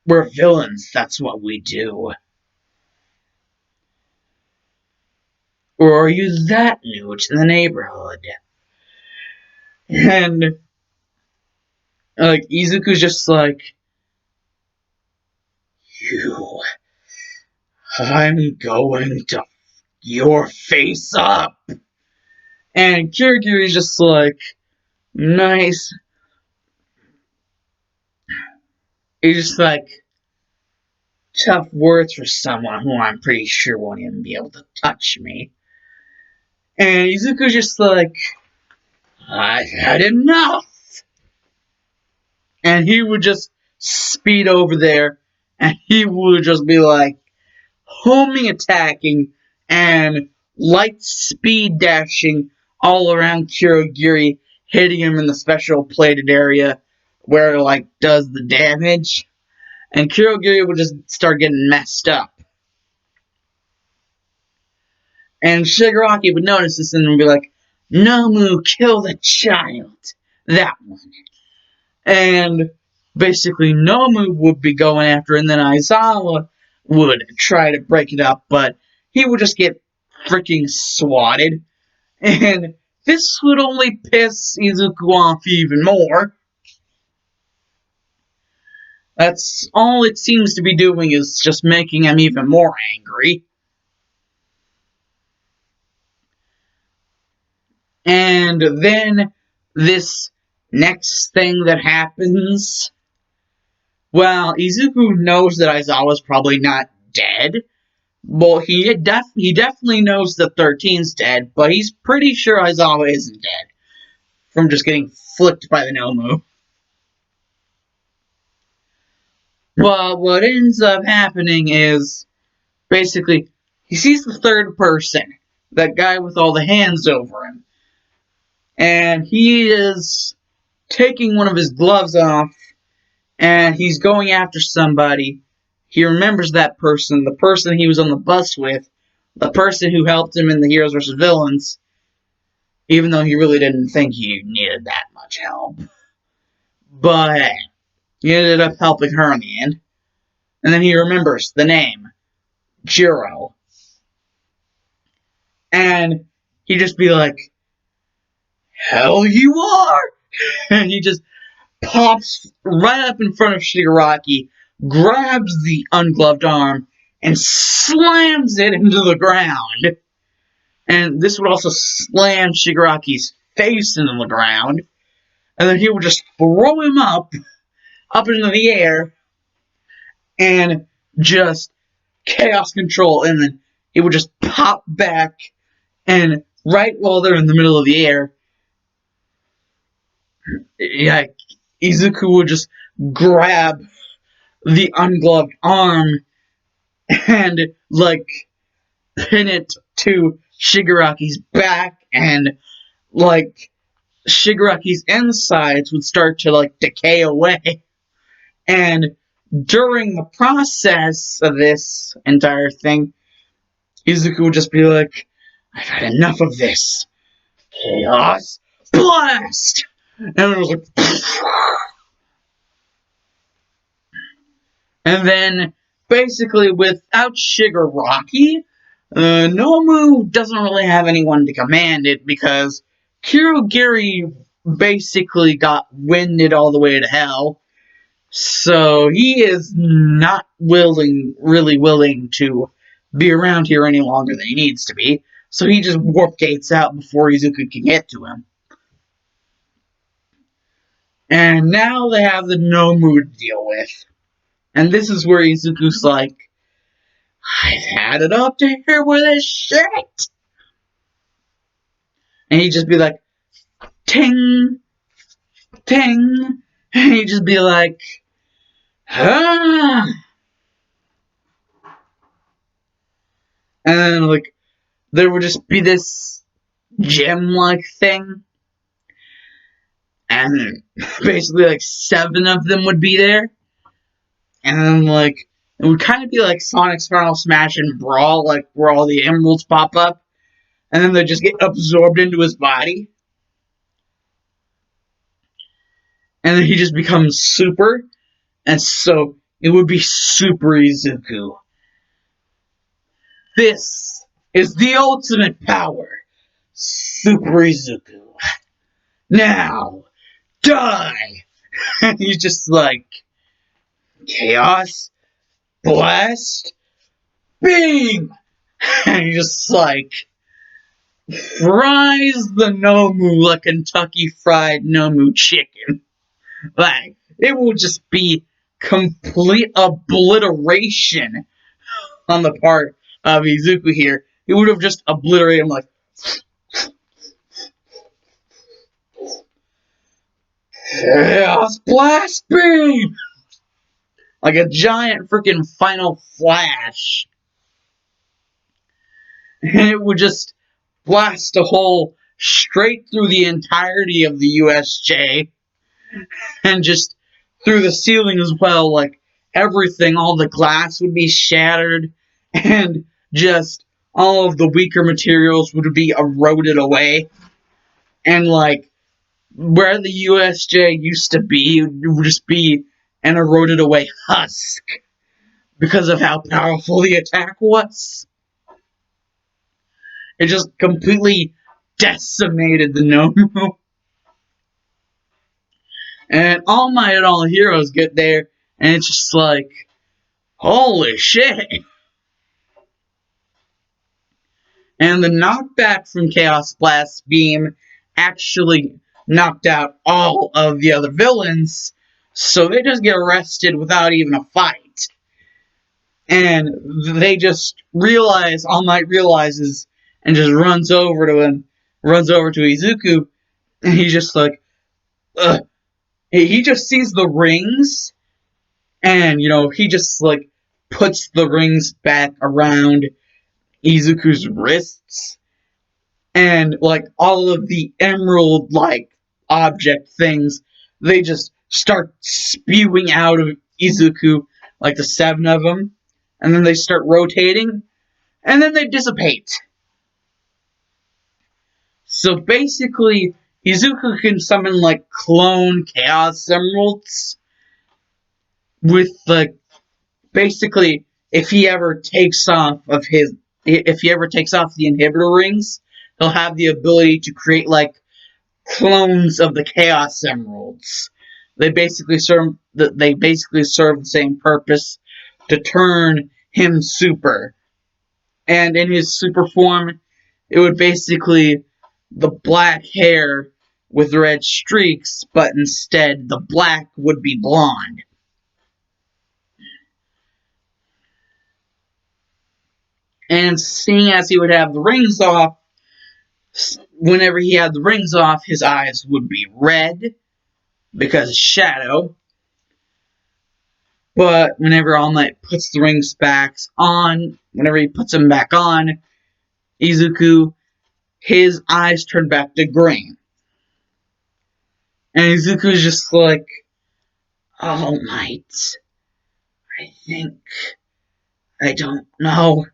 we're villains, that's what we do. Or are you that new to the neighborhood? And, like, Izuku's just like, you, I'm going to your face up. And Kirigi's just like, nice. He's just like, tough words for someone who I'm pretty sure won't even be able to touch me. And Izuku's just like, I've had enough. And he would just speed over there, and he would just be like, homing attacking, and light speed dashing all around Kurogiri, hitting him in the special plated area where it, like, does the damage. And Kurogiri would just start getting messed up. And Shigaraki would notice this and would be like, Nomu, kill the child. That one. And basically Nomu would be going after it, and then Aizawa would try to break it up, but he would just get freaking swatted. And this would only piss Izuku off even more. That's all it seems to be doing, is just making him even more angry. And then this next thing that happens, well, Izuku knows that Aizawa's probably not dead. Well, he definitely knows that 13's dead, but he's pretty sure Aizawa isn't dead from just getting flicked by the Nomu. But what ends up happening is, basically, he sees the third person, that guy with all the hands over him, and he is taking one of his gloves off, and he's going after somebody. He remembers that person, the person he was on the bus with, the person who helped him in the Heroes vs. Villains, even though he really didn't think he needed that much help. But he ended up helping her in the end. And then he remembers the name, Jiro. And he'd just be like, hell you are! And he just pops right up in front of Shigaraki, grabs the ungloved arm, and slams it into the ground. And this would also slam Shigaraki's face into the ground. And then he would just throw him up into the air, and just chaos control. And then he would just pop back, and right while they're in the middle of the air, yeah, Izuku would just grab the ungloved arm and, like, pin it to Shigaraki's back, and, like, Shigaraki's insides would start to, like, decay away. And during the process of this entire thing, Izuku would just be like, I've had enough of this. Chaos Blast! And it was like, and then, basically, without Shigaraki, Nomu doesn't really have anyone to command it, because Kurogiri basically got winded all the way to hell. So he is not really willing to be around here any longer than he needs to be. So he just warp gates out before Izuku can get to him. And now they have the Nomu to deal with. And this is where Izuku's like, I've had it up to here with this shit. And he'd just be like, ting, ting. And he'd just be like, ah. And then, like, there would just be this gem-like thing. And basically, like, 7 of them would be there. And then, like, it would kind of be like Sonic's Final Smash and Brawl, like, where all the emeralds pop up. And then they just get absorbed into his body. And then he just becomes super. And so, it would be Super Izuku. This is the ultimate power, Super Izuku. Now, die! And he's just like, Chaos, Blast, Beam! And he just like, fries the Nomu like Kentucky Fried Nomu chicken. Like, it will just be complete obliteration on the part of Izuku here. He would have just obliterated him like, Chaos Blast Beam! Like a giant freaking Final Flash. And it would just blast a hole straight through the entirety of the USJ and just through the ceiling as well. Like everything, all the glass would be shattered and just all of the weaker materials would be eroded away. And like where the USJ used to be, it would just be an eroded away husk because of how powerful the attack was. It just completely decimated the Nomu. And All Might and All Heroes get there, and it's just like, holy shit. And the knockback from Chaos Blast Beam actually knocked out all of the other villains, so they just get arrested without even a fight. And they just realize, All Might realizes, and just runs over to him, runs over to Izuku, and he's just like, ugh. He just sees the rings, and, he just, like, puts the rings back around Izuku's wrists, and, like, all of the emerald-like object things, they just start spewing out of Izuku, like the 7 of them, and then they start rotating, and then they dissipate. So basically, Izuku can summon, like, clone Chaos Emeralds with, like, basically, if he ever takes off the inhibitor rings, he'll have the ability to create, like, clones of the Chaos Emeralds. They basically serve the same purpose, to turn him super. And in his super form, it would basically the black hair with red streaks, but instead the black would be blonde. And seeing as he would have the rings off, whenever he had the rings off, his eyes would be red because shadow. But whenever All Might puts the rings back on, whenever he puts them back on, Izuku, his eyes turn back to green. And Izuku's just like, All Might, I don't know.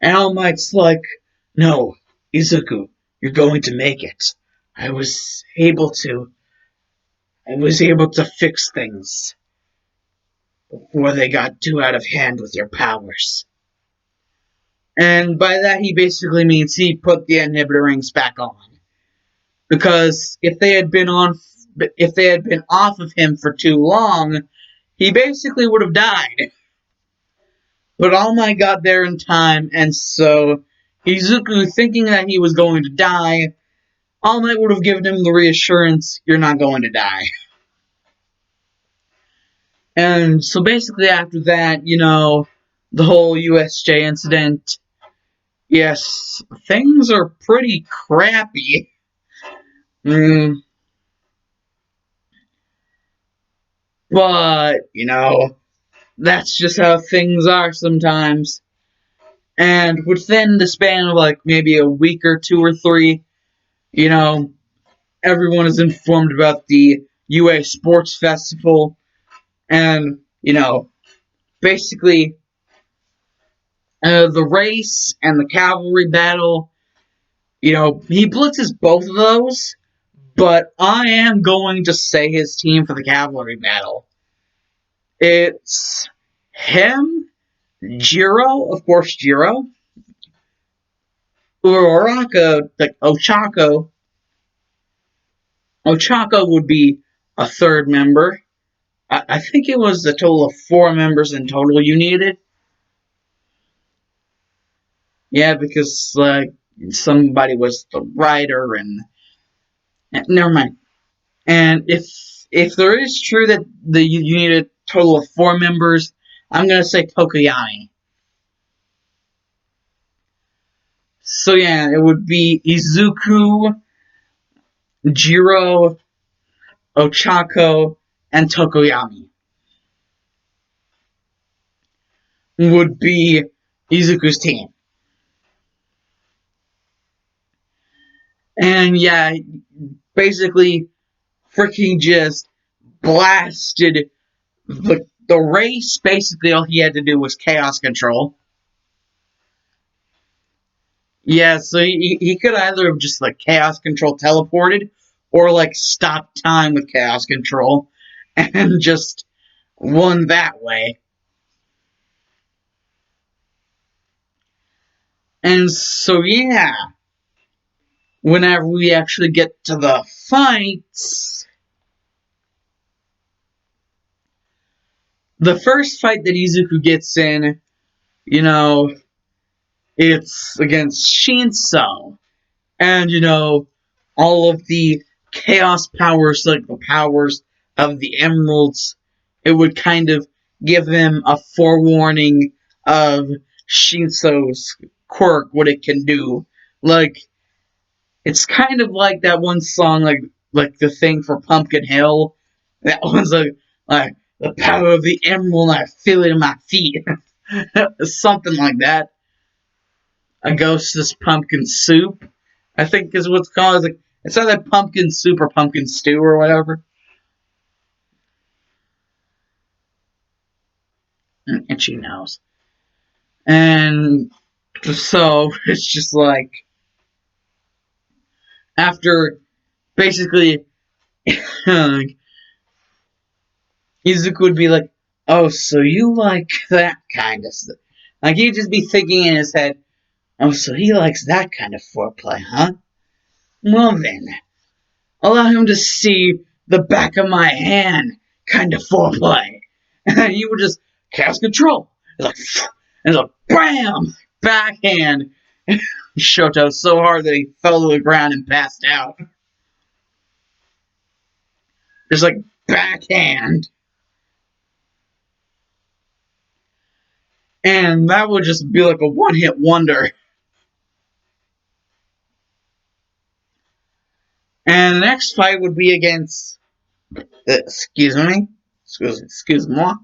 And All Might's like, no, Izuku, you're going to make it. I was able to fix things before they got too out of hand with your powers. And by that he basically means he put the inhibitor rings back on. Because if they had been off of him for too long, he basically would have died. But All Might got there in time, and so Izuku, thinking that he was going to die, All Might would have given him the reassurance, you're not going to die. And so basically after that, the whole USJ incident, yes, things are pretty crappy. But, that's just how things are sometimes. And within the span of like maybe a week or 2 or 3, everyone is informed about the UA Sports Festival. And, basically, the race and the cavalry battle, he blitzes both of those, but I am going to say his team for the cavalry battle. It's him, Jiro, of course, Jiro, Uraraka, like Ochako would be a third member. I think it was a total of 4 members in total you needed. Yeah, because like somebody was the writer and never mind. And if there is true that you need a total of 4 members, I'm gonna say Tokoyami. So yeah, it would be Izuku, Jiro, Ochako, and Tokoyami. Would be Izuku's team. And yeah, basically freaking just blasted the race. Basically all he had to do was chaos control. Yeah, so he could either have just like chaos control teleported or like stopped time with chaos control and just won that way. And so yeah, whenever we actually get to the fights, the first fight that Izuku gets in, you know, it's against Shinso. And, all of the chaos powers, like the powers of the emeralds, it would kind of give him a forewarning of Shinso's quirk, what it can do. Like, it's kind of like that one song, like the thing for Pumpkin Hill. That one's like the power of the emerald, I feel it in my feet. Something like that. A ghost's pumpkin soup, I think is what's called. It's either pumpkin soup or pumpkin stew or whatever. And she knows. And so it's just like after basically Izuku would be like, "Oh, so you like that kind of stuff?" Like he'd just be thinking in his head, "Oh, so he likes that kind of foreplay, huh? Well then, allow him to see the back of my hand kind of foreplay." And you would just cast control. It's like, and it's like, BAM! Backhand. Shoto so hard that he fell to the ground and passed out. Just like, backhand. And that would just be like a one-hit wonder. And the next fight would be against, excuse me. The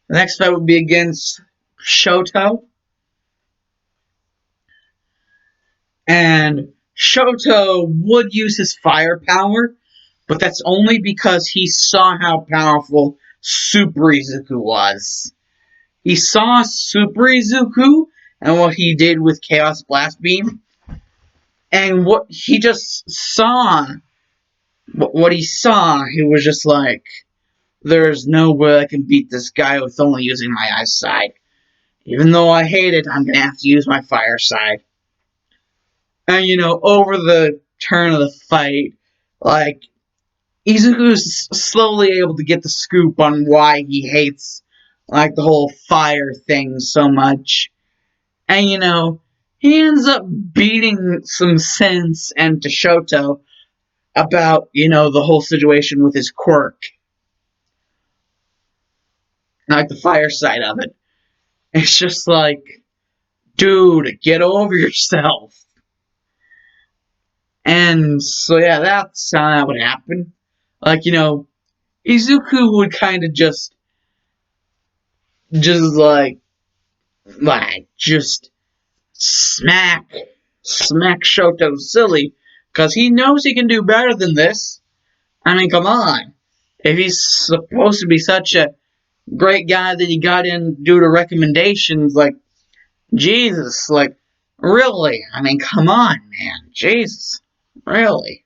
next fight would be against Shoto. And Shoto would use his fire power, but that's only because he saw how powerful Super Izuku was. He saw Super Izuku and what he did with Chaos Blast Beam, and what he just saw, what he saw, he was just like, there's no way I can beat this guy with only using my eyesight. Even though I hate it, I'm gonna have to use my fire side. And over the turn of the fight, like Izuku's slowly able to get the scoop on why he hates like the whole fire thing so much. And he ends up beating some sense into Shoto about, the whole situation with his quirk. Like the fire side of it. It's just like, dude, get over yourself. And so yeah, that's how that would happen. Like, Izuku would kind of just just smack Shoto silly, because he knows he can do better than this. I mean, come on. If he's supposed to be such a great guy that he got in due to recommendations, like, Jesus, like, really? I mean, come on, man. Jesus. Really?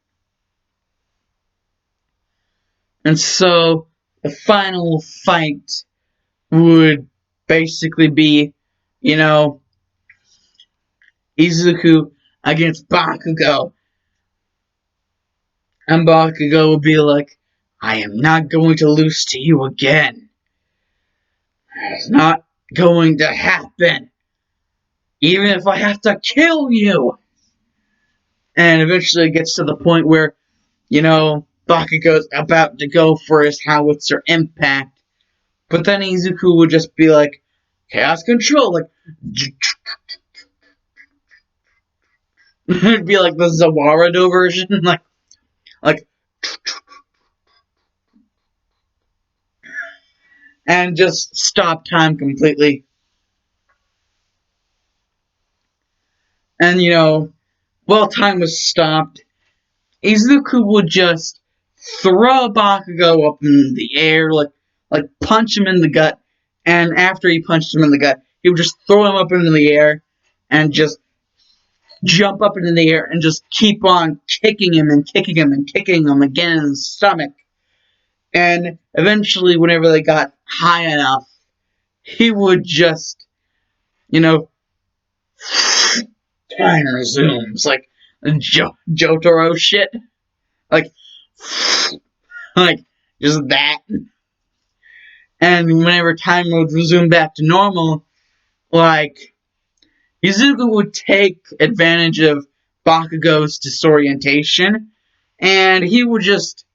And so, the final fight would basically be, you know, Izuku against Bakugo. And Bakugo will be like, I am not going to lose to you again. It's not going to happen. Even if I have to kill you. And eventually it gets to the point where, Bakugo's about to go for his howitzer impact. But then Izuku would just be like, Chaos Control, like, it'd be like the Zawarado version, like, and just stop time completely. And, while time was stopped, Izuku would just throw Bakugo up in the air, like punch him in the gut, and after he punched him in the gut, he would just throw him up into the air, and just jump up into the air, and just keep on kicking him, and kicking him, and kicking him again in the stomach. And eventually, whenever they got high enough, he would just, you know, time resumes, like Jotaro shit. Like, like, just that. And whenever time would resume back to normal, like, Izuku would take advantage of Bakugo's disorientation, and he would just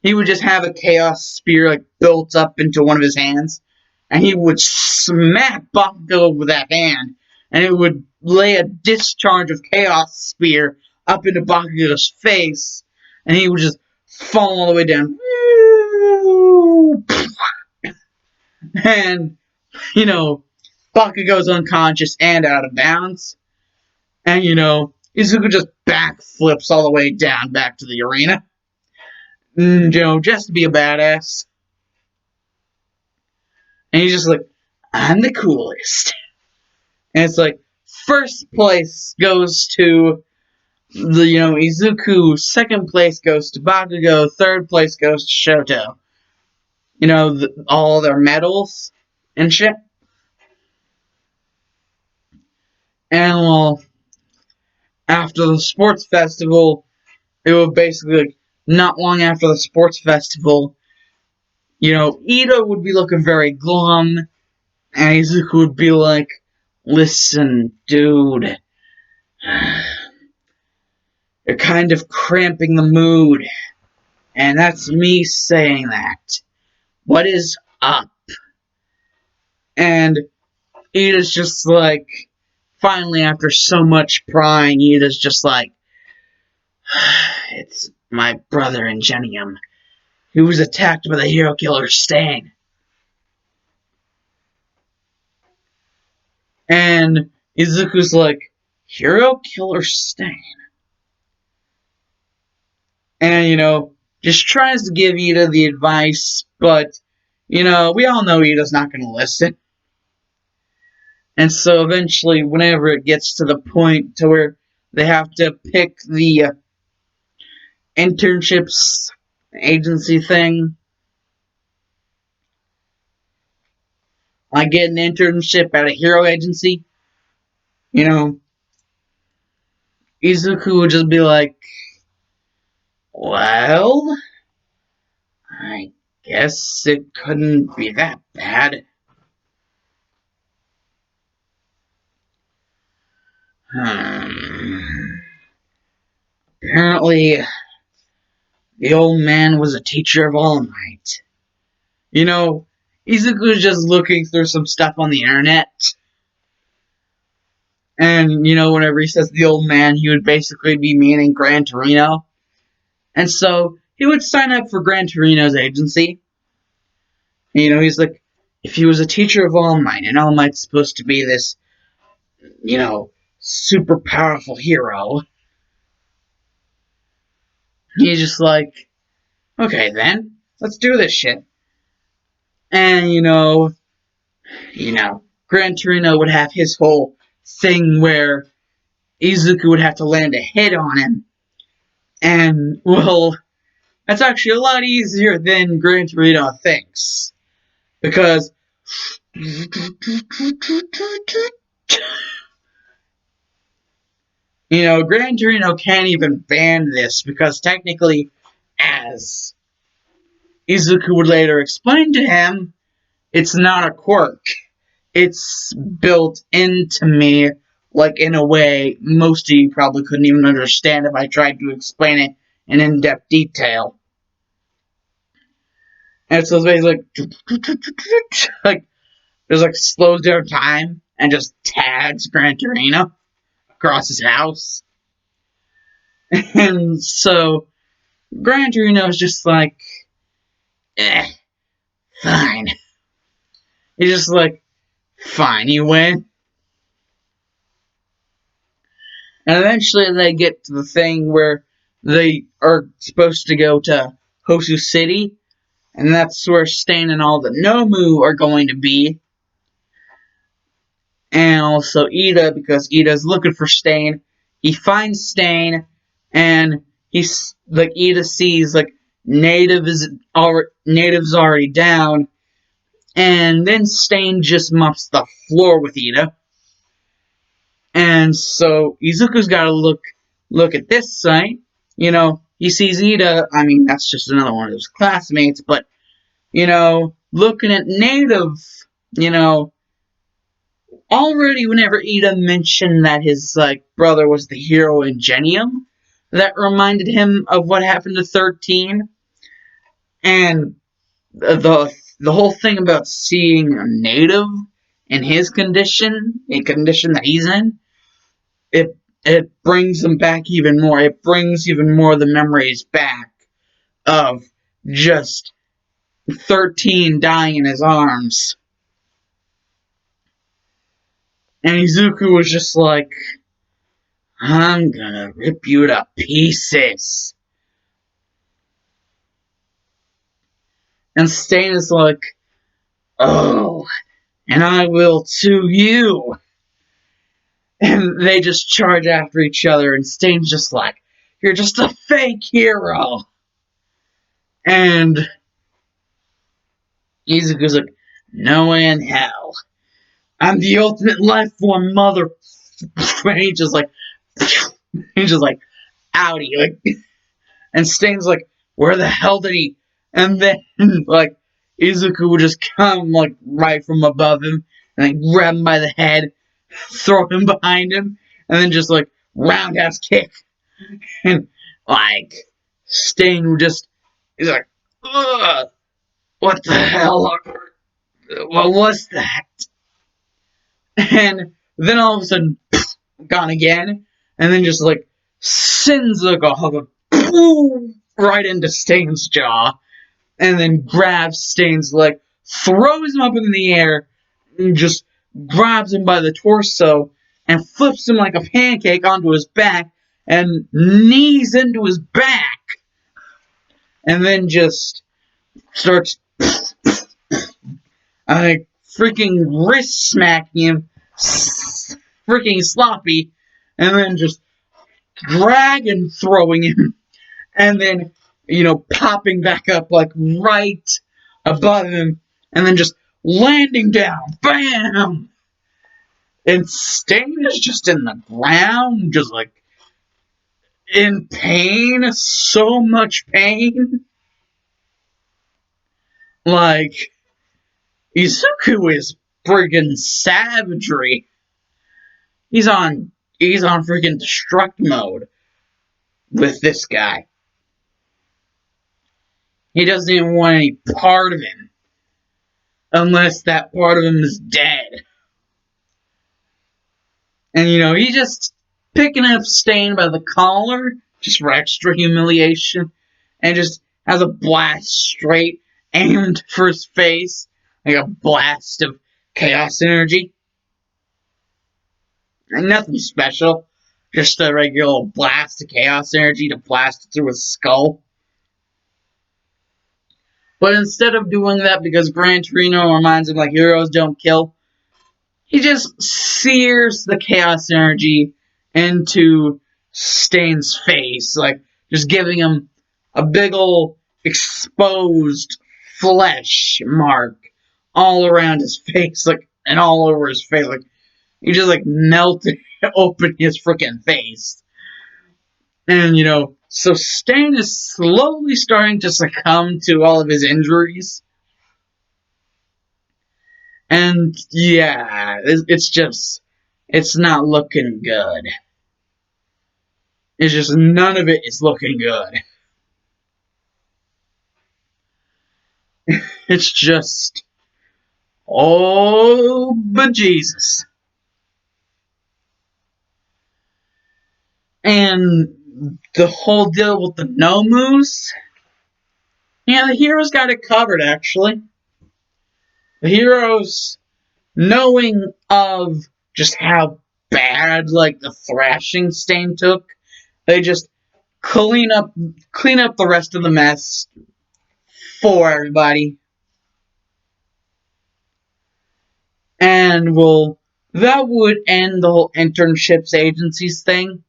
have a chaos spear like built up into one of his hands, and he would smack Bakugo with that hand, and it would lay a discharge of chaos spear up into Bakugo's face, and he would just fall all the way down. And, Bakugo's unconscious and out of bounds. And, Izuku just backflips all the way down back to the arena. Just to be a badass. And he's just like, I'm the coolest. And it's like, first place goes to Izuku, second place goes to Bakugo, third place goes to Shoto. All their medals and shit. And, well, after the sports festival, it would basically, like, not long after the sports festival, Ida would be looking very glum, and Izuku would be like, listen, dude, you're kind of cramping the mood, and that's me saying that. What is up? And Ida's just like, finally, after so much prying, Ida's just like, it's my brother Ingenium. He was attacked by the hero killer Stain. And Izuku's like, hero killer Stain? And, just tries to give Ida the advice, but, we all know Ida's not going to listen. And so eventually, whenever it gets to the point to where they have to pick the internships agency thing, I get an internship at a hero agency, Izuku would just be like, well, I guess it couldn't be that bad. Apparently, the old man was a teacher of All Might. Izuku's just looking through some stuff on the internet. And, whenever he says the old man, he would basically be meaning Gran Torino. And so, he would sign up for Gran Torino's agency. He's like, if he was a teacher of All Might, and All Might's supposed to be this, super powerful hero, he's just like, okay then, let's do this shit. And, Gran Torino would have his whole thing where Izuku would have to land a hit on him. And, well, that's actually a lot easier than Gran Torino thinks. Because Gran Torino can't even ban this because technically, as Izuku would later explain to him, it's not a quirk. It's built into me, like in a way most of you probably couldn't even understand if I tried to explain it in in-depth detail. And so it's basically like there's like slows down time and just tags Gran Torino across his house. And so Gran Torino is just like, eh, fine. He's just like, fine, you win. And eventually they get to the thing where they are supposed to go to Hosu City, and that's where Stain and all the Nomu are going to be. And also Ida, because Ida's looking for Stain. He finds Stain, and he's like Ida sees like natives already down, and then Stain just mops the floor with Ida. And so Izuku's got to look at this site. He sees Ida. I mean, that's just another one of his classmates. But looking at native, you know, already whenever Ida mentioned that his brother was the hero in Genium, that reminded him of what happened to 13, and the whole thing about seeing a native in his condition, a condition that he's in, it brings them back even more. It brings even more of the memories back of just 13 dying in his arms. And Izuku was just like, I'm gonna rip you to pieces. And Stain is like, oh, and I will to you. And they just charge after each other, and Stain's just like, you're just a fake hero. And Izuku's like, no way in hell. I'm the ultimate life form, mother. And he's just like, outie. And Stain's like, where the hell did he? And then, Izuku would just come, right from above him, and, grab him by the head, throw him behind him, and then just, roundhouse kick. And, Stain would just, he's like, ugh, what the hell? What was that? And then all of a sudden, gone again, and then just, sends, a hug, boom, right into Stain's jaw, and then grabs Stain's leg, throws him up in the air, and just grabs him by the torso, and flips him like a pancake onto his back, and knees into his back, and then just starts freaking wrist smacking him, freaking sloppy, and then just dragon throwing him, and then, popping back up, right above him, and then just landing down. BAM! And Stain is just in the ground, just, in pain. So much pain. Izuku is friggin' savagery. He's on freaking destruct mode with this guy. He doesn't even want any part of him. Unless that part of him is dead. And, he's just picking up Stain by the collar, just for extra humiliation, and just has a blast straight aimed for his face, like a blast of chaos energy. And nothing special, just a regular blast of chaos energy to blast through his skull. But instead of doing that, because Gran Torino reminds him heroes don't kill, he just sears the chaos energy into Stain's face, just giving him a big ol' exposed flesh mark all around his face, and all over his face, He just like melted open his freaking face. And so Stan is slowly starting to succumb to all of his injuries. And yeah, it's not looking good. It's just none of it is looking good. It's just, oh, bejesus. And the whole deal with the Nomus, yeah, the heroes got it covered, actually. The heroes, knowing of just how bad, like, the thrashing Stain took, they just clean up the rest of the mess for everybody. And, well, that would end the whole internships agencies thing.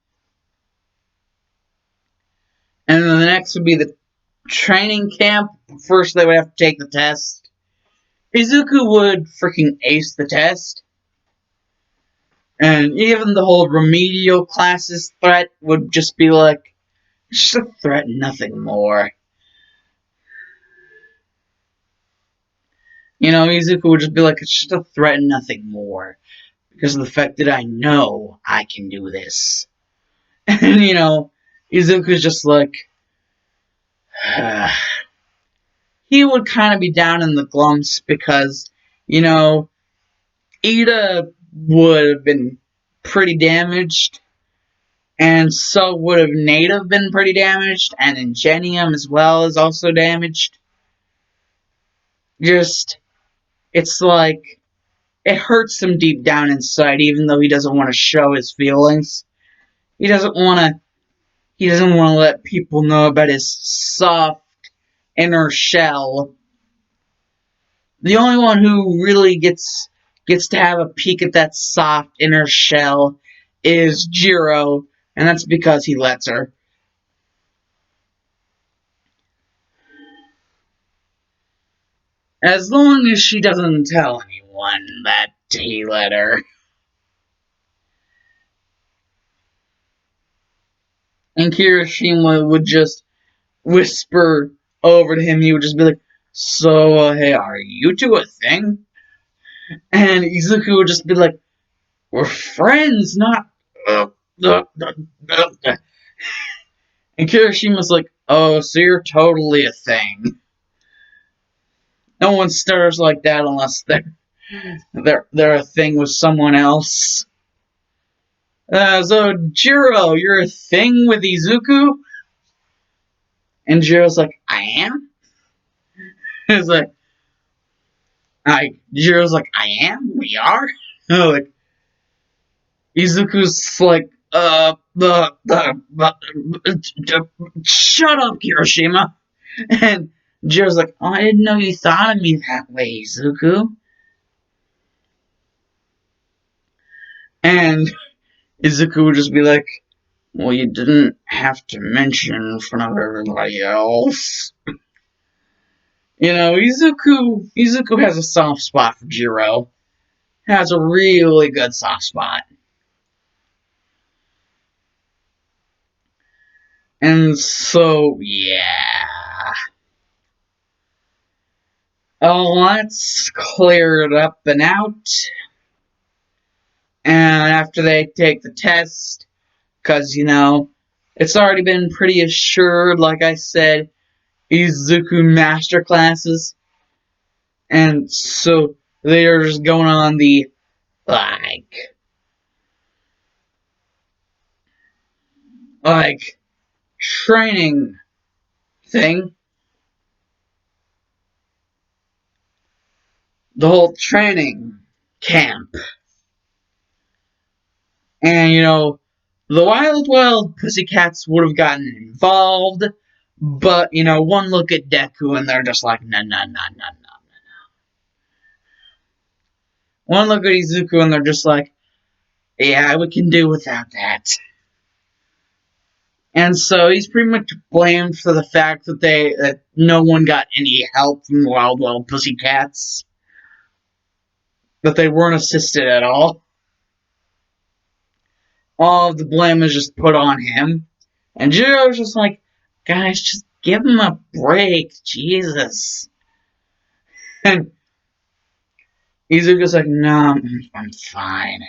And then the next would be the training camp. First, they would have to take the test. Izuku would freaking ace the test. And even the whole remedial classes threat would just be like, just a threat, nothing more. Izuku would just be like, it's just a threat, nothing more. Because of the fact that I know I can do this. And, Izuku's just like, he would kind of be down in the glumps because, Ida would have been pretty damaged, and so would have Native been pretty damaged, and Ingenium as well is also damaged. Just, it's like, it hurts him deep down inside, even though he doesn't want to show his feelings. He doesn't want to let people know about his soft inner shell. The only one who really gets to have a peek at that soft inner shell is Jiro, and that's because he lets her. As long as she doesn't tell anyone that he let her. And Kirishima would just whisper over to him. He would just be like, so, hey, are you two a thing? And Izuku would just be like, we're friends, not... And Kirishima's like, oh, so you're totally a thing. No one stirs like that unless they're a thing with someone else. So Jiro, you're a thing with Izuku? And Jiro's like, I am? It's like, Jiro's like, I am? We are? Like, Izuku's like, shut up, Kirishima. And Jiro's like, oh, I didn't know you thought of me that way, Izuku. And Izuku would just be like, well, you didn't have to mention in front of everybody else. Izuku has a soft spot for Jiro. Has a really good soft spot. And so, yeah. Oh, let's clear it up and out. And after they take the test, because, it's already been pretty assured, like I said, Izuku master classes. And so they are just going on the, like, training thing. The whole training camp. And, the Wild Pussycats would have gotten involved, but, one look at Deku and they're just like, no, no, no, no, no. One look at Izuku and they're just like, yeah, we can do without that. And so he's pretty much blamed for the fact that no one got any help from the Wild Pussycats. That they weren't assisted at all. all of the blame is just put on him. And Jiro's just like, guys, just give him a break, Jesus. And Izuku's like, no, I'm fine.